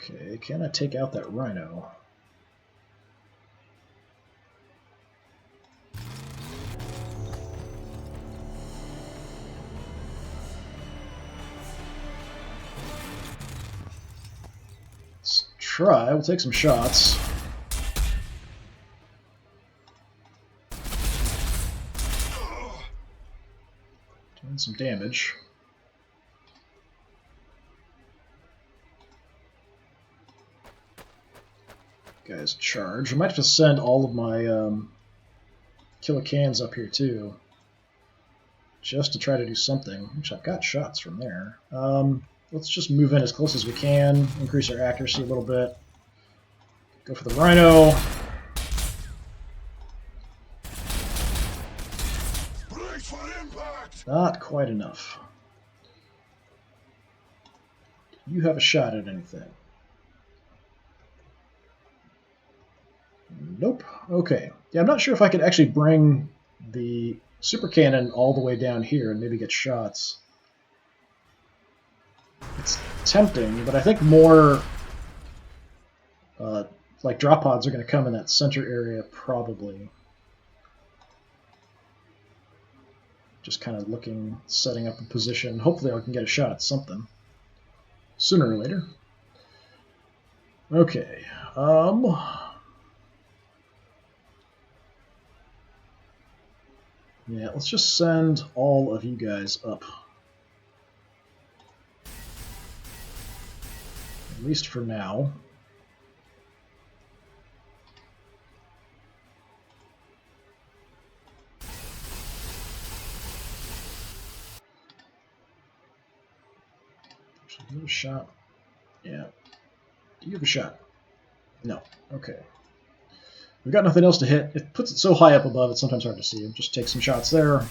Okay, can I take out that rhino? Let's try. We'll take some shots. Doing some damage. Guys, charge. I might have to send all of my killer cans up here too, just to try to do something. Which I've got shots from there. Let's just move in as close as we can, increase our accuracy a little bit. Go for the rhino. Not quite enough. You have a shot at anything? Nope. Okay. Yeah, I'm not sure if I could actually bring the super cannon all the way down here and maybe get shots. It's tempting, but I think more like drop pods are going to come in that center area probably. Just kind of looking, setting up a position. Hopefully I can get a shot at something sooner or later. Okay. Yeah, let's just send all of you guys up. At least for now. Should I give a shot? Yeah. Do you have a shot? No. Okay. We've got nothing else to hit. It puts it so high up above, it's sometimes hard to see. Just take some shots there.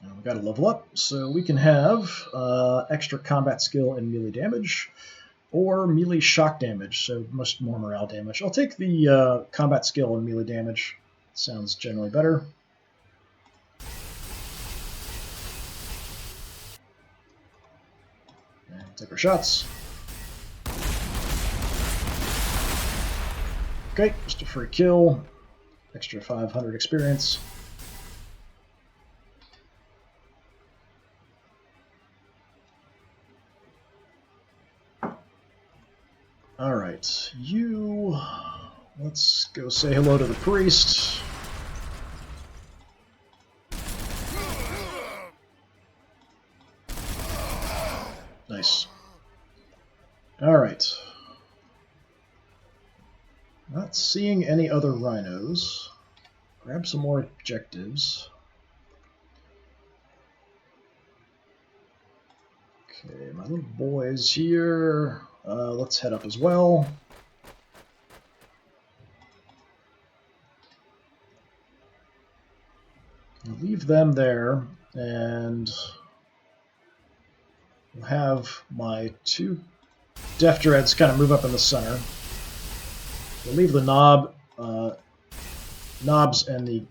We've got to level up, so we can have extra combat skill and melee damage, or melee shock damage, so much more morale damage. I'll take the combat skill and melee damage. Sounds generally better. And take our shots. Okay, just a free kill. Extra 500 experience. Alright, you... let's go say hello to the priest. Nice. Alright. Not seeing any other rhinos. Grab some more objectives. Okay, my little boys here. Let's head up as well. I'll leave them there. And we'll have my 2 Def Dreads kind of move up in the center. We'll leave the knobs and the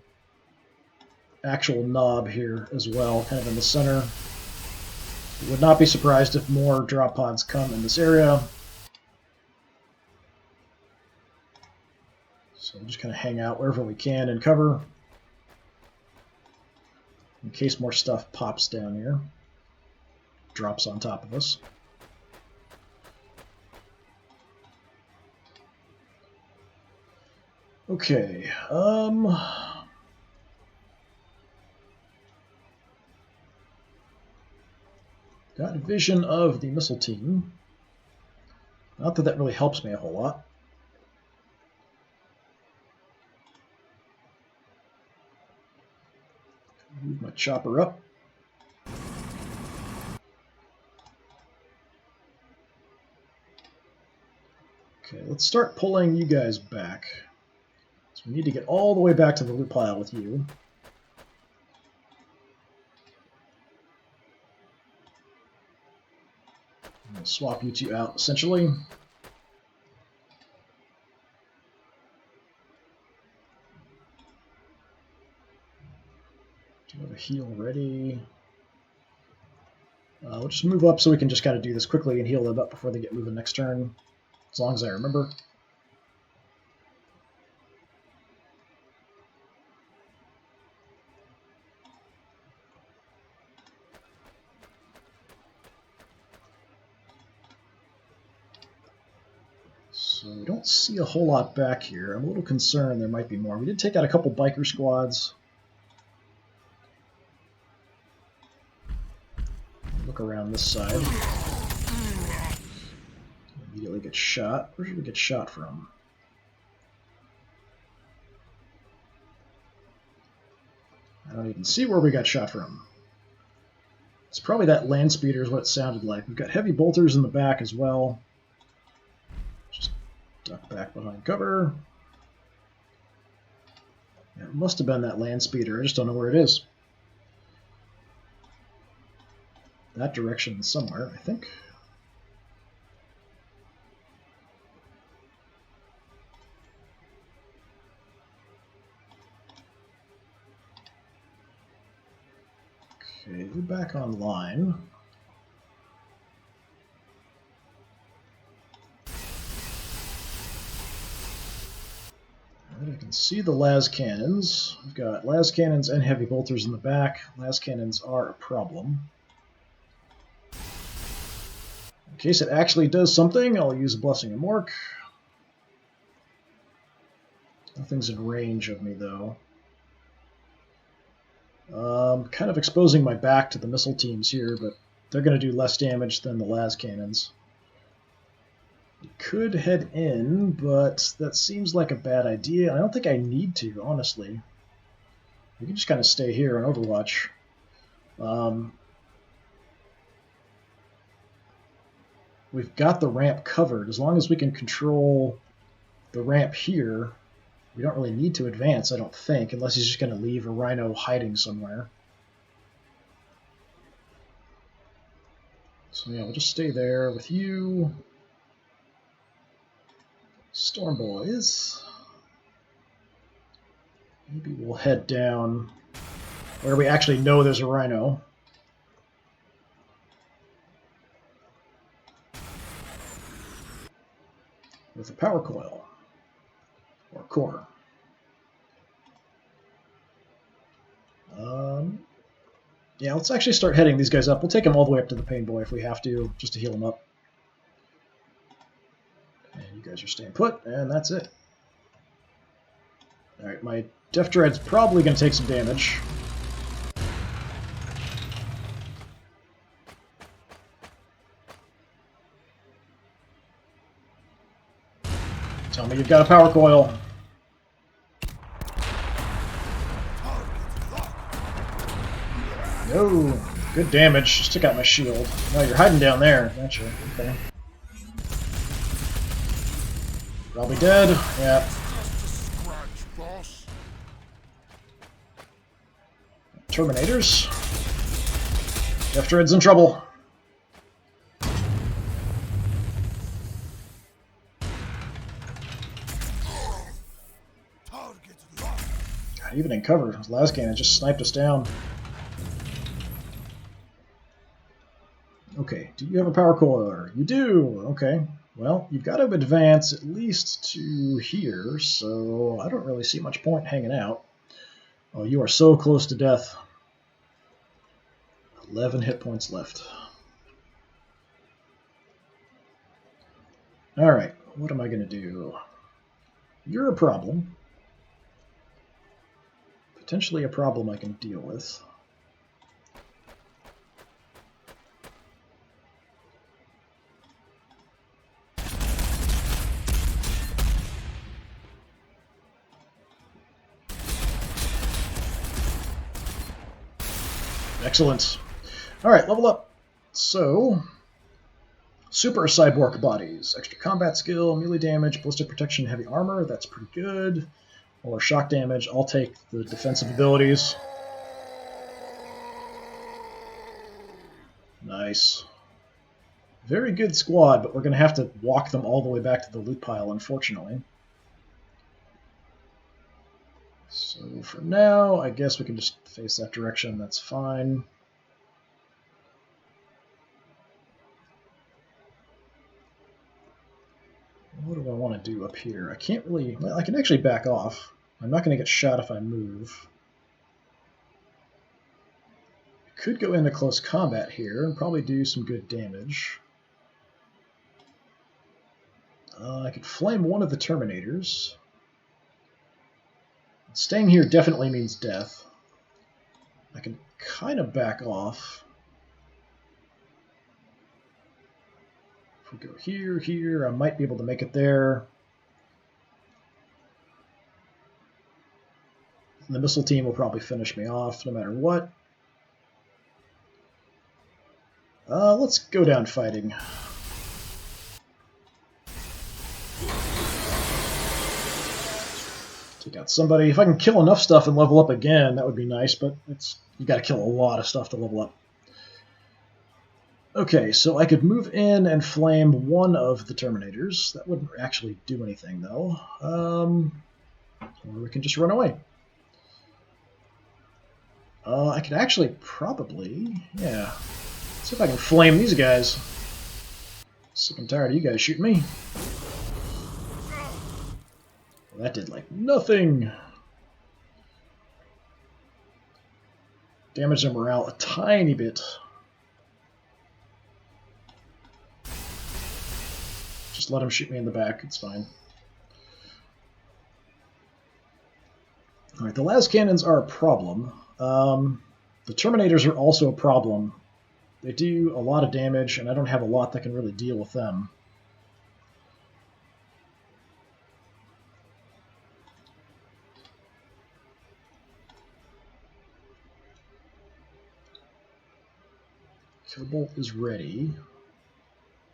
actual knob here as well, kind of in the center. Would not be surprised if more drop pods come in this area. So we'll just kind of hang out wherever we can and cover in case more stuff pops down here, drops on top of us. Okay, got a vision of the missile team. Not that that really helps me a whole lot. Move my chopper up. Okay, let's start pulling you guys back. So we need to get all the way back to the loot pile with you. We'll swap you 2 out, essentially. Do you have a heal ready? We'll just move up so we can just kind of do this quickly and heal them up before they get moving next turn, as long as I remember. So we don't see a whole lot back here. I'm a little concerned there might be more. We did take out a couple biker squads. Look around this side. Immediately get shot. Where should we get shot from? I don't even see where we got shot from. It's probably that land speeder is what it sounded like. We've got heavy bolters in the back as well. Just duck back behind cover. Yeah, it must have been that land speeder. I just don't know where it is. That direction somewhere, I think. Okay, we're back online. Alright, I can see the las cannons. We've got las cannons and heavy bolters in the back. Las cannons are a problem. In case it actually does something, I'll use a Blessing of Mork. Nothing's in range of me, though. Kind of exposing my back to the missile teams here, but they're going to do less damage than the las cannons. We could head in, but that seems like a bad idea. I don't think I need to, honestly. We can just kind of stay here on Overwatch. We've got the ramp covered. As long as we can control the ramp here, we don't really need to advance, I don't think, unless he's just going to leave a rhino hiding somewhere. So yeah, we'll just stay there with you. Storm Boys. Maybe we'll head down where we actually know there's a rhino. With a power coil. Or core. Yeah, let's actually start heading these guys up. We'll take them all the way up to the Pain Boy if we have to, just to heal them up. And you guys are staying put, and that's it. Alright, my Def Dread's probably going to take some damage. Tell me you've got a power coil. No, good damage. Just took out my shield. No, you're hiding down there, aren't you? Okay. Probably dead. Yeah. Terminators. Death Dread's in trouble. God, even in cover, Lascan just sniped us down. Okay, do you have a power coiler? You do! Okay. Well, you've got to advance at least to here, so I don't really see much point hanging out. Oh, you are so close to death. 11 hit points left. Alright, what am I going to do? You're a problem. Potentially a problem I can deal with. Excellent. Alright, level up. So, super cyborg bodies. Extra combat skill, melee damage, ballistic protection, heavy armor. That's pretty good. Or shock damage. I'll take the defensive abilities. Nice. Very good squad, but we're going to have to walk them all the way back to the loot pile, unfortunately. So for now, I guess we can just face that direction. That's fine. What do I want to do up here? I can't really... Well, I can actually back off. I'm not going to get shot if I move. I could go into close combat here and probably do some good damage. I could flame one of the Terminators. Staying here definitely means death. I can kind of back off. If we go here, I might be able to make it there. And the missile team will probably finish me off no matter what. Let's go down fighting. Take out somebody. If I can kill enough stuff and level up again, that would be nice, but you got to kill a lot of stuff to level up. Okay, so I could move in and flame one of the Terminators. That wouldn't actually do anything, though. Or we can just run away. I could actually probably... Yeah. See if I can flame these guys. Sick and tired of you guys shooting me. Well, that did, like, nothing. Damaged their morale a tiny bit. Just let him shoot me in the back. It's fine. Alright, the las cannons are a problem. The Terminators are also a problem. They do a lot of damage, and I don't have a lot that can really deal with them. Killbolt is ready.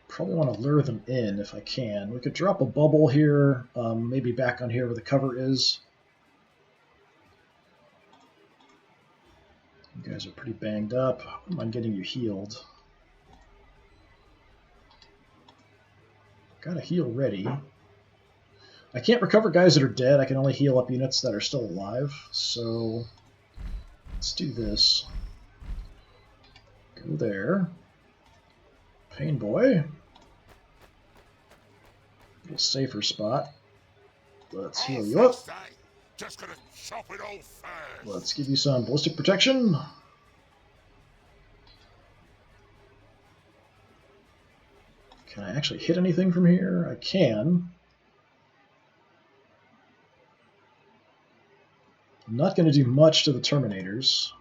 Probably want to lure them in if I can. We could drop a bubble here, maybe back on here where the cover is. You guys are pretty banged up. I wouldn't mind getting you healed. Got a heal ready. I can't recover guys that are dead. I can only heal up units that are still alive. So let's do this. Go there. Pain Boy. A safer spot. Let's heal you up. Just gonna chop it all first. Let's give you some ballistic protection. Can I actually hit anything from here? I can. I'm not going to do much to the Terminators.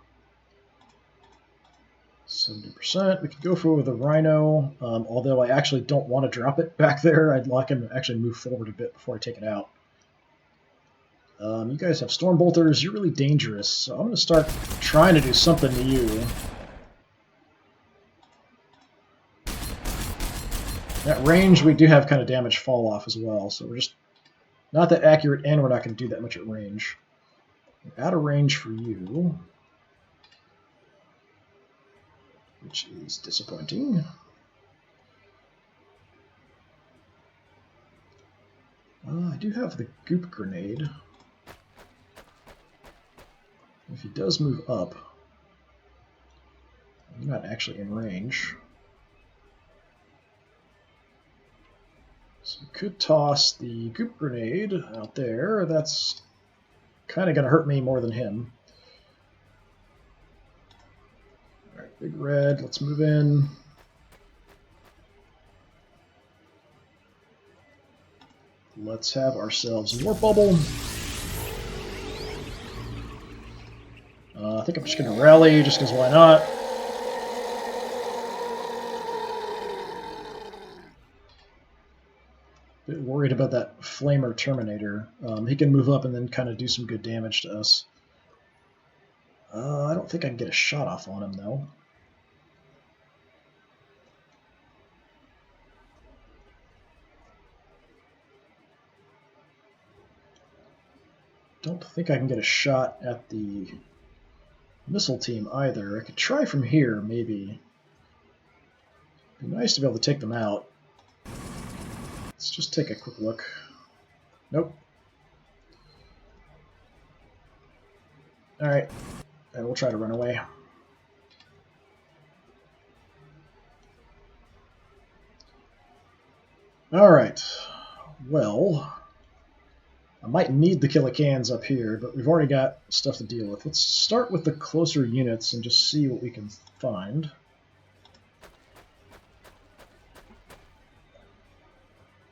70%. We could go for with a Rhino, although I actually don't want to drop it back there. I'd like him to actually move forward a bit before I take it out. You guys have Storm Bolters. You're really dangerous, so I'm going to start trying to do something to you. At range, we do have kind of damage fall off as well, so we're just not that accurate, and we're not going to do that much at range. We're out of range for you. which is disappointing. I do have the goop grenade. If he does move up, I'm not actually in range. So we could toss the goop grenade out there. That's kind of going to hurt me more than him. All right, Big Red, let's move in. Let's have ourselves a warp bubble. I think I'm just going to rally, just because why not? Bit worried about that Flamer Terminator. He can move up and then kind of do some good damage to us. I don't think I can get a shot off on him, though. Don't think I can get a shot at the missile team either. I could try from here, maybe. It'd be nice to be able to take them out. Let's just take a quick look. Nope. Alright, and we'll try to run away. Alright, well, I might need the Killicans up here, but we've already got stuff to deal with. Let's start with the closer units and just see what we can find.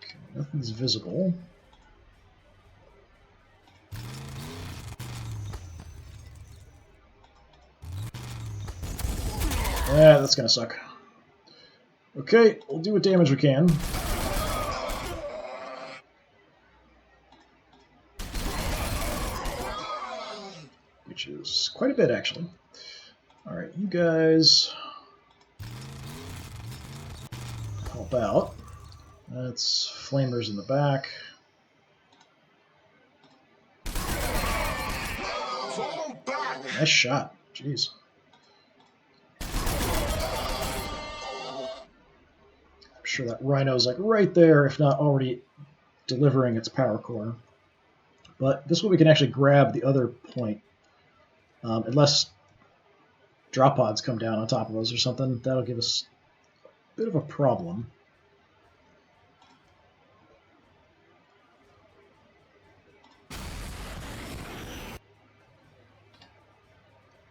Okay, nothing's visible. Yeah, that's gonna suck. Okay, we'll do what damage we can. Which is quite a bit, actually. Alright, you guys help out. That's flamers in the back. Nice shot. Jeez. I'm sure that rhino's like right there, if not already delivering its power core. But this way we can actually grab the other point. Unless drop pods come down on top of us or something, that'll give us a bit of a problem.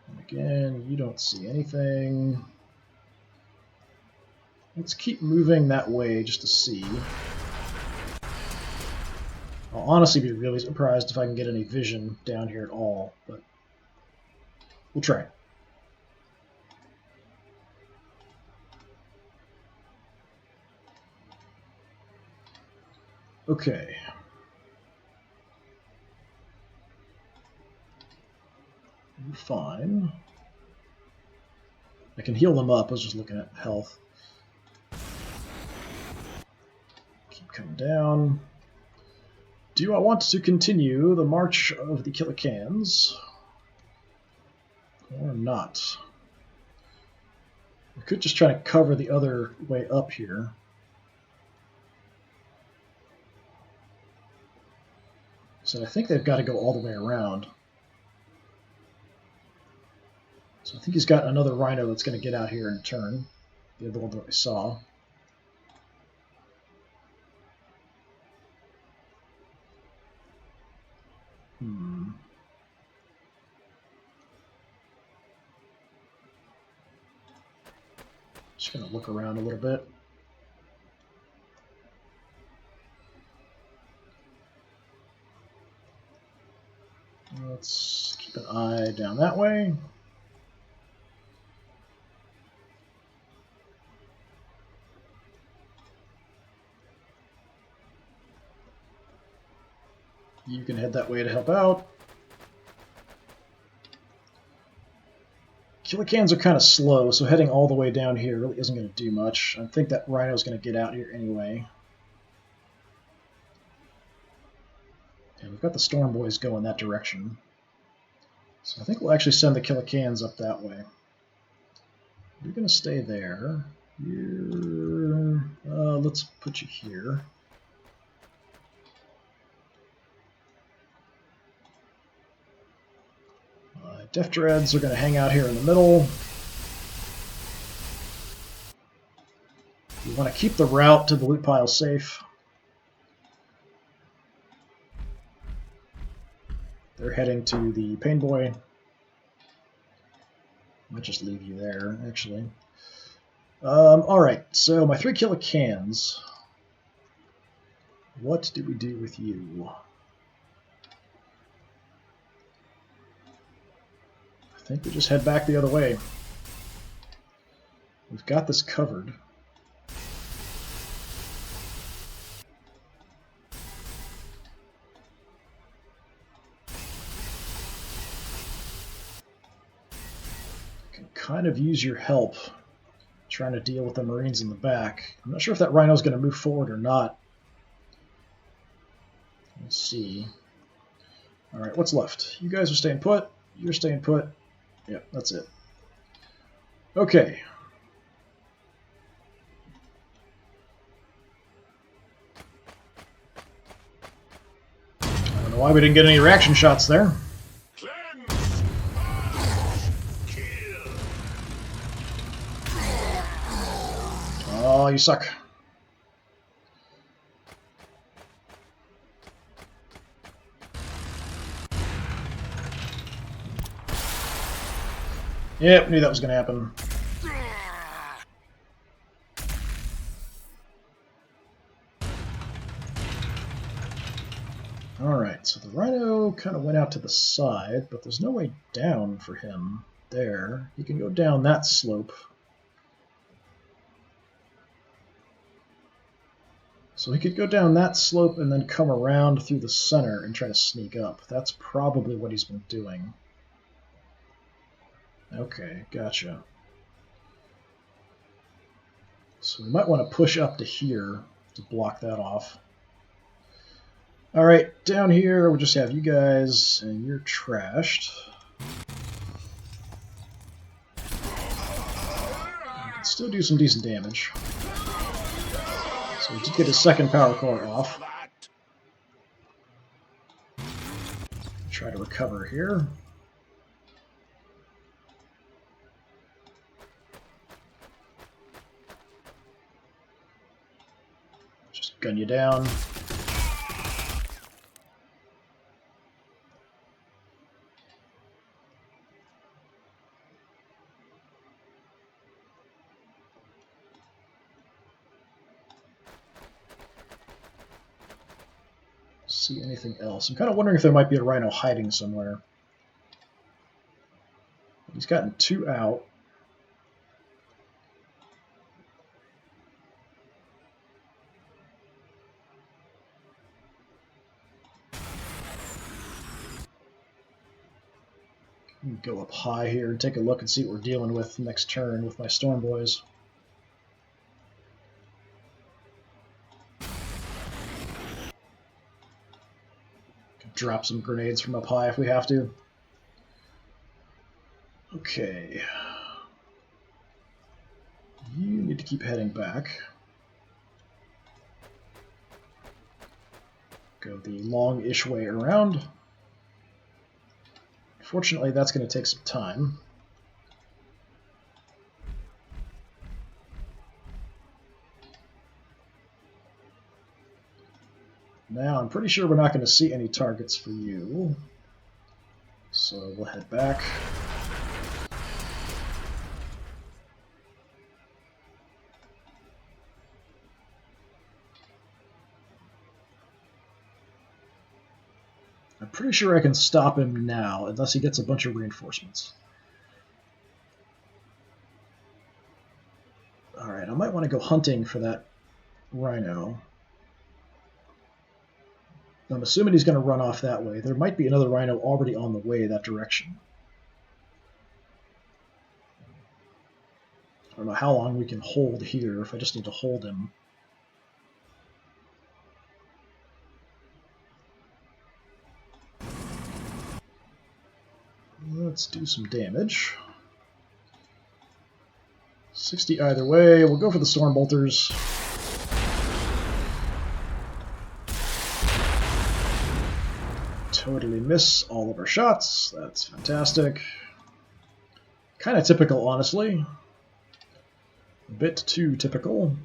And again, you don't see anything. Let's keep moving that way just to see. I'll honestly be really surprised if I can get any vision down here at all, but we'll try it. Okay. You're fine. I can heal them up. I was just looking at health. Keep coming down. Do I want to continue the march of the Killicans? Or not? We could just try to cover the other way up here. So I think they've got to go all the way around. So I think he's got another rhino that's going to get out here in turn. The other one that I saw. Just going to look around a little bit. Let's keep an eye down that way. You can head that way to help out. Killicans are kind of slow, so heading all the way down here really isn't going to do much. I think that rhino's going to get out here anyway. And we've got the Storm Boys going that direction. So I think we'll actually send the Killicans up that way. You're going to stay there. Let's put you here. Def Dreads are going to hang out here in the middle. We want to keep the route to the loot pile safe. They're heading to the Pain Boy. Might just leave you there, actually. Alright, so my 3 kilo cans. What do we do with you? I think we just head back the other way. We've got this covered. Can kind of use your help trying to deal with the Marines in the back. I'm not sure if that Rhino's going to move forward or not. Let's see. Alright, what's left? You guys are staying put. You're staying put. Yep, that's it. Okay. I don't know why we didn't get any reaction shots there. Oh, you suck. Yep, knew that was going to happen. Alright, so the Rhino kind of went out to the side, but there's no way down for him there. He can go down that slope. So he could go down that slope and then come around through the center and try to sneak up. That's probably what he's been doing. Okay, gotcha. So we might want to push up to here to block that off. Alright, down here we'll just have you guys, and you're trashed. You can still do some decent damage. So we did get his second power core off. Try to recover here. Just gun you down. See anything else? I'm kind of wondering if there might be a Rhino hiding somewhere. He's gotten 2 out. Go up high here and take a look and see what we're dealing with next turn with my Storm Boys. Drop some grenades from up high if we have to. Okay. You need to keep heading back. Go the long-ish way around. Fortunately, that's going to take some time. Now, I'm pretty sure we're not going to see any targets for you. So we'll head back. I'm pretty sure I can stop him now, unless he gets a bunch of reinforcements. Alright, I might want to go hunting for that Rhino. I'm assuming he's going to run off that way. There might be another Rhino already on the way that direction. I don't know how long we can hold here, if I just need to hold him. Let's do some damage. 60 either way. We'll go for the Storm Bolters. Totally miss all of our shots. That's fantastic. Kind of typical, honestly. A bit too typical.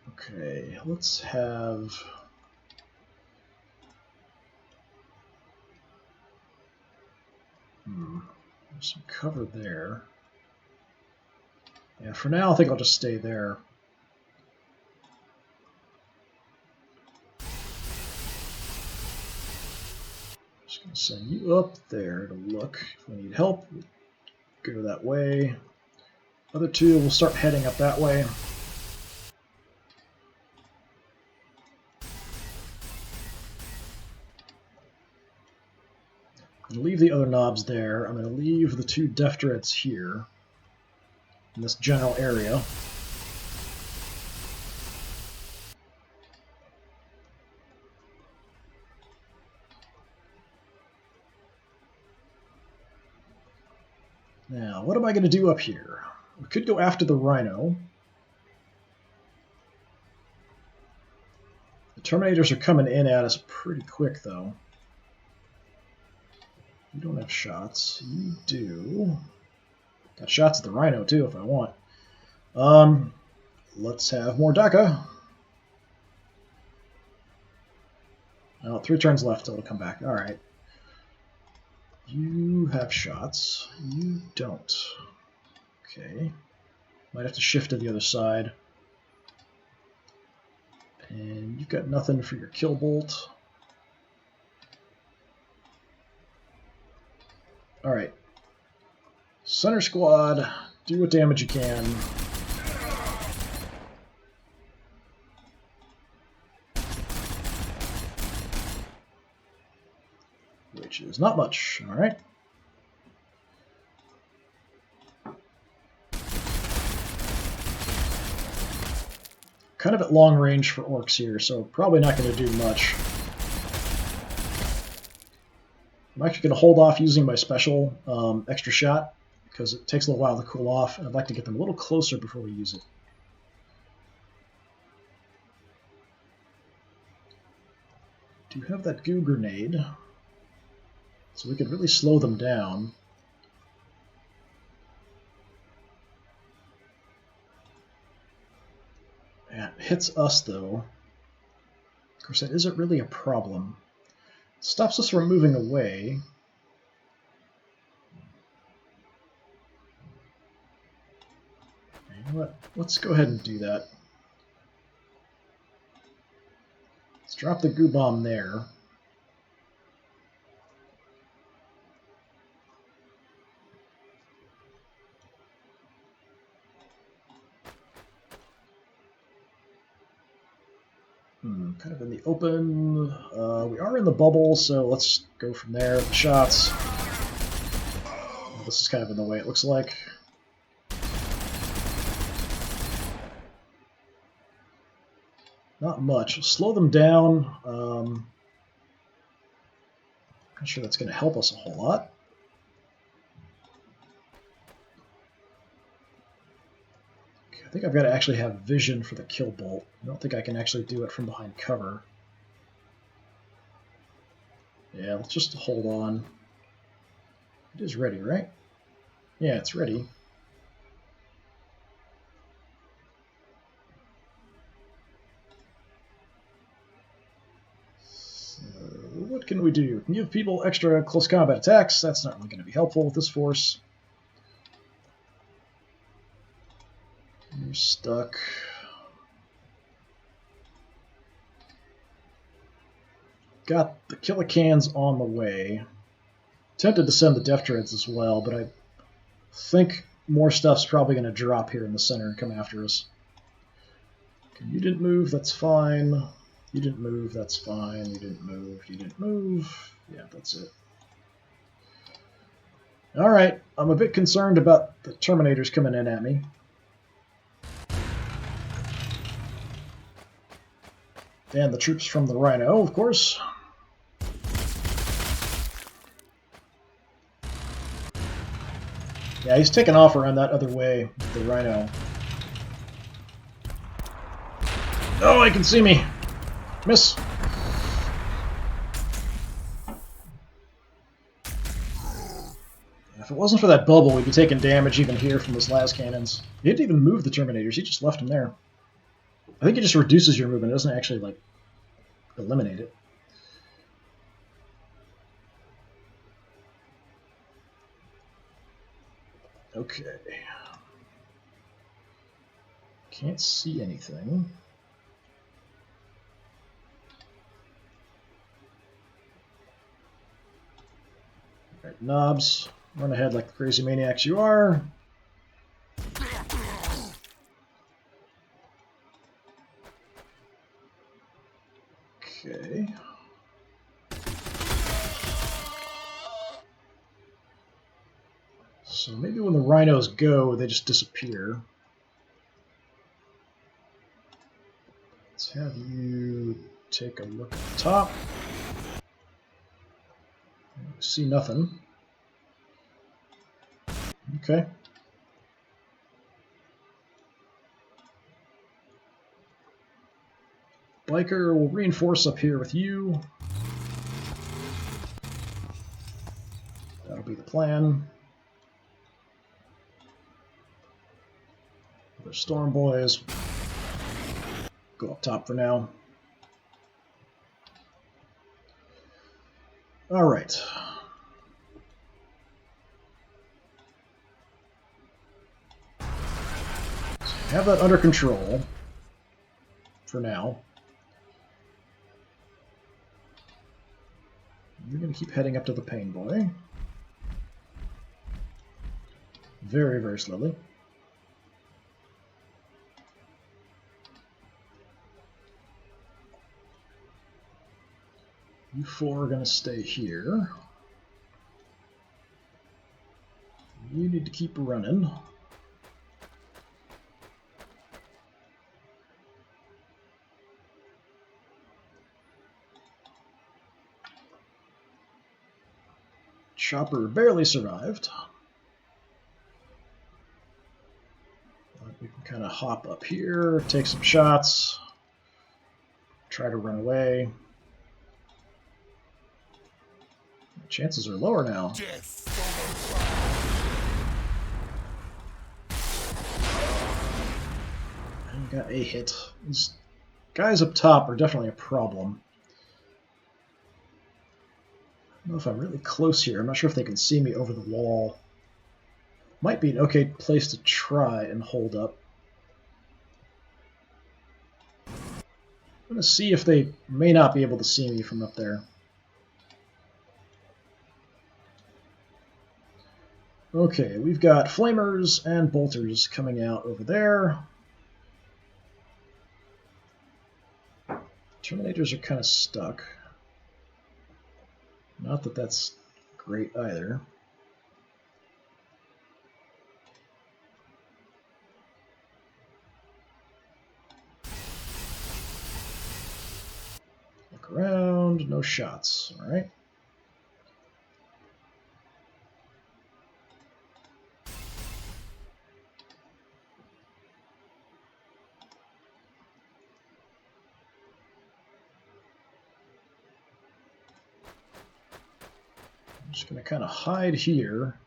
Okay, let's have... There's some cover there. Yeah, for now I think I'll just stay there. Just going to send you up there to look. If we need help, we'll go that way. Other two will start heading up that way. I'm going to leave the other knobs there. I'm going to leave the two Def Dreads here in this general area. Now, what am I going to do up here? We could go after the Rhino. The Terminators are coming in at us pretty quick, though. You don't have shots. You do. Got shots at the Rhino, too, if I want. Let's have more DACA. Oh, 3 turns left till it'll come back. Alright. You have shots. You don't. Okay. Might have to shift to the other side. And you've got nothing for your kill bolt. Alright. Center squad, do what damage you can. Which is not much, alright. Kind of at long range for Orks here, so probably not going to do much. I'm actually going to hold off using my special extra shot, because it takes a little while to cool off, and I'd like to get them a little closer before we use it. Do have that goo grenade, so we could really slow them down. Yeah, it hits us, though. Of course, that isn't really a problem. It stops us from moving away. You know what? Let's go ahead and do that. Let's drop the goo bomb there. Kind of in the open. We are in the bubble, so let's go from there. The shots. This is kind of in the way it looks like. Not much. Slow them down. Not sure that's going to help us a whole lot. I think I've got to actually have vision for the kill bolt. I don't think I can actually do it from behind cover. Yeah, let's just hold on. It is ready, right? Yeah, it's ready. So, what can we do? We can give people extra close combat attacks. That's not really going to be helpful with this force. You're stuck. Got the Killicans on the way. Tempted to send the Def Dreads as well, but I think more stuff's probably going to drop here in the center and come after us. Okay, you didn't move, that's fine. You didn't move, that's fine. You didn't move, you didn't move. Yeah, that's it. Alright, I'm a bit concerned about the Terminators coming in at me. And the troops from the Rhino, of course. Yeah, he's taking off around that other way with the Rhino. Oh, he can see me! Miss! If it wasn't for that bubble, we'd be taking damage even here from those last cannons. He didn't even move the Terminators, he just left them there. I think it just reduces your movement, it doesn't actually, like, eliminate it. Okay. Can't see anything. Alright, knobs. Run ahead like the crazy maniacs you are. Okay. So maybe when the rhinos go, they just disappear. Let's have you take a look at the top. See nothing. Okay. Biker will reinforce up here with you. That'll be the plan. The Storm Boys go up top for now. Alright. So have that under control for now. You're going to keep heading up to the Pain Boy. Very, very slowly. You four are going to stay here. You need to keep running. Chopper barely survived. We can kind of hop up here, take some shots, try to run away. Chances are lower now. And we got a hit. These guys up top are definitely a problem. I don't know if I'm really close here. I'm not sure if they can see me over the wall. Might be an okay place to try and hold up. I'm going to see if they may not be able to see me from up there. Okay, we've got flamers and bolters coming out over there. Terminators are kind of stuck. Not that that's great either. Look around, no shots, all right. I'm just going to kind of hide here.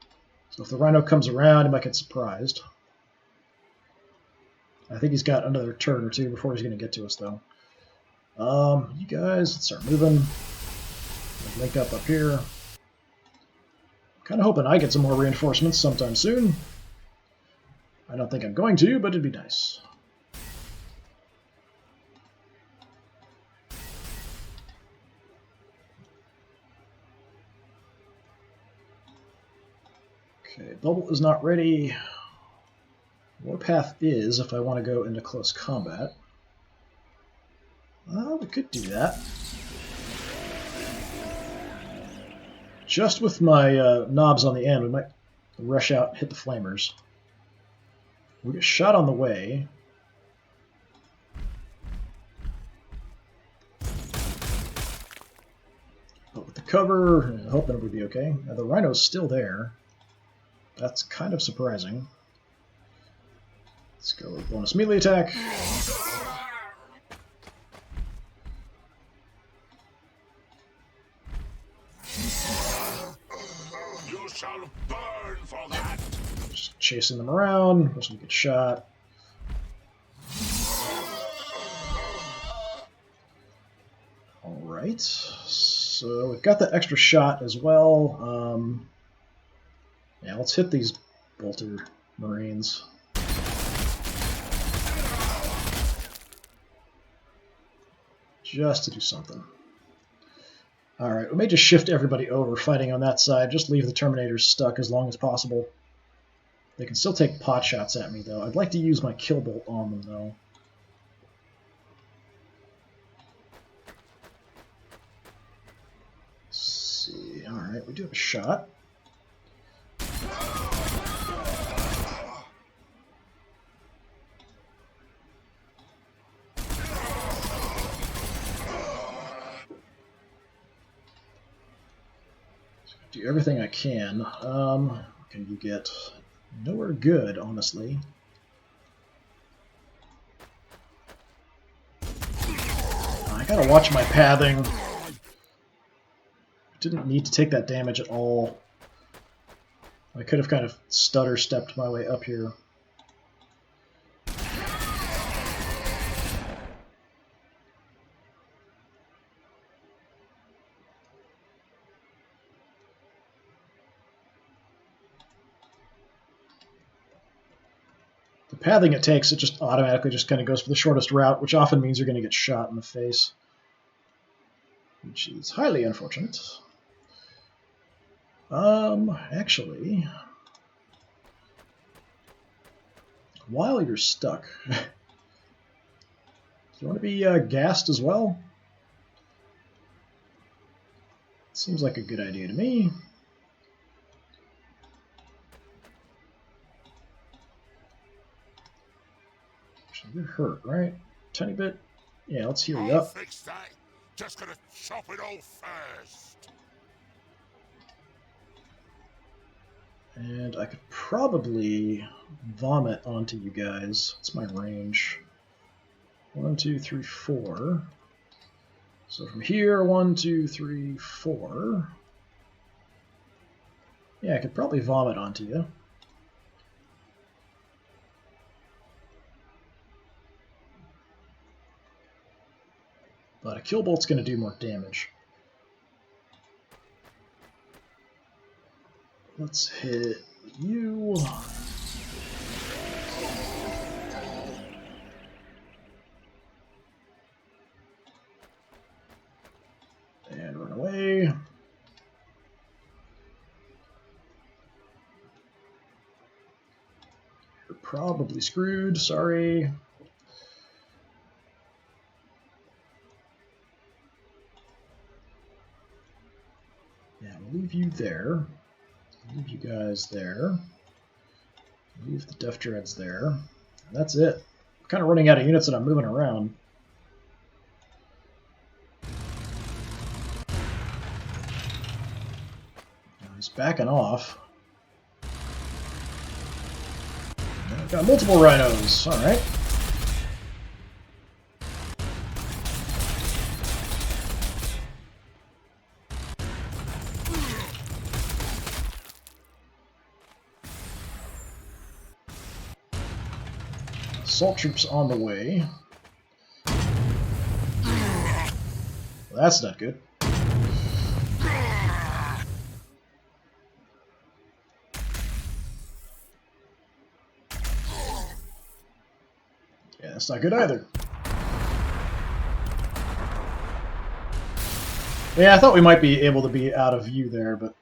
So if the rhino comes around, he might get surprised. I think he's got another turn or two before he's going to get to us, though. You guys, let's start moving. Link up here. Kind of hoping I get some more reinforcements sometime soon. I don't think I'm going to, but it'd be nice. Okay, bubble is not ready. Warpath is if I want to go into close combat. We could do that. Just with my knobs on the end, we might rush out and hit the flamers. We get shot on the way. But with the cover, hoping it would be okay. Now, the rhino's still there. That's kind of surprising. Let's go with bonus melee attack. You shall burn for that. Just chasing them around. Just gonna get shot. Alright. So we've got that extra shot as well. Yeah, let's hit these bolter marines. Just to do something. Alright, we may just shift everybody over fighting on that side. Just leave the Terminators stuck as long as possible. They can still take pot shots at me, though. I'd like to use my kill bolt on them, though. Let's see. Alright, we do have a shot. Do everything I can. Can you get nowhere good, honestly. I gotta watch my pathing. Didn't need to take that damage at all. I could have kind of stutter stepped my way up here. The pathing it takes, it just automatically just kind of goes for the shortest route, which often means you're going to get shot in the face, which is highly unfortunate. Actually, while you're stuck, do you want to be gassed as well? Seems like a good idea to me. You're hurt, right? Tiny bit. Yeah, let's heal you up. Fix that. Just gonna chop it all first. And I could probably vomit onto you guys. What's my range? 1, 2, 3, 4. So from here, 1, 2, 3, 4. Yeah, I could probably vomit onto you. But a kill bolt's going to do more damage. Let's hit you. And run away. You're probably screwed, sorry. Yeah, we'll leave you there. Leave you guys there. Leave the Death Dreads there. And that's it. I'm kind of running out of units that I'm moving around. Now he's backing off. Now I've got multiple rhinos. Alright. Assault troops on the way. Well, that's not good. Yeah, that's not good either. Yeah, I thought we might be able to be out of view there, but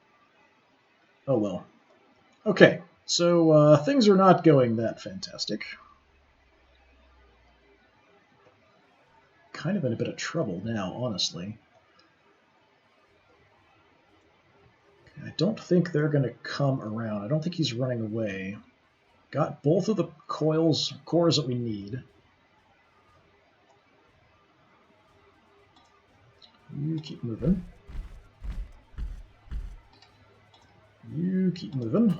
oh well. Okay, so things are not going that fantastic. Kind of in a bit of trouble now, honestly. I don't think they're going to come around. I don't think he's running away. Got both of the cores that we need. You keep moving. You keep moving.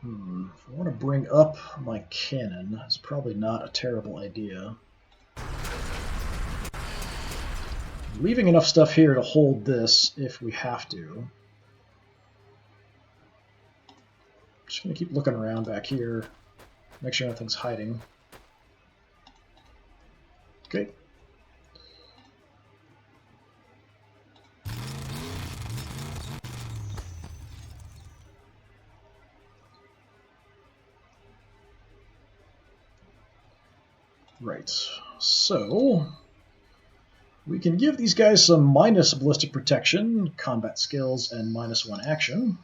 If I want to bring up my cannon, it's probably not a terrible idea. Leaving enough stuff here to hold this if we have to. Just going to keep looking around back here. Make sure nothing's hiding. Okay. Right. So we can give these guys some minus ballistic protection, combat skills, and -1 action.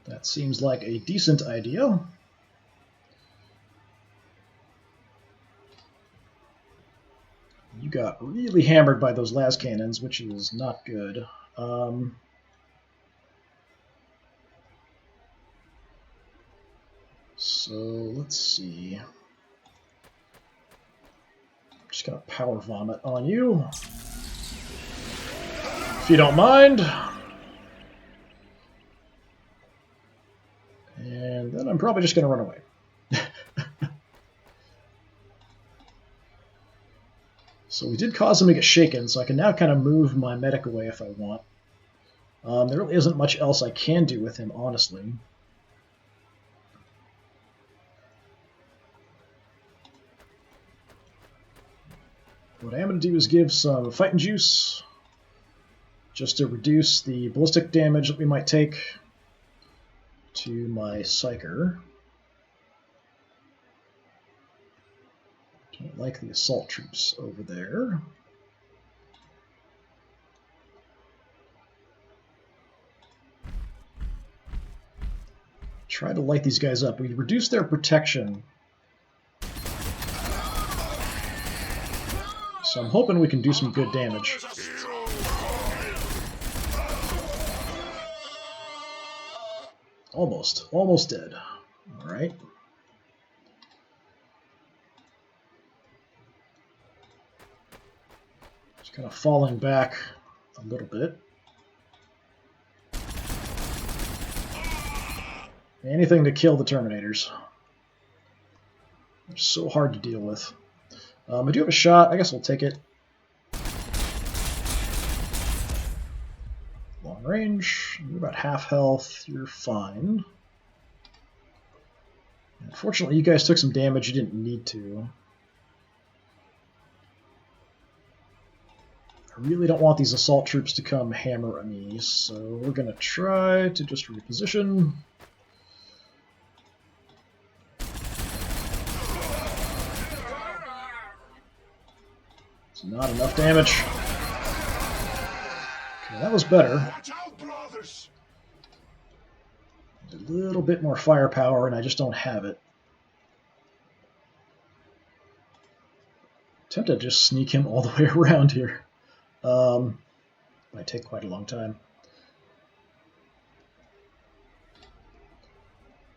That seems like a decent idea. You got really hammered by those las cannons, which is not good. So let's see. I'm just going to power vomit on you, if you don't mind. And then I'm probably just going to run away. So we did cause him to get shaken, so I can now kind of move my medic away if I want. There really isn't much else I can do with him, honestly. What I am going to do is give some fighting juice, just to reduce the ballistic damage that we might take to my psyker. Don't like the assault troops over there. Try to light these guys up. We reduce their protection. So I'm hoping we can do some good damage. Almost dead. All right. Just kind of falling back a little bit. Anything to kill the Terminators. They're so hard to deal with. I do have a shot. I guess we'll take it. Long range. You're about half health. You're fine. Unfortunately, you guys took some damage you didn't need to. I really don't want these assault troops to come hammer at me, so we're going to try to just reposition. It's not enough damage. Okay, that was better. A little bit more firepower, and I just don't have it. Tempted to just sneak him all the way around here. Might take quite a long time.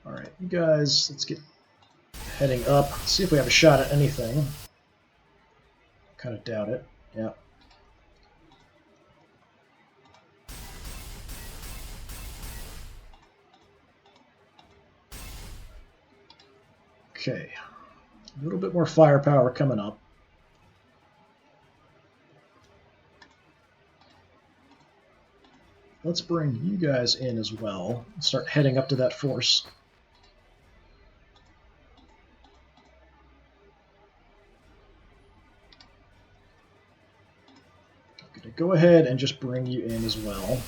Alright, you guys, let's get heading up. See if we have a shot at anything. Kind of doubt it. Yeah. Okay. A little bit more firepower coming up. Let's bring you guys in as well. Start heading up to that force. I'm going to go ahead and just bring you in as well.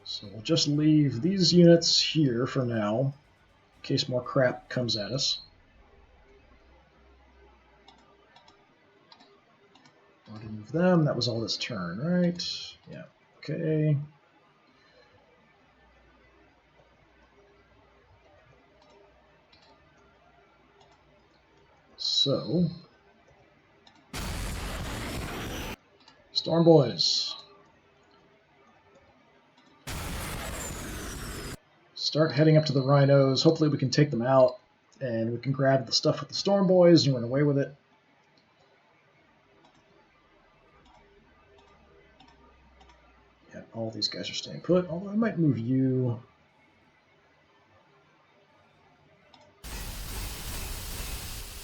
So we'll just leave these units here for now, in case more crap comes at us. Move them. That was all this turn, right? Yeah. Okay. So, Storm Boys, start heading up to the rhinos. Hopefully we can take them out, and we can grab the stuff with the Storm Boys and run away with it. Yeah, all these guys are staying put, although I might move you.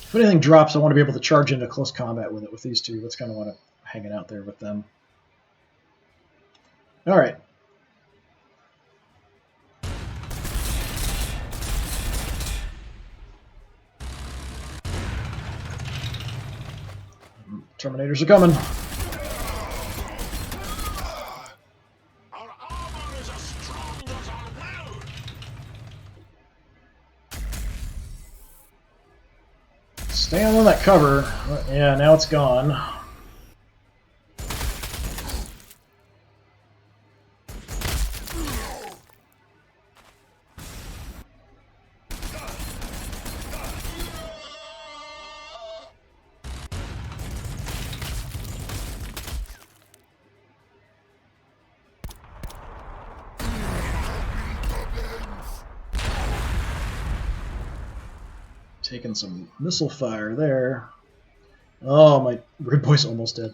If anything drops, I want to be able to charge into close combat with it with these two. That's kind of what I'm hanging out there with them. All right. Terminators are coming. Our armor is as strong as our will. Stay on that cover. Yeah, now it's gone. Taking some missile fire there. Oh, my Red Boy's almost dead.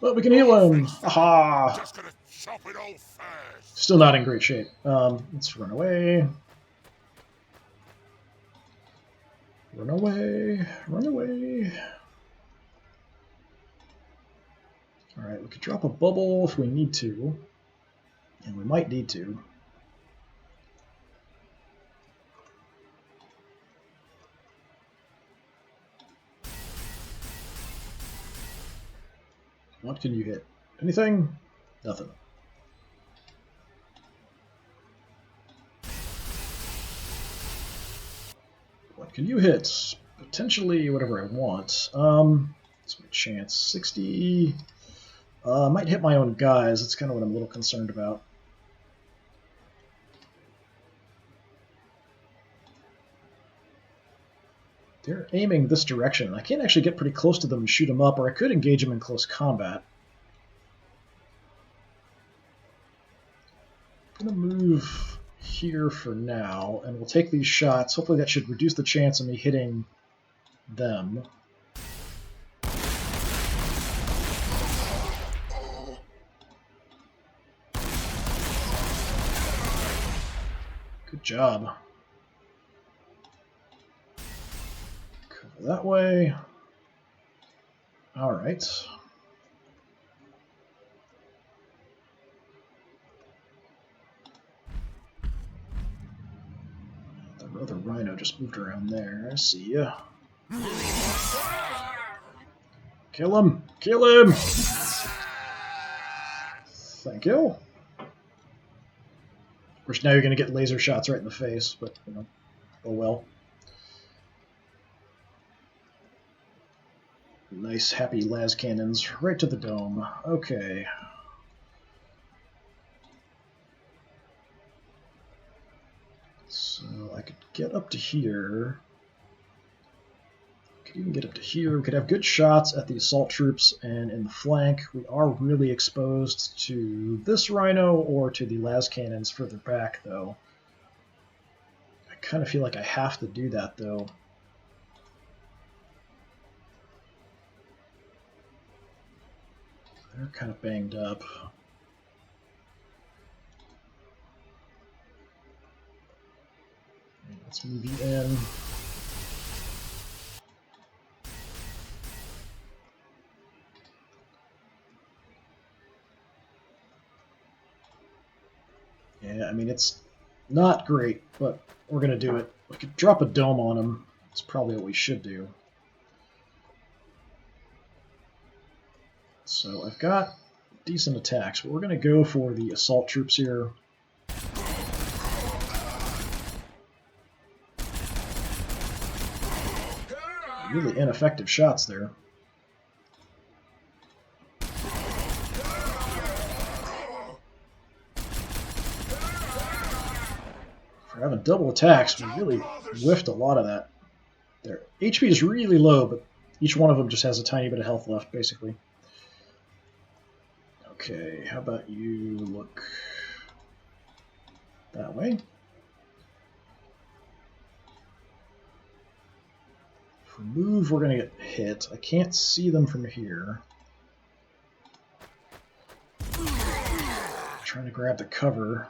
But we can heal him. Aha! Just gonna chop it all first. Still not in great shape. Let's run away. Run away. Run away. Alright, we could drop a bubble if we need to. And we might need to. What can you hit? Anything? Nothing. What can you hit? Potentially whatever I want. What's my chance? 60. Might hit my own guys. That's kind of what I'm a little concerned about. They're aiming this direction. I can't actually get pretty close to them and shoot them up, or I could engage them in close combat. I'm going to move here for now, and we'll take these shots. Hopefully that should reduce the chance of me hitting them. Good job. That way. All right. The other rhino just moved around there. I see ya. Kill him! Kill him! Thank you. Of course, now you're going to get laser shots right in the face, but, you know, oh well. Nice, happy las cannons right to the dome. Okay. So I could get up to here. Could even get up to here. We could have good shots at the assault troops, and in the flank, we are really exposed to this rhino or to the las cannons further back, though. I kind of feel like I have to do that, though. They're kind of banged up. Let's move you in. Yeah, I mean, it's not great, but we're going to do it. We could drop a dome on them. That's probably what we should do. So I've got decent attacks, but we're going to go for the assault troops here. Really ineffective shots there. For having double attacks, we really whiffed a lot of that. Their HP is really low, but each one of them just has a tiny bit of health left, basically. Okay, how about you look that way? If we move, we're going to get hit. I can't see them from here. Trying to grab the cover.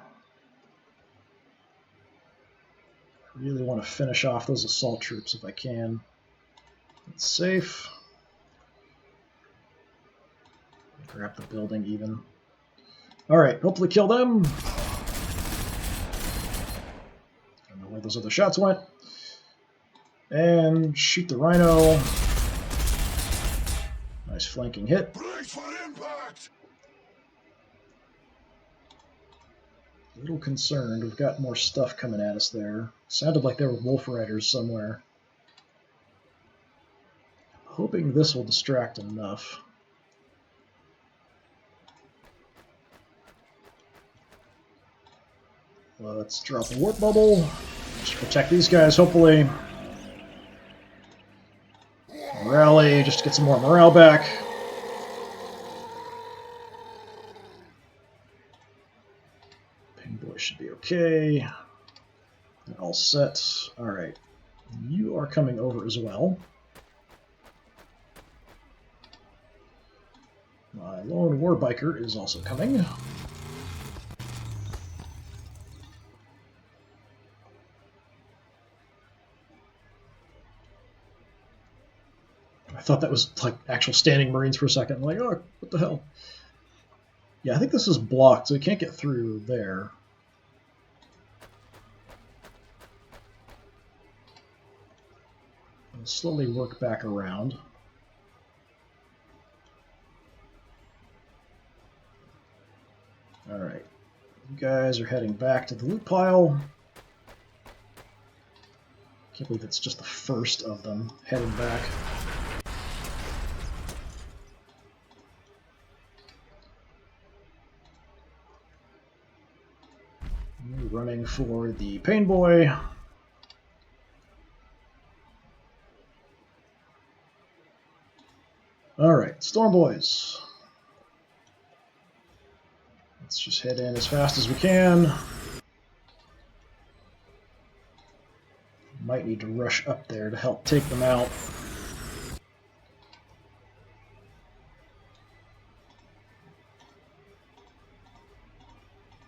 I really want to finish off those assault troops if I can. It's safe. Grab the building even. Alright, hopefully kill them. Don't know where those other shots went. And shoot the rhino. Nice flanking hit. Brace for impact! A little concerned. We've got more stuff coming at us there. Sounded like there were wolf riders somewhere. Hoping this will distract enough. Let's drop a warp bubble. Just protect these guys, hopefully. Rally, just to get some more morale back. Pinboy should be okay. They're all set. Alright. You are coming over as well. My lone warbiker is also coming. I thought that was like actual standing Marines for a second. I'm like, oh, what the hell? Yeah, I think this is blocked, so we can't get through there. I'll slowly work back around. Alright. You guys are heading back to the loot pile. Can't believe it's just the first of them heading back. Running for the Pain Boy. Alright, Storm Boys. Let's just head in as fast as we can. Might need to rush up there to help take them out.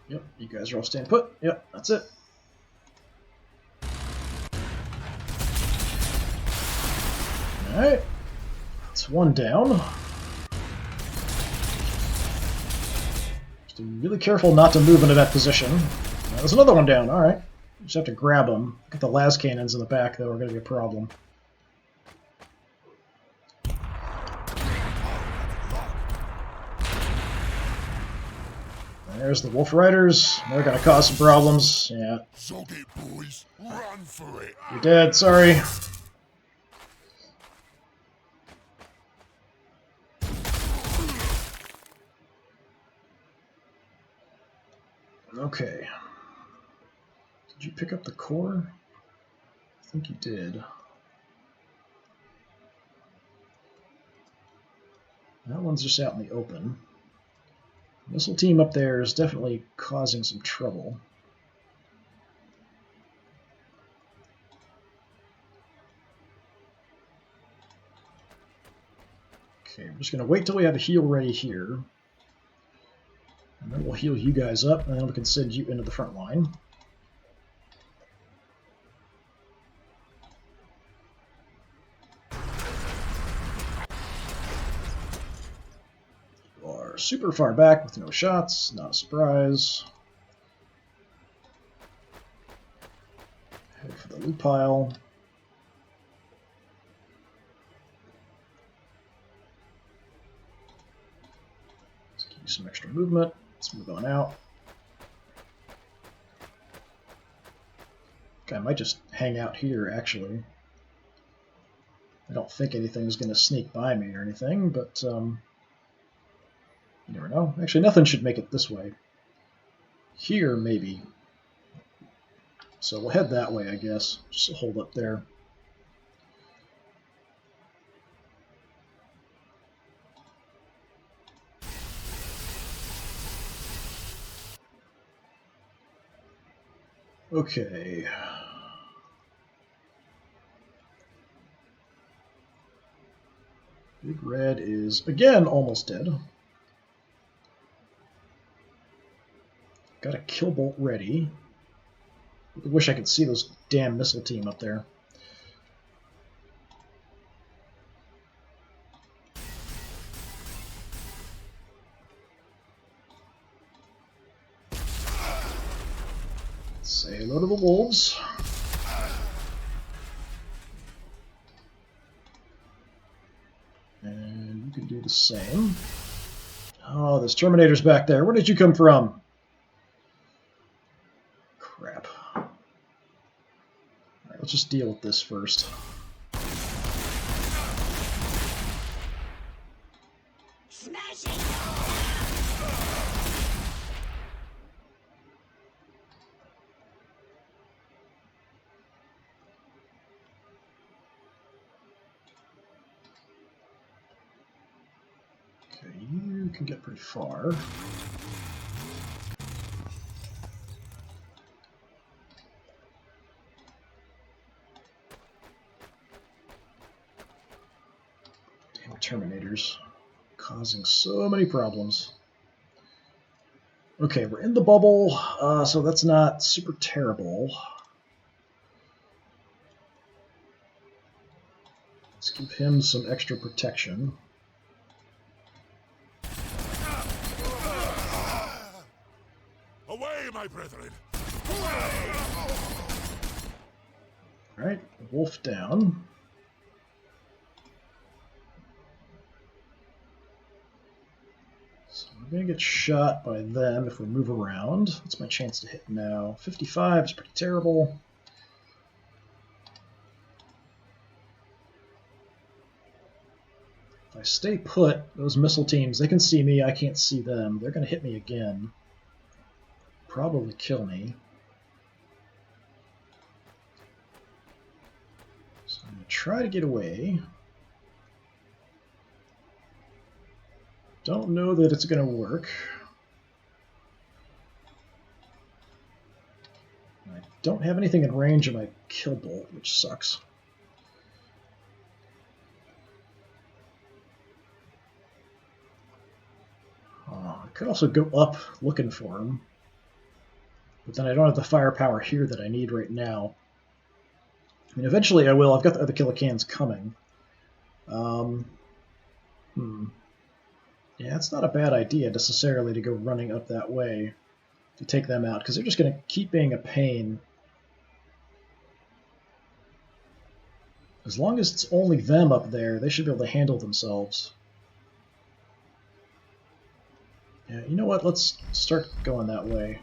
Yep, you guys are all staying put. Yep, that's it. Alright. That's one down. Just be really careful not to move into that position. There's another one down. Alright. Just have to grab them. Get the las cannons in the back, though, are going to be a problem. There's the Wolf Riders. They're going to cause some problems. Yeah. Zog it, boys. Run for it. You're dead. Sorry. Okay. Did you pick up the core? I think you did. That one's just out in the open. Missile team up there is definitely causing some trouble. Okay, I'm just going to wait till we have a heal ready here. And then we'll heal you guys up, and then we can send you into the front line. You are super far back with no shots, not a surprise. Head for the loot pile. Let's give you some extra movement. Let's move on out. I might just hang out here, actually. I don't think anything's going to sneak by me or anything, but you never know. Actually, nothing should make it this way. Here, maybe. So we'll head that way, I guess. Just hold up there. Okay. Big Red is, again, almost dead. Got a kill bolt ready. I wish I could see those damn missile team up there. Say hello to the wolves. And you can do the same. Oh, there's Terminators back there. Where did you come from? Crap. Alright, let's just deal with this first. Smashing! Okay, you can get pretty far. Damn Terminators. Causing so many problems. Okay, we're in the bubble, so that's not super terrible. Let's give him some extra protection. Away, my brethren! Alright, wolf down. So we're going to get shot by them if we move around. That's my chance to hit now. 55 is pretty terrible. If I stay put, those missile teams, they can see me, I can't see them. They're going to hit me again. Probably kill me. So I'm going to try to get away. Don't know that it's going to work. I don't have anything in range of my kill bolt, which sucks. I could also go up looking for him, but then I don't have the firepower here that I need right now. I mean, eventually I will. I've got the other killicans coming. Yeah, it's not a bad idea necessarily to go running up that way to take them out, because they're just going to keep being a pain. As long as it's only them up there, they should be able to handle themselves. Yeah, you know what? Let's start going that way.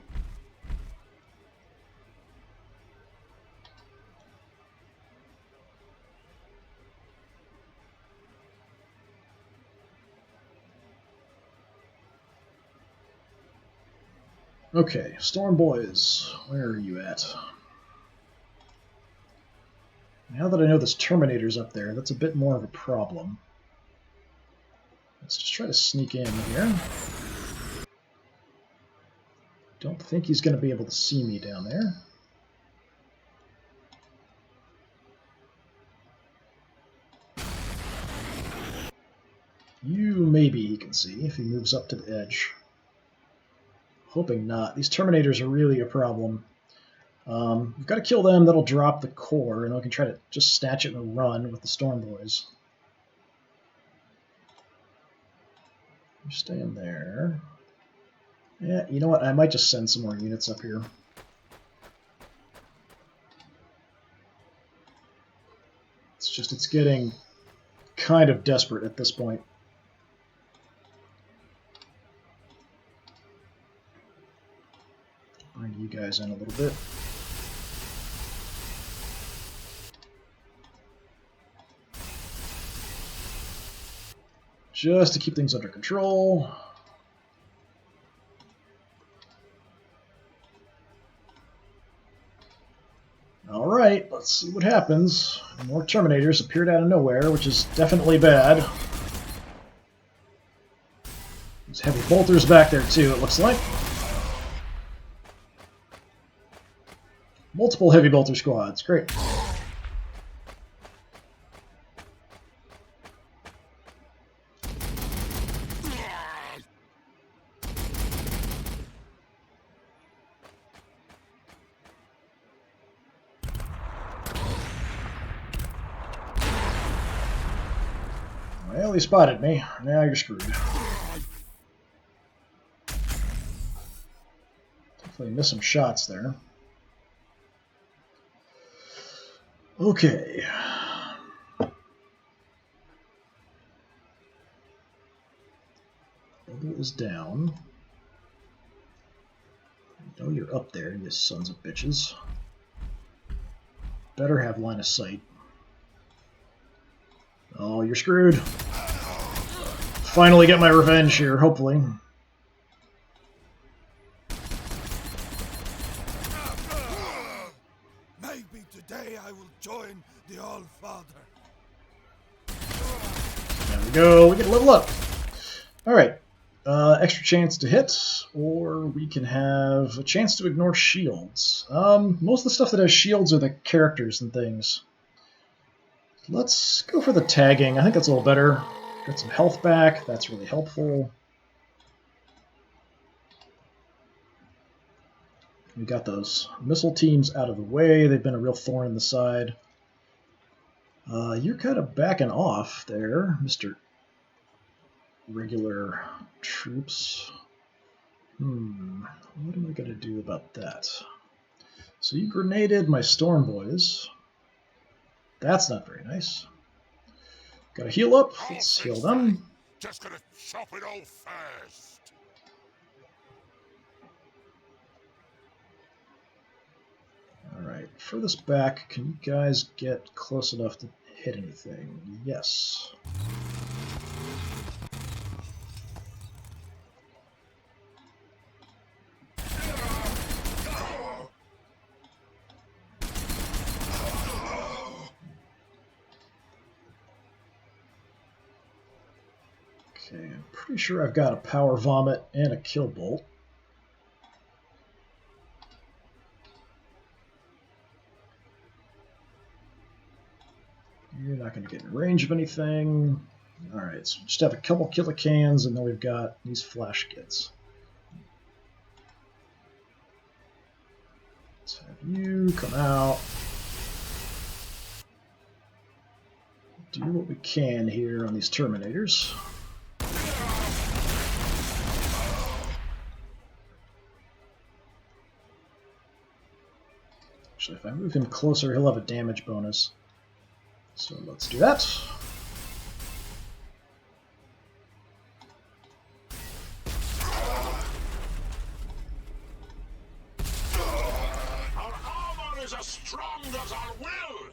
Okay, Storm Boys, where are you at? Now that I know this Terminator's up there, that's a bit more of a problem. Let's just try to sneak in here. Don't think he's going to be able to see me down there. You maybe he can see if he moves up to the edge. Hoping not. These Terminators are really a problem. We've got to kill them. That'll drop the core, and we can try to just snatch it and run with the Storm Boys. You're staying there. Yeah, you know what? I might just send some more units up here. It's just, it's getting kind of desperate at this point. Bring you guys in a little bit. Just to keep things under control. Alright, let's see what happens. More Terminators appeared out of nowhere, which is definitely bad. There's heavy bolters back there too, it looks like. multiple heavy bolter squads. Great. Well, he spotted me. Now you're screwed. Definitely missed some shots there. Okay. Bubble is down. I know you're up there, you sons of bitches. Better have line of sight. Oh, you're screwed. Finally get my revenge here, hopefully. Maybe today I will join the All-Father. There we go, we get a level up. Alright, extra chance to hit, or we can have a chance to ignore shields. Most of the stuff that has shields are the characters and things. Let's go for the tagging, I think that's a little better. Got some health back, that's really helpful. We got those missile teams out of the way, they've been a real thorn in the side. You're kind of backing off there, Mr. Regular troops. What am I going to do about that? So you grenaded my storm boys. That's not very nice. Gotta heal up. Let's heal them. Just gonna chop it all first. Alright, furthest back, can you guys get close enough to hit anything? Yes. Okay, I'm pretty sure I've got a power vomit and a kill bolt. You're not going to get in range of anything. Alright, so just have a couple killicans, and then we've got these flash kits. Let's have you come out. Do what we can here on these Terminators. Actually, if I move him closer, he'll have a damage bonus. So let's do that. Our armor is as strong as our will.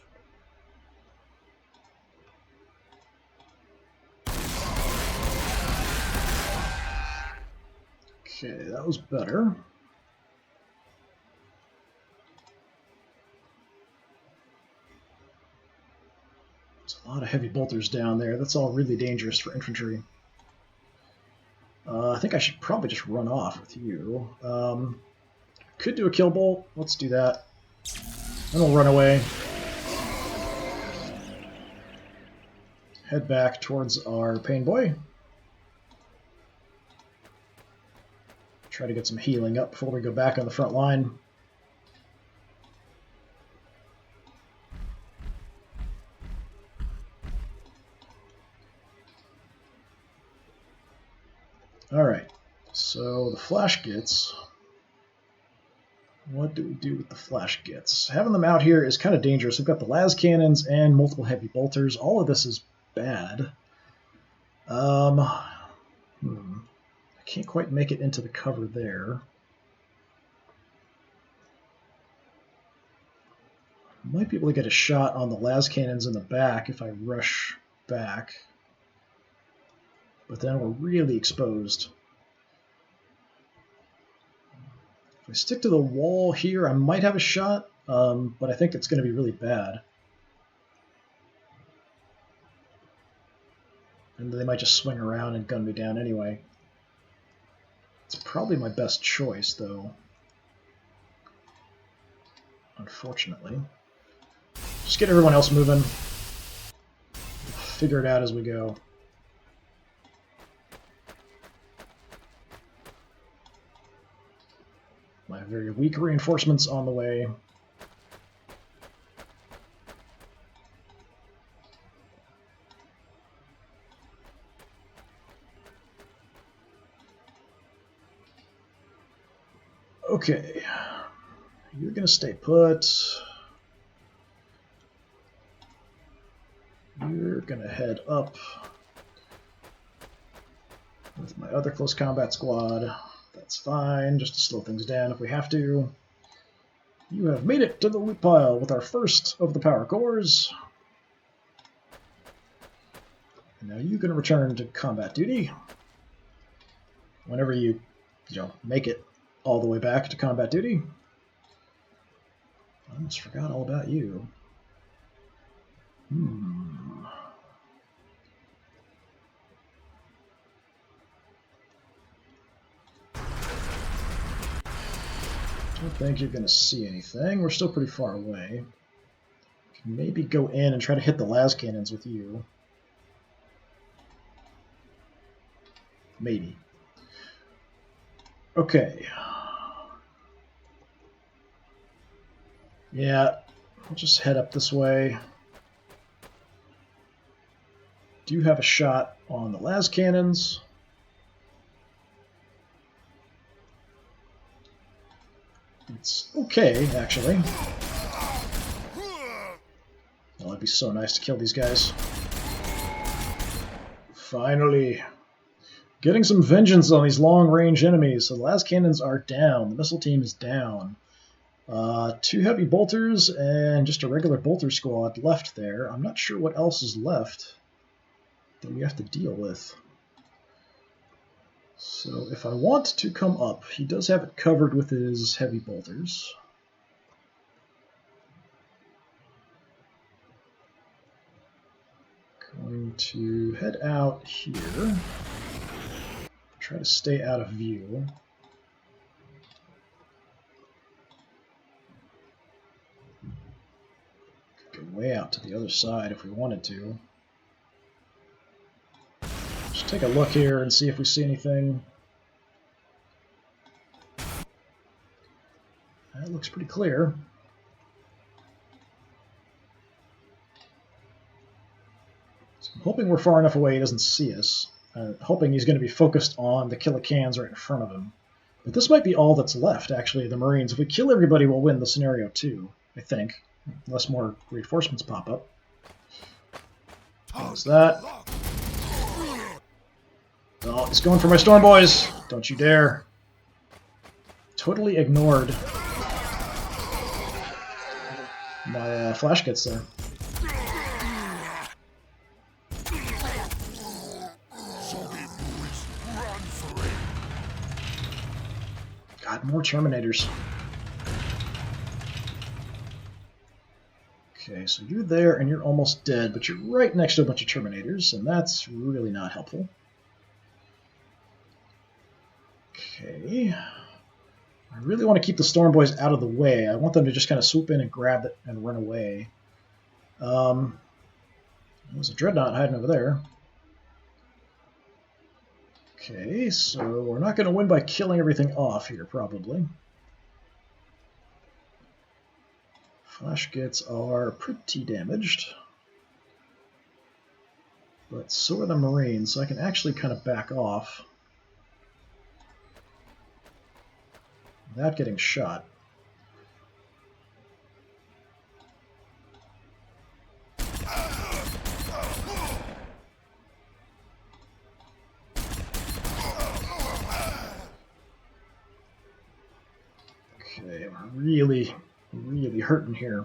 Okay, that was better. There's a lot of heavy bolters down there. That's all really dangerous for infantry. I think I should probably just run off with you. Could do a kill bolt. Let's do that. Then we'll run away. Head back towards our pain boy. Try to get some healing up before we go back on the front line. Alright, so the flash gets. What do we do with the flash gets? Having them out here is kind of dangerous. We've got the las cannons and multiple heavy bolters. All of this is bad. I can't quite make it into the cover there. Might be able to get a shot on the las cannons in the back if I rush back. But then we're really exposed. If I stick to the wall here, I might have a shot, but I think it's going to be really bad. And they might just swing around and gun me down anyway. It's probably my best choice, though. unfortunately. Just get everyone else moving. Figure it out as we go. My very weak reinforcements on the way. Okay, you're gonna stay put. You're gonna head up with my other close combat squad. That's fine, just to slow things down if we have to. You have made it to the loot pile with our first of the power cores. And now you can return to combat duty. Whenever you make it all the way back to combat duty. I almost forgot all about you. Don't think you're going to see anything. We're still pretty far away. Can maybe go in and try to hit the las cannons with you. Maybe. Okay. Yeah, we'll just head up this way. Do have a shot on the las cannons. It's okay, actually. Oh, it'd be so nice to kill these guys. Finally. Getting some vengeance on these long-range enemies. So the las cannons are down. The missile team is down. 2 heavy bolters and just a regular bolter squad left there. I'm not sure what else is left that we have to deal with. So if I want to come up, he does have it covered with his heavy bolters. Going to head out here. Try to stay out of view. Could go way out to the other side if we wanted to. Just take a look here and see if we see anything. That looks pretty clear. So I'm hoping we're far enough away he doesn't see us. Hoping he's going to be focused on the Killicans right in front of him. But this might be all that's left, actually, the Marines. If we kill everybody, we'll win the scenario too, I think. Unless more reinforcements pop up. How's that? Oh, he's going for my Storm Boys! Don't you dare. Totally ignored my flash kits there. God, more Terminators. Okay, so you're there and you're almost dead, but you're right next to a bunch of Terminators, and that's really not helpful. Okay. I really want to keep the Storm Boys out of the way. I want them to just kind of swoop in and grab it and run away. There's a Dreadnought hiding over there. Okay, so we're not going to win by killing everything off here, probably. Flash kits are pretty damaged. But so are the Marines, so I can actually kind of back off without getting shot. Okay, we're really hurting here.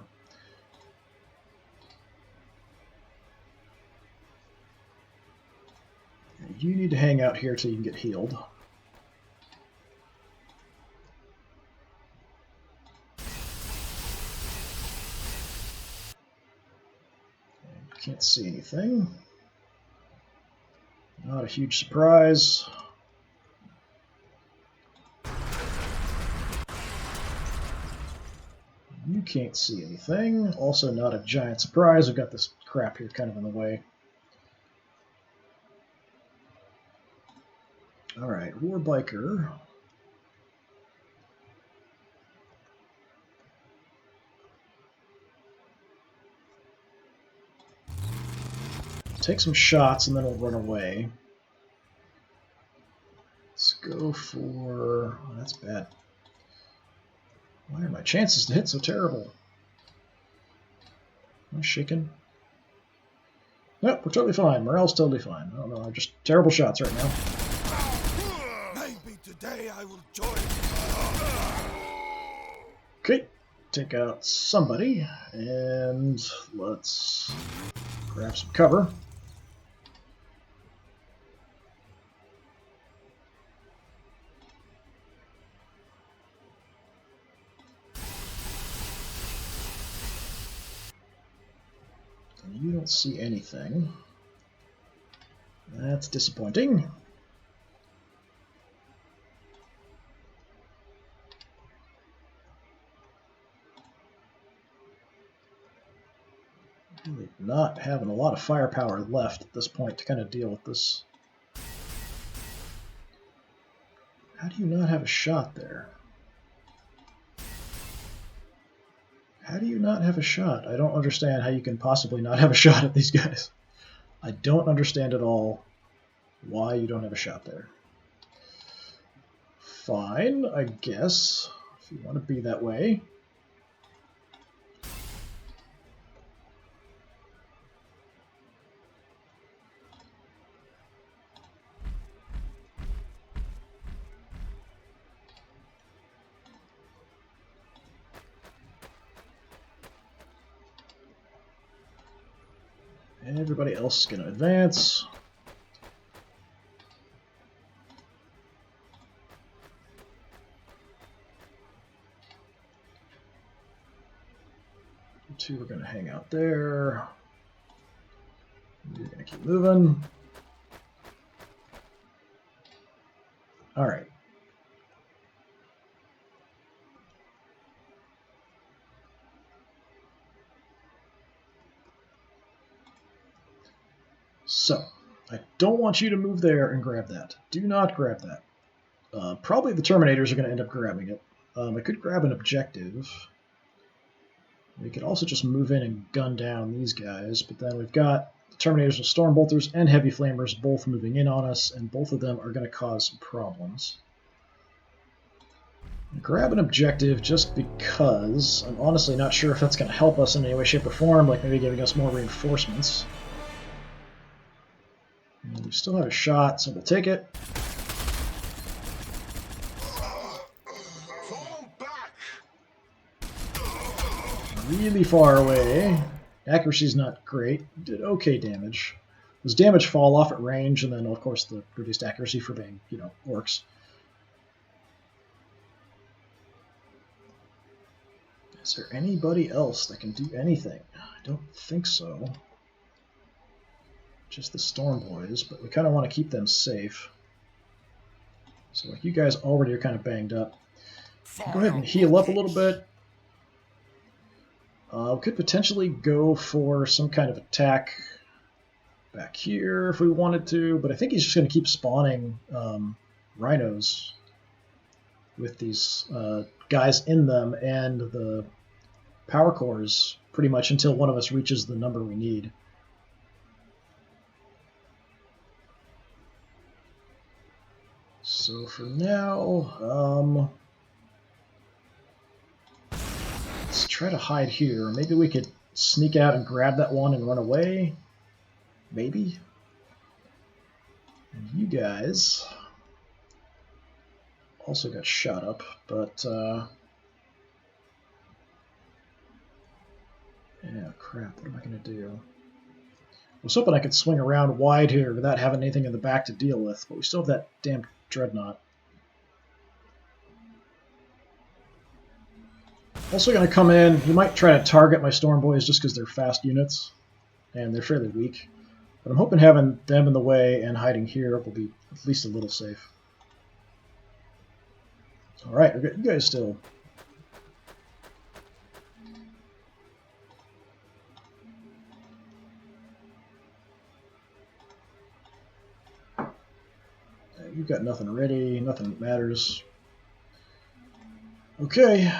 You need to hang out here till you can get healed. Can't see anything. Not a huge surprise. You can't see anything. Also not a giant surprise. We've got this crap here kind of in the way. Alright, War Biker. Take some shots and then we'll run away. Let's go for... Oh, that's bad. Why are my chances to hit so terrible? Am I shaking? Nope, we're totally fine. Morale's totally fine. I don't know, I'm just terrible shots right now. Maybe today I will join. Okay, take out somebody, and let's grab some cover. You don't see anything. That's disappointing. Really not having a lot of firepower left at this point to kind of deal with this. How do you not have a shot there? How do you not have a shot? I don't understand how you can possibly not have a shot at these guys. I don't understand at all why you don't have a shot there. Fine, I guess, if you want to be that way. And everybody else is going to advance. You two are going to hang out there. You're going to keep moving. All right. So, I don't want you to move there and grab that. Do not grab that. Probably the Terminators are going to end up grabbing it. I could grab an objective. We could also just move in and gun down these guys, but then we've got the Terminators with Stormbolters and Heavy Flamers both moving in on us, and both of them are going to cause some problems. Grab an objective just because I'm honestly not sure if that's going to help us in any way, shape, or form, like maybe giving us more reinforcements. And we still have a shot, so we'll take it. Fall back. Really far away. Accuracy's not great. Did okay damage. Does damage fall off at range, and then of course the reduced accuracy for being, you know, orcs. Is there anybody else that can do anything? I don't think so. Just the Storm Boys, but we kind of want to keep them safe. So like you guys already are kind of banged up. Go ahead and heal up a little bit. We could potentially go for some kind of attack back here if we wanted to, but I think he's just going to keep spawning rhinos with these guys in them and the power cores pretty much until one of us reaches the number we need. So for now, let's try to hide here. Maybe we could sneak out and grab that one and run away. Maybe. And you guys also got shot up, but yeah, crap, what am I going to do? I was hoping I could swing around wide here without having anything in the back to deal with, but we still have that damn dreadnought. Also going to come in, he might try to target my Storm Boys just because they're fast units, and they're fairly weak. But I'm hoping having them in the way and hiding here will be at least a little safe. Alright, you guys still you've got nothing ready, nothing that matters. Okay.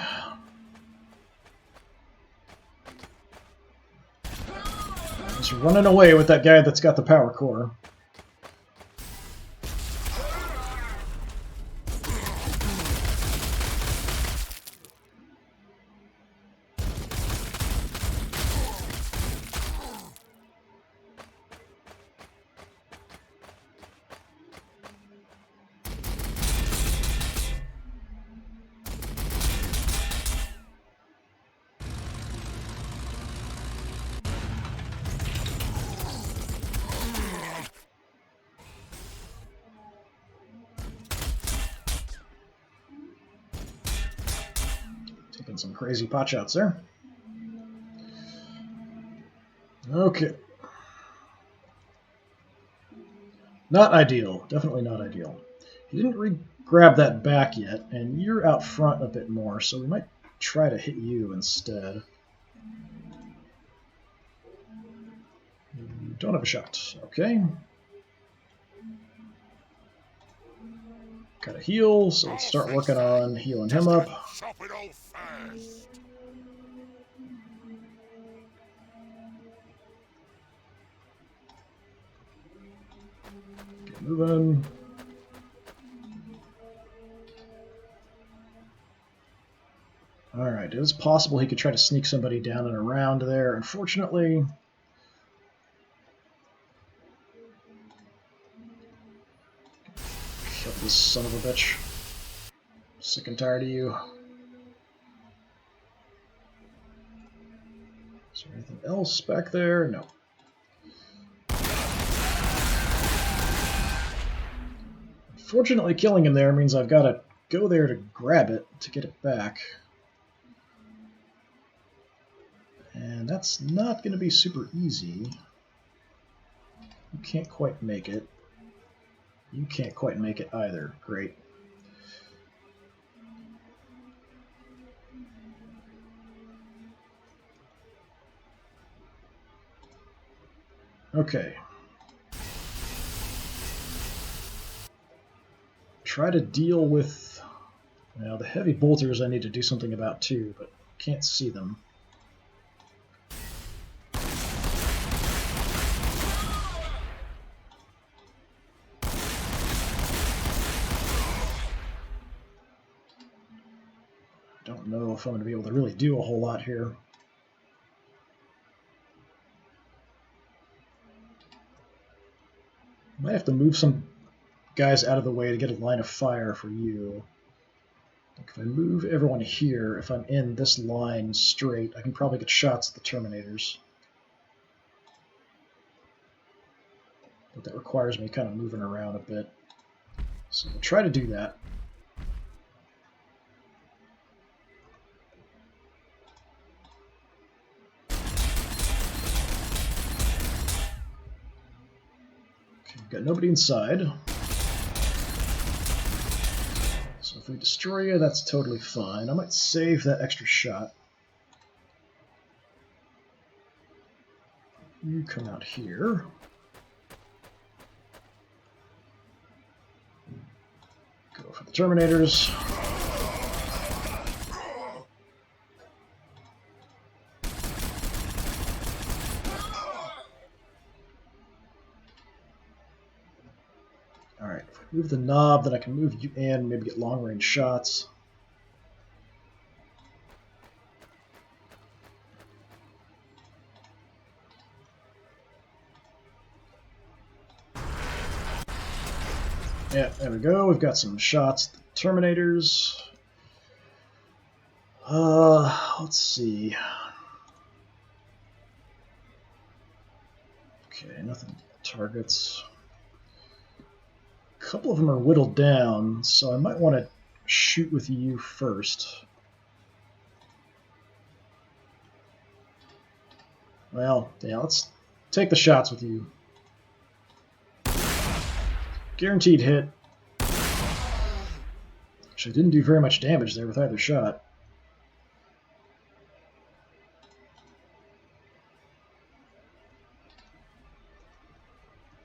He's running away with that guy that's got the power core. Taking some crazy pot shots there. Okay. Not ideal. Definitely not ideal. He didn't grab that back yet, and you're out front a bit more, so we might try to hit you instead. You don't have a shot. Okay. Got a heal, so let's start working on healing him up. Chop it all first. Get moving. Alright, it is possible he could try to sneak somebody down and around there. Unfortunately, kill this son of a bitch. Sick and tired of you. Is there anything else back there? No. Unfortunately, killing him there means I've got to go there to grab it to get it back. And that's not going to be super easy. You can't quite make it. You can't quite make it either. Great. Okay. Try to deal with... Now, the heavy bolters I need to do something about too, but can't see them. Don't know if I'm going to be able to really do a whole lot here. Might have to move some guys out of the way to get a line of fire for you. If I move everyone here, if I'm in this line straight, I can probably get shots at the Terminators. But that requires me kind of moving around a bit. So we'll try to do that. Okay, we've got nobody inside. So if we destroy you, that's totally fine. I might save that extra shot. You come out here. Go for the Terminators. Alright, if I move the knob, then I can move you in, maybe get long-range shots. Yeah, there we go. We've got some shots. The Terminators. Let's see. Okay, nothing targets. A couple of them are whittled down, so I might want to shoot with you first. Well, yeah, let's take the shots with you. Guaranteed hit. Actually, didn't do very much damage there with either shot.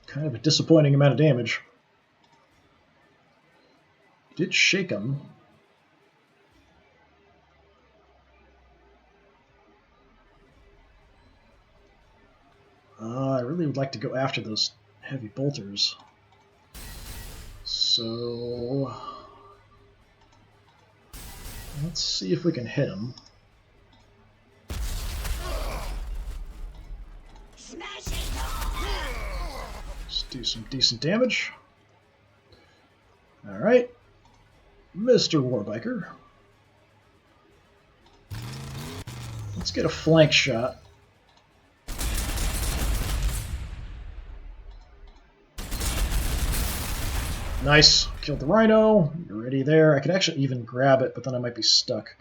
Kind of a disappointing amount of damage. Did shake him. I really would like to go after those heavy bolters. So let's see if we can hit him. Let's do some decent damage. Alright. Mr. Warbiker. Let's get a flank shot. Nice. Killed the rhino. You're ready there. I could actually even grab it, but then I might be stuck.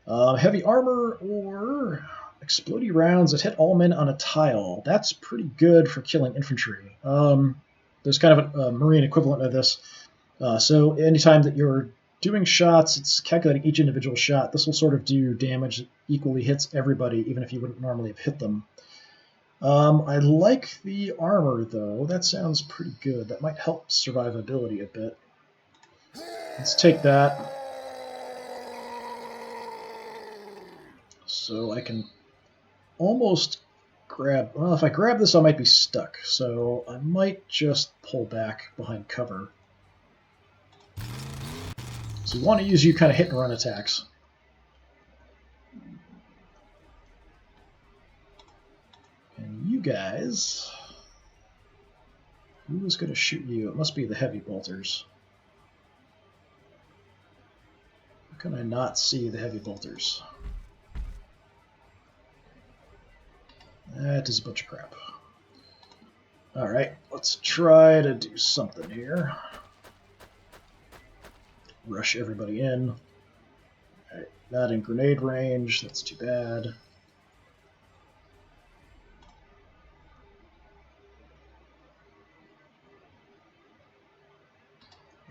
Heavy armor or explodey rounds that hit all men on a tile. That's pretty good for killing infantry. There's kind of a marine equivalent of this. So anytime that you're doing shots, it's calculating each individual shot. This will sort of do damage that equally hits everybody, even if you wouldn't normally have hit them. I like the armor, though. That sounds pretty good. That might help survivability a bit. Let's take that. So I can almost grab... Well, if I grab this, I might be stuck. So I might just pull back behind cover. So you want to use your kind of hit-and-run attacks. And you guys... Who was going to shoot you? It must be the heavy bolters. How can I not see the heavy bolters? That is a bunch of crap. Alright, let's try to do something here. Rush everybody in. Alright, not in grenade range, that's too bad.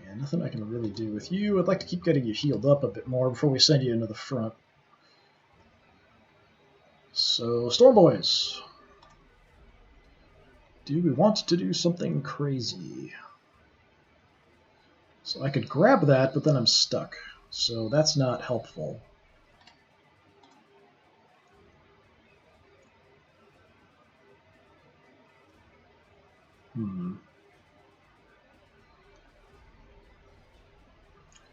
Yeah, nothing I can really do with you. I'd like to keep getting you healed up a bit more before we send you into the front. So, Storm Boys. Do we want to do something crazy? So I could grab that, but then I'm stuck. So that's not helpful.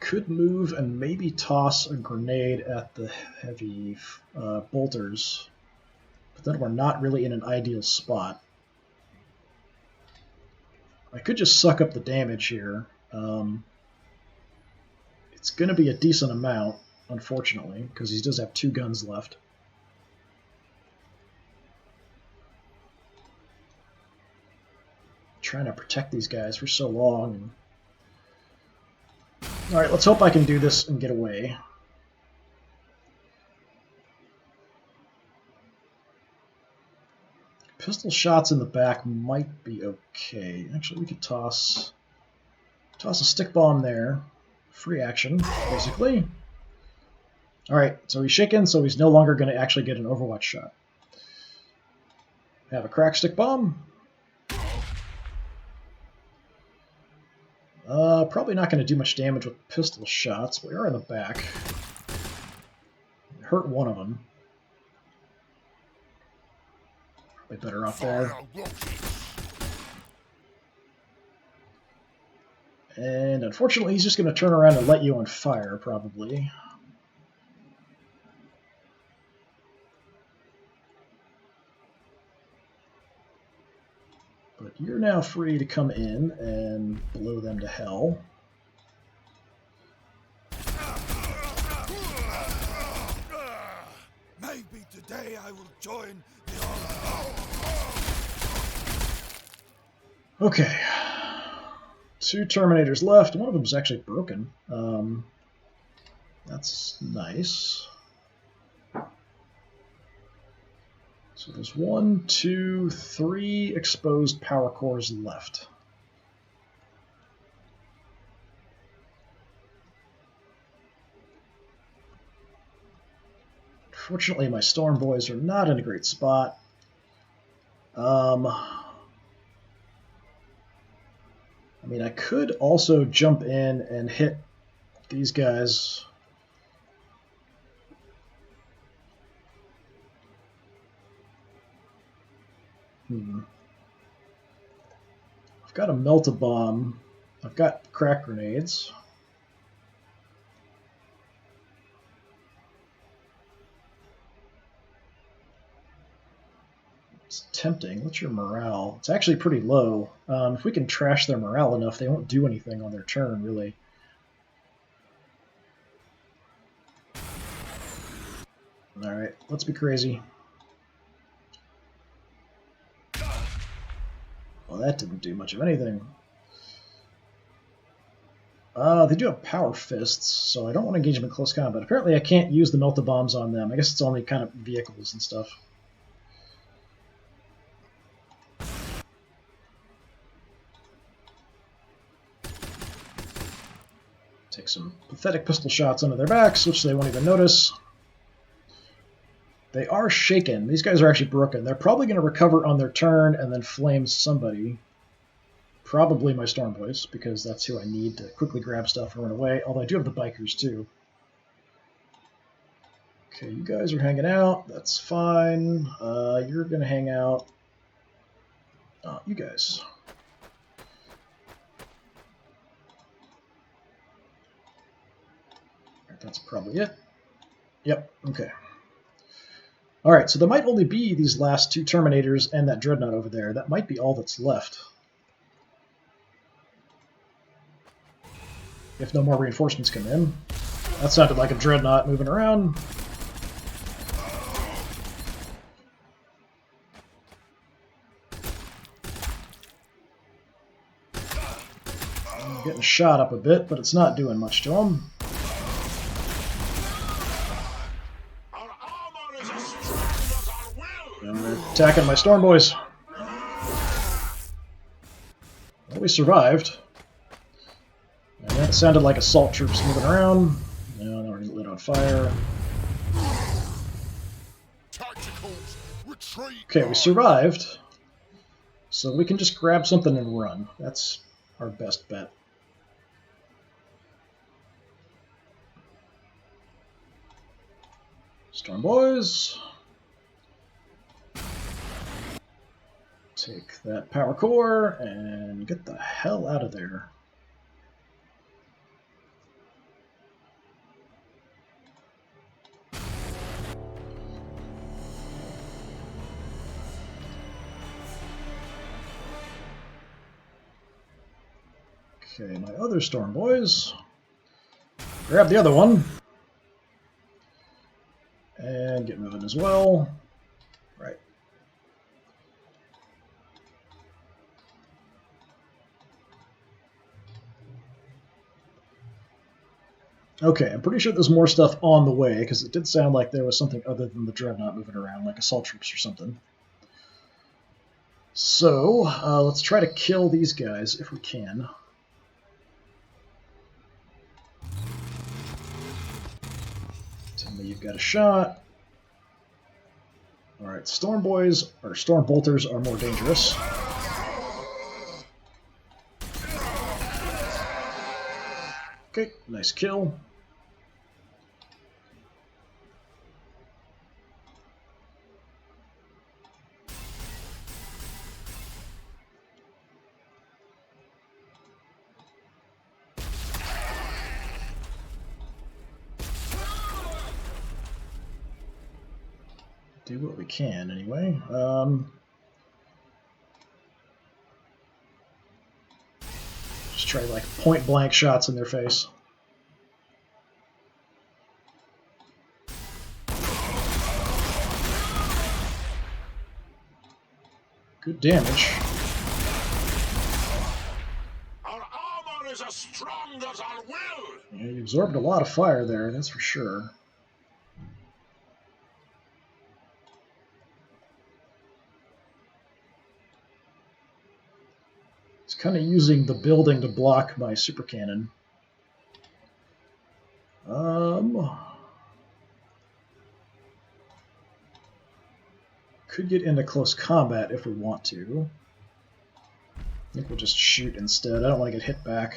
Could move and maybe toss a grenade at the heavy bolters, but then we're not really in an ideal spot. I could just suck up the damage here. It's going to be a decent amount, unfortunately, because he does have 2 guns left. Trying to protect these guys for so long. And... Alright, let's hope I can do this and get away. Pistol shots in the back might be okay. Actually, we could toss a stick bomb there. Free action, basically. Alright, so he's shaken, so he's no longer going to actually get an Overwatch shot. Have a crack stick bomb. Probably not going to do much damage with pistol shots. We are in the back. Hurt one of them. Probably better off there. And unfortunately, he's just going to turn around and let you on fire, probably. But you're now free to come in and blow them to hell. Maybe today I will join the army. Okay. 2 Terminators left. One of them is actually broken. That's nice. So there's 1, 2, 3 exposed power cores left. Fortunately, my Storm Boys are not in a great spot. I mean, I could also jump in and hit these guys. I've got a melt-a-bomb. I've got crack grenades. It's tempting. What's your morale? It's actually pretty low. If we can trash their morale enough, they won't do anything on their turn, really. Alright, let's be crazy. Well, that didn't do much of anything. They do have power fists, so I don't want to engage them in close combat. Apparently I can't use the melt-a-bombs on them. I guess it's only kind of vehicles and stuff. Take some pathetic pistol shots into their backs, which they won't even notice. They are shaken. These guys are actually broken. They're probably going to recover on their turn and then flame somebody. Probably my Storm Boys, because that's who I need to quickly grab stuff and run away. Although I do have the bikers, too. Okay, you guys are hanging out. That's fine. You're going to hang out. You guys. That's probably it. Yep, okay. Alright, so there might only be these last two Terminators and that Dreadnought over there. That might be all that's left. If no more reinforcements come in. That sounded like a Dreadnought moving around. I'm getting shot up a bit, but it's not doing much to him. And they're attacking my Storm Boys. Well, we survived. And that sounded like assault troops moving around. No, they're already lit on fire. Okay, we survived. So we can just grab something and run. That's our best bet. Storm Boys. Take that power core and get the hell out of there. Okay, my other Storm Boys. Grab the other one. And get moving as well. Right. Okay, I'm pretty sure there's more stuff on the way, because it did sound like there was something other than the Dreadnought moving around, like assault troops or something. So, let's try to kill these guys if we can. Tell me you've got a shot. Alright, Storm Boys, or Storm Bolters, are more dangerous. Okay, nice kill. Do what we can, anyway. Just try, like, point-blank shots in their face. Good damage. Our armor is as strong as our will. Yeah, you absorbed a lot of fire there, that's for sure. It's kind of using the building to block my super cannon. Could get into close combat if we want to. I think we'll just shoot instead. I don't want to get hit back.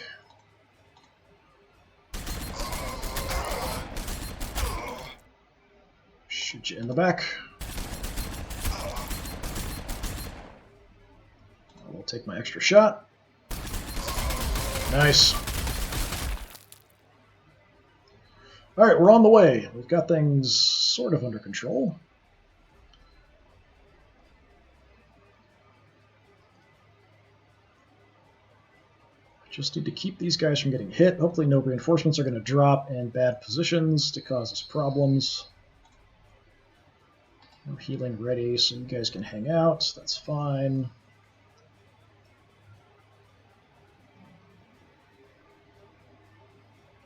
you in the back. I will take my extra shot. Nice. Alright, we're on the way. We've got things sort of under control. Just need to keep these guys from getting hit. Hopefully no reinforcements are going to drop in bad positions to cause us problems. No healing ready, so you guys can hang out. That's fine.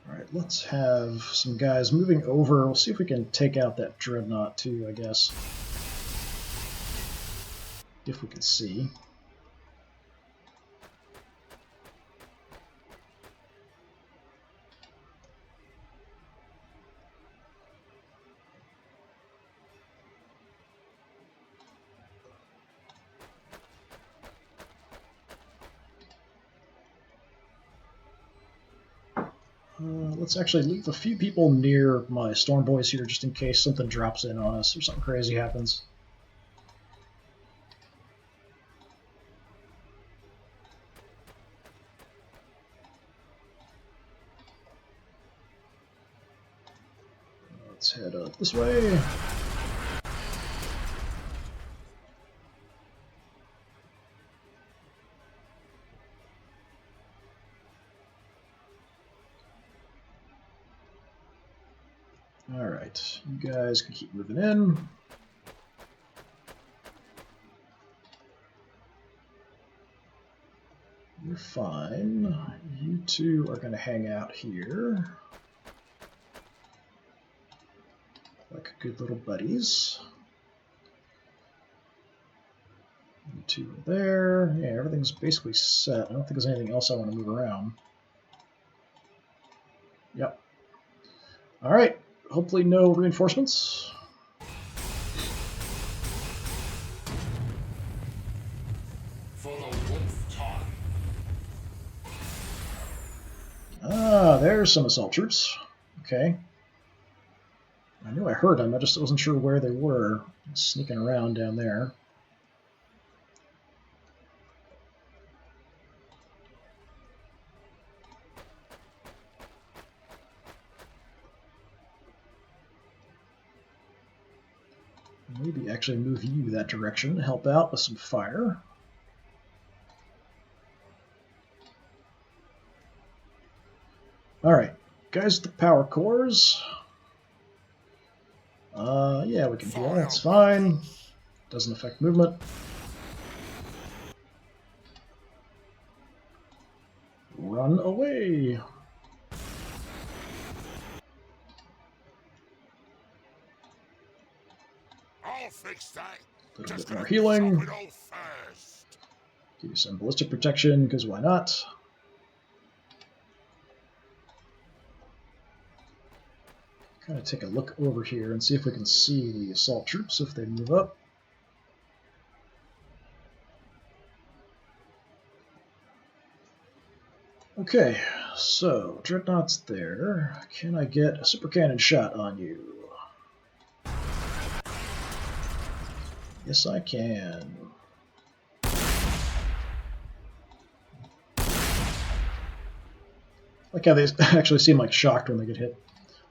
Alright, let's have some guys moving over. We'll see if we can take out that dreadnought too, I guess. If we can see. Let's actually leave a few people near my storm boys here just in case something drops in on us or something crazy happens. Let's head up this way. Alright, you guys can keep moving in. You're fine. You two are going to hang out here. Like good little buddies. You two are there. Yeah, everything's basically set. I don't think there's anything else I want to move around. Yep. Alright. Hopefully no reinforcements. For the wolf time. Ah, there's some assault troops. Okay. I knew I heard them, I just wasn't sure where they were. Sneaking around down there. Maybe actually move you that direction to help out with some fire. Alright, guys, the power cores. Yeah, we can heal, that's fine. Doesn't affect movement. Run away! I'll fix that. A little Just bit more gonna healing. chop it all first. Give you some ballistic protection, because why not? Kind of take a look over here and see if we can see the assault troops if they move up. Okay, so Dreadnought's there. Can I get a super cannon shot on you? Yes, I can. Like how they actually seem like shocked when they get hit.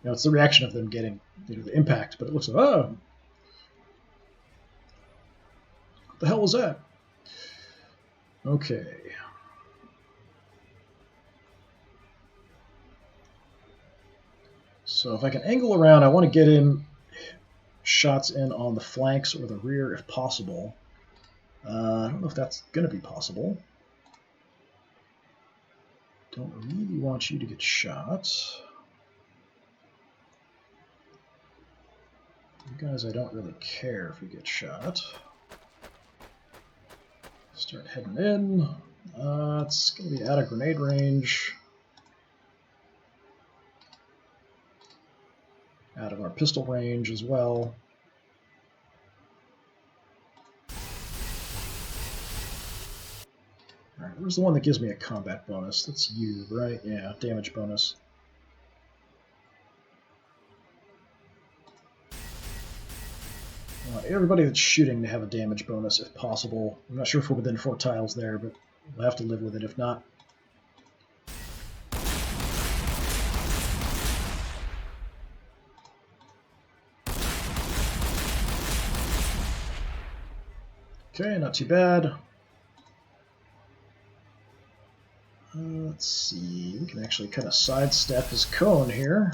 You know, it's the reaction of them getting, you know, the impact, but it looks like, oh, what the hell was that? Okay. So if I can angle around, I want to get in shots in on the flanks or the rear if possible. I don't know if that's going to be possible. Don't really want you to get shot. You guys, I don't really care if you get shot. Start heading in. It's going to be out of grenade range. Out of our pistol range as well. Alright, where's the one that gives me a combat bonus? That's you, right? Yeah, damage bonus. everybody that's shooting to have a damage bonus if possible. I'm not sure if we're within 4 tiles there, but we'll have to live with it if not. Okay, not too bad. Let's see, we can actually kind of sidestep his cone here.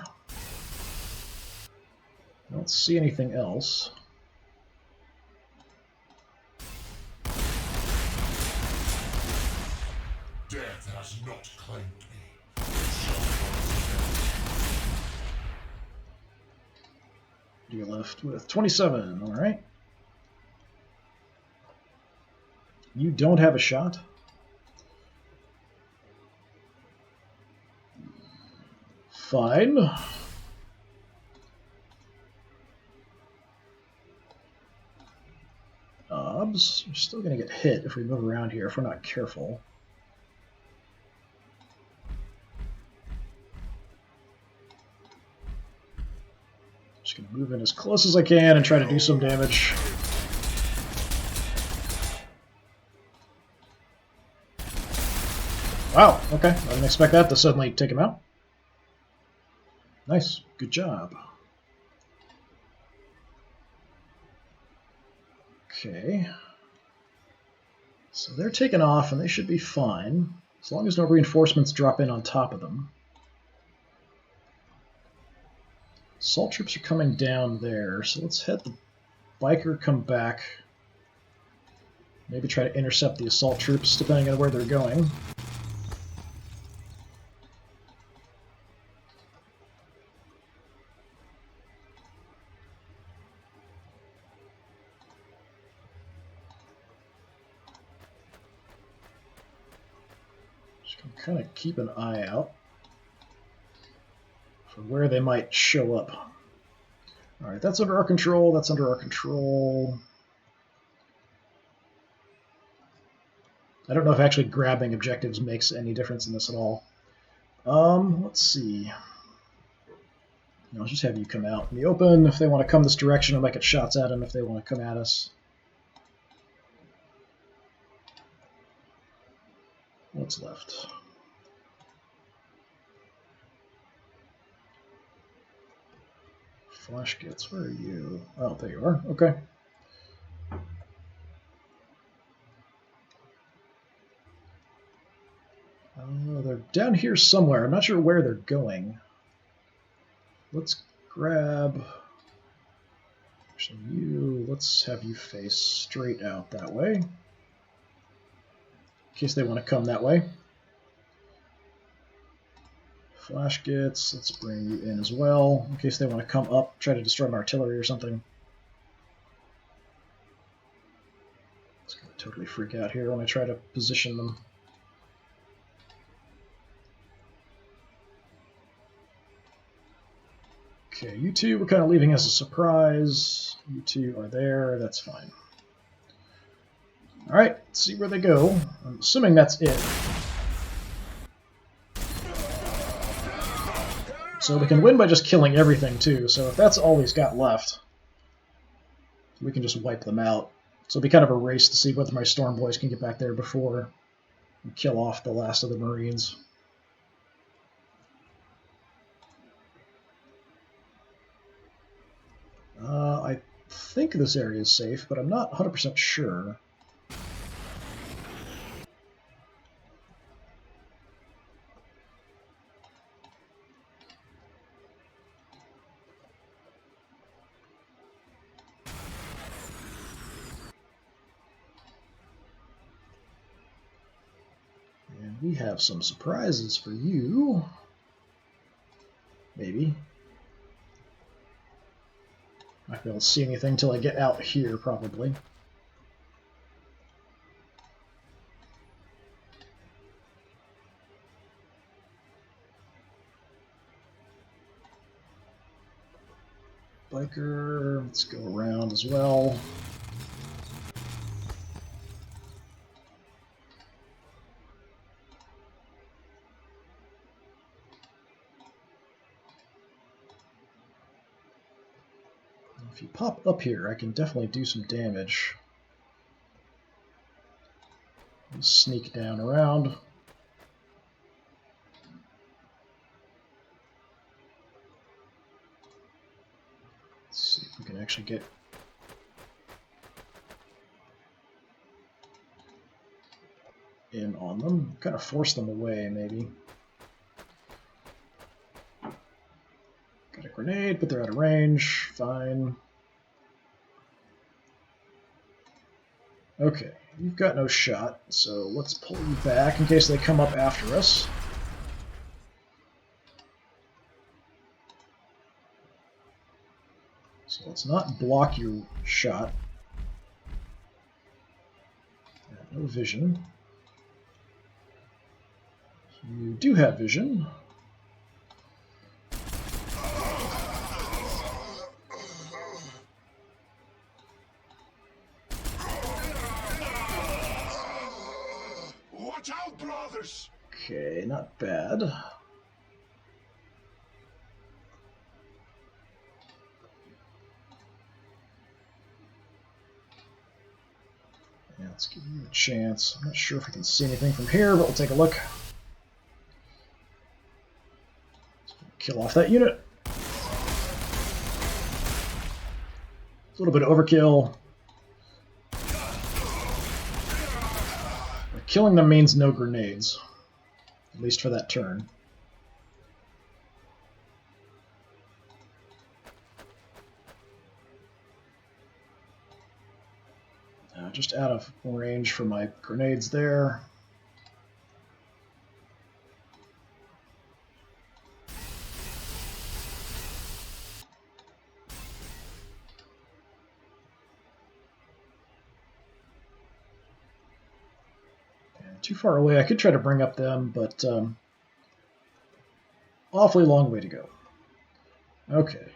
I don't see anything else. Death has not claimed me. You're left with 27, alright. You don't have a shot? Fine. Obs, you're still going to get hit if we move around here if we're not careful. Just going to move in as close as I can and try to do some damage. Wow, okay. I didn't expect that to suddenly take him out. Nice. Good job. Okay. So they're taken off, and they should be fine, as long as no reinforcements drop in on top of them. Assault troops are coming down there, so let's head the biker, come back. Maybe try to intercept the assault troops, depending on where they're going. Kind of keep an eye out for where they might show up. Alright, that's under our control, that's under our control. I don't know if actually grabbing objectives makes any difference in this at all. Let's see. I'll just have you come out in the open. If they want to come this direction, I might get shots at them if they want to come at us. What's left? Flash gets, where are you? Oh, there you are. Okay. They're down here somewhere. I'm not sure where they're going. Let's grab... Actually, let's have you face straight out that way. In case they want to come that way. Flash gets, let's bring you in as well, in case they want to come up, try to destroy my artillery or something. It's going to totally freak out here when I try to position them. Okay, you two we're kind of leaving as a surprise. You two are there, that's fine. Alright, let's see where they go. I'm assuming that's it. So we can win by just killing everything, too. So if that's all he's got left, we can just wipe them out. So it'll be kind of a race to see whether my Storm Boys can get back there before we kill off the last of the Marines. I think this area is safe, but I'm not 100% sure. We have some surprises for you. Maybe. Not be able to see anything until I get out here, probably. Biker, let's go around as well. If If you pop up here, I can definitely do some damage. Sneak down around. Let's see if we can actually get in on them. Kind of force them away, maybe. Got a grenade, but they're out of range. Fine. Okay, you've got no shot, so let's pull you back in case they come up after us. So let's not block your shot. No vision. You do have vision. Watch out, brothers! Okay, not bad. Yeah, let's give you a chance. I'm not sure if we can see anything from here, but we'll take a look. Kill off that unit. A little bit of overkill. But killing them means no grenades, at least for that turn. Just out of range for my grenades there. Too far away. I could try to bring up them, but awfully long way to go. Okay.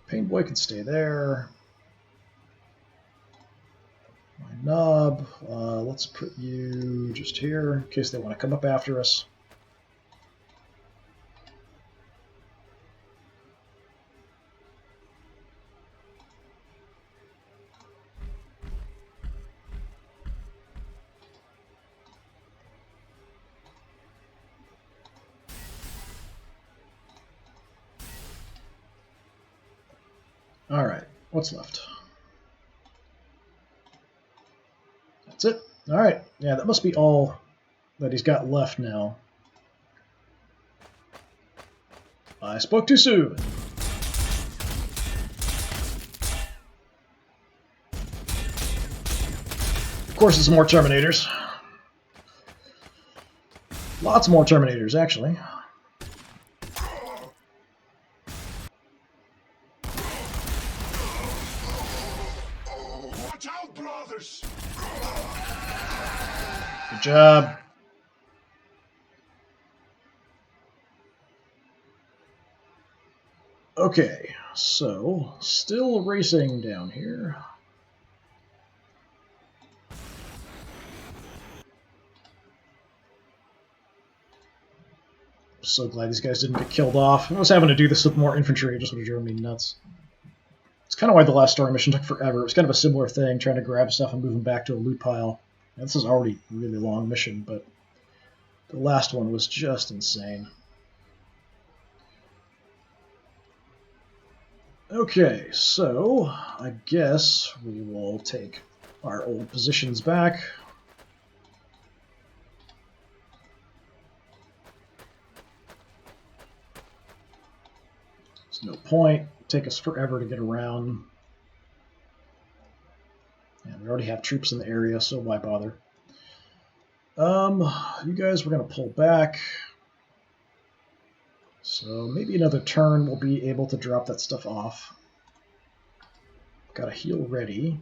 Pain Boy can stay there. My nub. Let's put you just here in case they want to come up after us. All right, what's left? That's it. All right, yeah, that must be all that he's got left now. I spoke too soon. Of course, it's more Terminators. Lots more Terminators, actually. Watch out, brothers! Good job. Okay, so still racing down here. So glad these guys didn't get killed off. If I was having to do this with more infantry, it just would have driven me nuts. It's kind of why the last story mission took forever. It was kind of a similar thing, trying to grab stuff and move them back to a loot pile. And this is already a really long mission, but the last one was just insane. Okay, so I guess we will take our old positions back. There's no point. It'll take us forever to get around. And we already have troops in the area, so why bother? You guys were going to pull back. So maybe another turn we'll be able to drop that stuff off. Got a heal ready.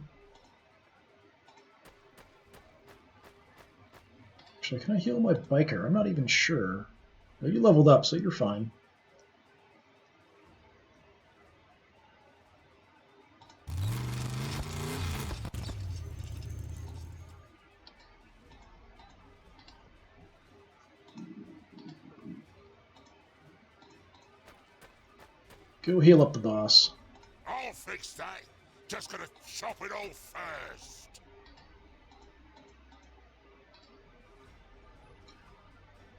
Actually, can I heal my biker? I'm not even sure. No, you leveled up, so you're fine. Go heal up the boss. I'll fix that. Just gonna chop it all first.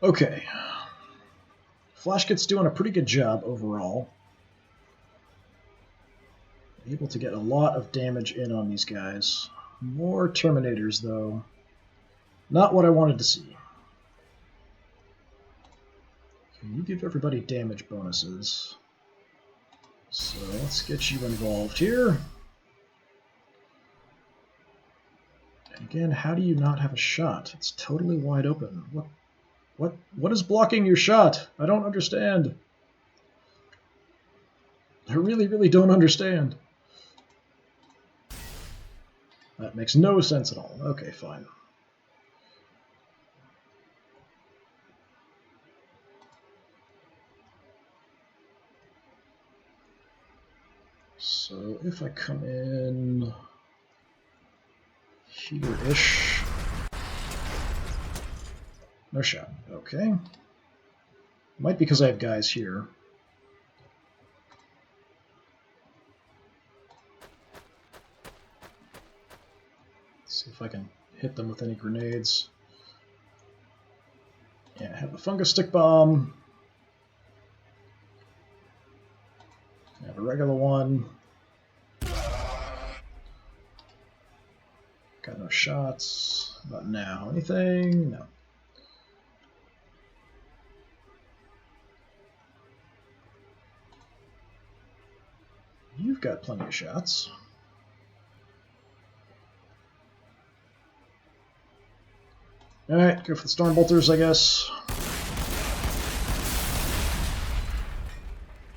Okay. Flashkit's doing a pretty good job overall. Able to get a lot of damage in on these guys. More Terminators, though. Not what I wanted to see. Can you give everybody damage bonuses? So let's get you involved here. And again, how do you not have a shot? It's totally wide open. What is blocking your shot? I don't understand. I really, really don't understand. That makes no sense at all. Okay, fine. So if I come in here-ish, no shot. Okay. Might be because I have guys here. Let's see if I can hit them with any grenades. Yeah, I have the fungus stick bomb. I have a regular one. Got no shots. Not now. Anything? No. You've got plenty of shots. Alright, go for the Storm Bolters, I guess.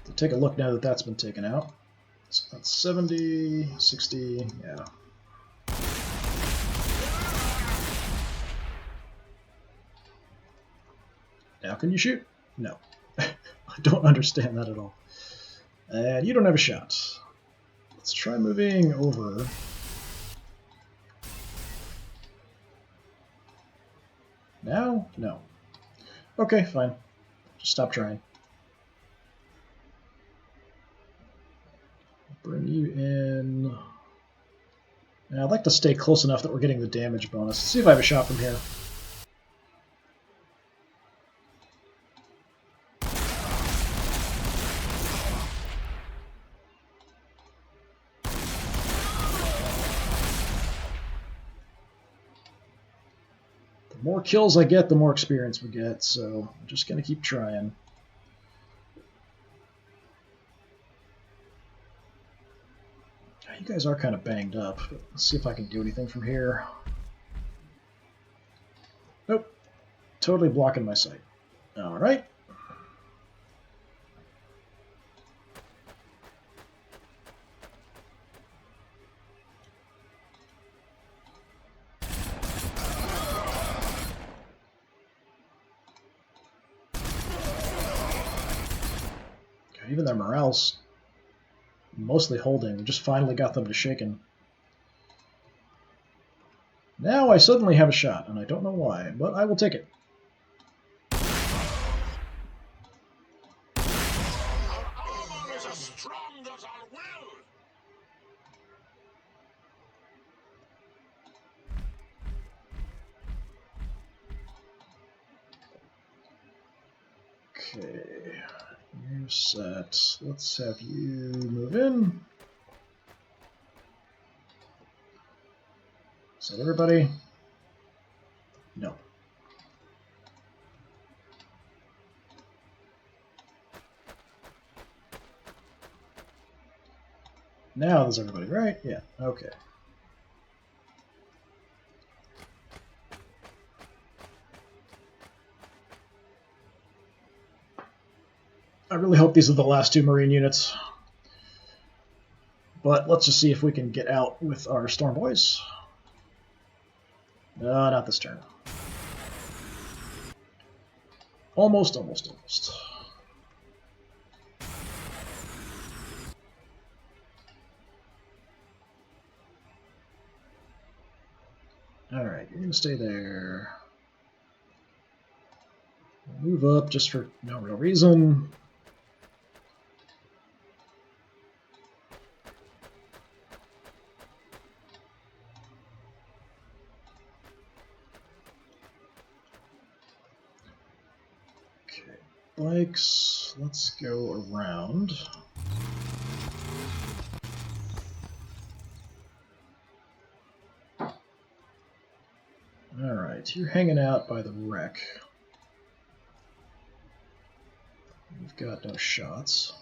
To take a look now that that's been taken out. So that's 70, 60, yeah. Now can you shoot? No. I don't understand that at all. And you don't have a shot. Let's try moving over. Now? No. Okay, fine. Just stop trying. Bring you in. Now, I'd like to stay close enough that we're getting the damage bonus. Let's see if I have a shot from here. The more kills I get, the more experience we get, so I'm just going to keep trying. You guys are kind of banged up, but let's see if I can do anything from here. Nope. Totally blocking my sight. Alright. Even their morale's mostly holding. We just finally got them to shaken. Now I suddenly have a shot, and I don't know why, but I will take it. Our armor is as strong as our will. Okay. You're set. Let's have you move in. Is that everybody? No. Now there's everybody, right? Yeah, okay. I really hope these are the last two Marine units. But let's just see if we can get out with our Storm Boys. No, not this turn. Almost. Alright, you're going to stay there. Move up just for no real reason. spikes. Let's go around. Alright, you're hanging out by the wreck. We've got no shots.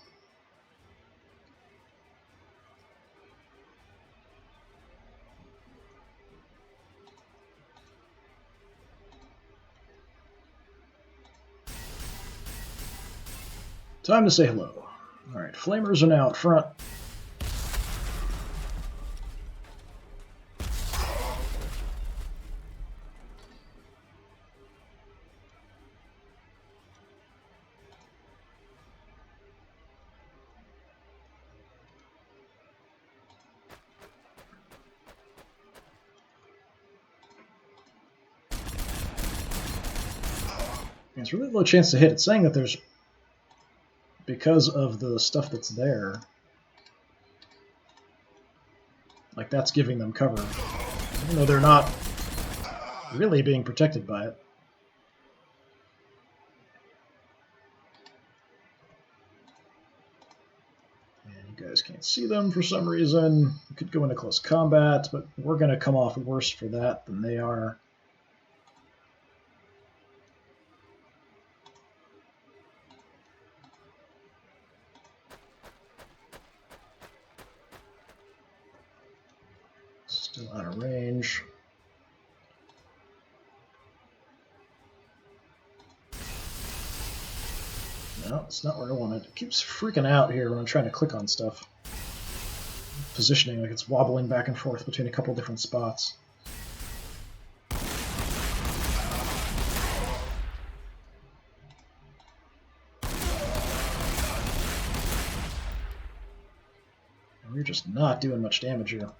Time to say hello. Alright, flamers are now out front. There's really low chance to hit. It's saying that there's, because of the stuff that's there, like that's giving them cover, even though they're not really being protected by it. And you guys can't see them for some reason. We could go into close combat, but we're going to come off worse for that than they are. Still out of range. No, it's not where I wanted. It keeps freaking out here when I'm trying to click on stuff. Positioning, like it's wobbling back and forth between a couple different spots. And we're just not doing much damage here.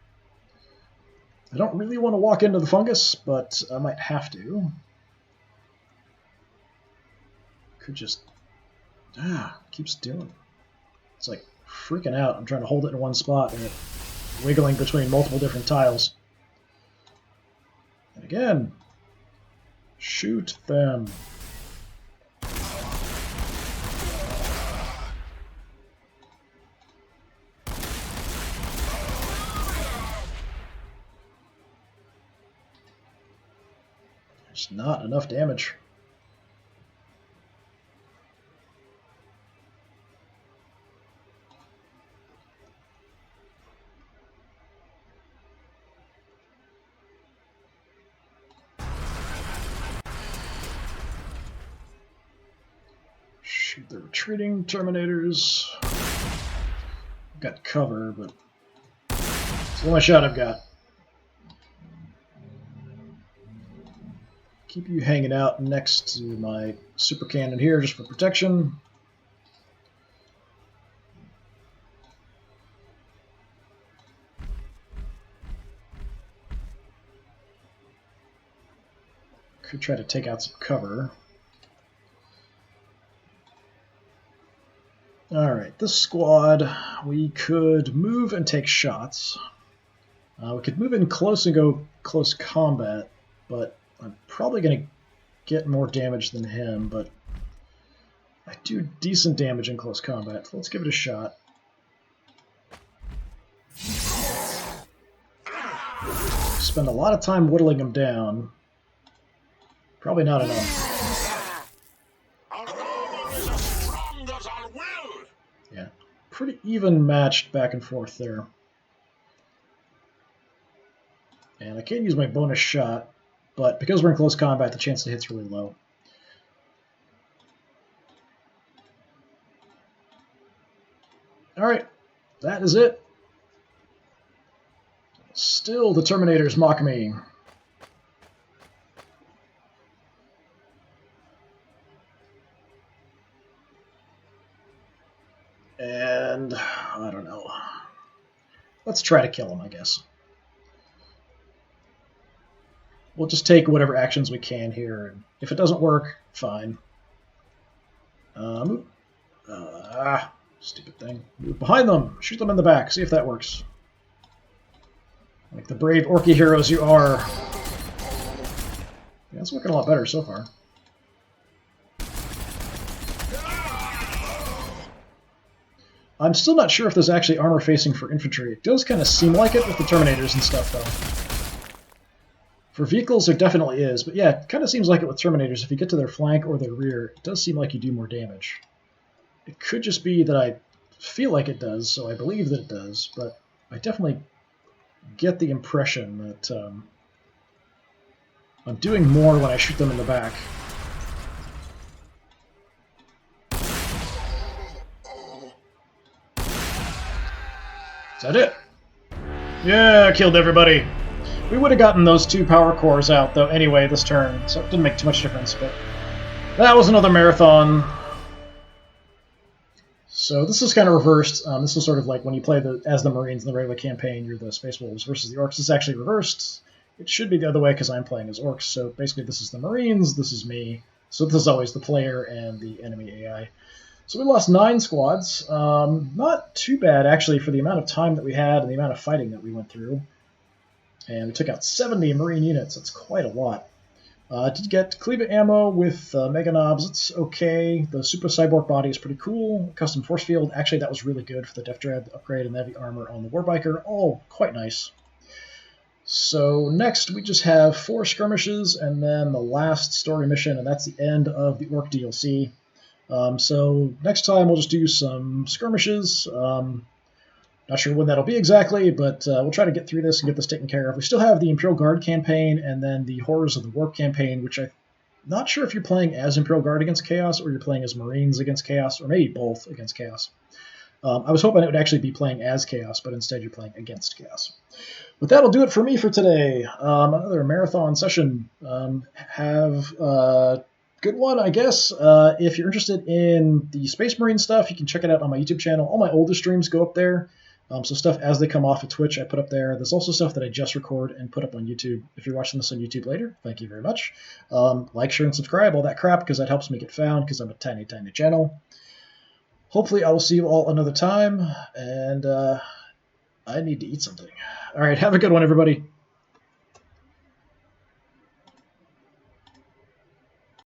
I don't really want to walk into the fungus, but I might have to. Could just... keeps doing it. It's like freaking out. I'm trying to hold it in one spot and it's wiggling between multiple different tiles. And again, shoot them. There's not enough damage. Shoot the retreating Terminators. I've got cover, but it's the only shot I've got. Keep you hanging out next to my super cannon here just for protection. Could try to take out some cover. Alright, this squad, we could move and take shots. We could move in close and go close combat, but I'm probably going to get more damage than him, but I do decent damage in close combat, so let's give it a shot. Spend a lot of time whittling him down. Probably not enough. Yeah, pretty even matched back and forth there. And I can't use my bonus shot, but because we're in close combat, the chance to hit's really low. Alright, that is it. Still, the Terminators mock me. And I don't know. Let's try to kill him, I guess. We'll just take whatever actions we can here, and if it doesn't work, fine. Stupid thing. Move behind them! Shoot them in the back, see if that works. Like the brave Orky heroes you are. Yeah, it's working a lot better so far. I'm still not sure if there's actually armor facing for infantry. It does kind of seem like it with the Terminators and stuff, though. For vehicles, there definitely is, but yeah, it kind of seems like it with Terminators. If you get to their flank or their rear, it does seem like you do more damage. It could just be that I feel like it does, so I believe that it does, but I definitely get the impression that I'm doing more when I shoot them in the back. Is that it? Yeah, killed everybody. We would have gotten those 2 power cores out, though, anyway, this turn, so it didn't make too much difference, but that was another marathon. So this is kind of reversed. This is sort of like when you play as the Marines in the regular campaign, you're the Space Wolves versus the Orks. This is actually reversed. It should be the other way because I'm playing as Orks, so basically this is the Marines, this is me. So this is always the player and the enemy AI. So we lost 9 squads. Not too bad, actually, for the amount of time that we had and the amount of fighting that we went through. And we took out 70 Marine units. That's quite a lot. Did get Cleaver ammo with Mega Knobs. It's okay. The Super Cyborg body is pretty cool. Custom Force Field. Actually, that was really good for the Def Dread upgrade and the heavy armor on the Warbiker. All quite nice. So next, we just have 4 skirmishes and then the last story mission, and that's the end of the Ork DLC. So next time we'll just do some skirmishes. Not sure when that'll be exactly, but we'll try to get through this and get this taken care of. We still have the Imperial Guard campaign and then the Horrors of the Warp campaign, which I'm not sure if you're playing as Imperial Guard against Chaos or you're playing as Marines against Chaos, or maybe both against Chaos. I was hoping it would actually be playing as Chaos, but instead you're playing against Chaos. But that'll do it for me for today. Another marathon session. Have a good one, I guess. If you're interested in the Space Marine stuff, you can check it out on my YouTube channel. All my older streams go up there. So stuff as they come off of Twitch, I put up there. There's also stuff that I just record and put up on YouTube. If you're watching this on YouTube later, thank you very much. Like, share, and subscribe, all that crap, because that helps me get found, because I'm a tiny, tiny channel. Hopefully I will see you all another time, and I need to eat something. All right, have a good one, everybody.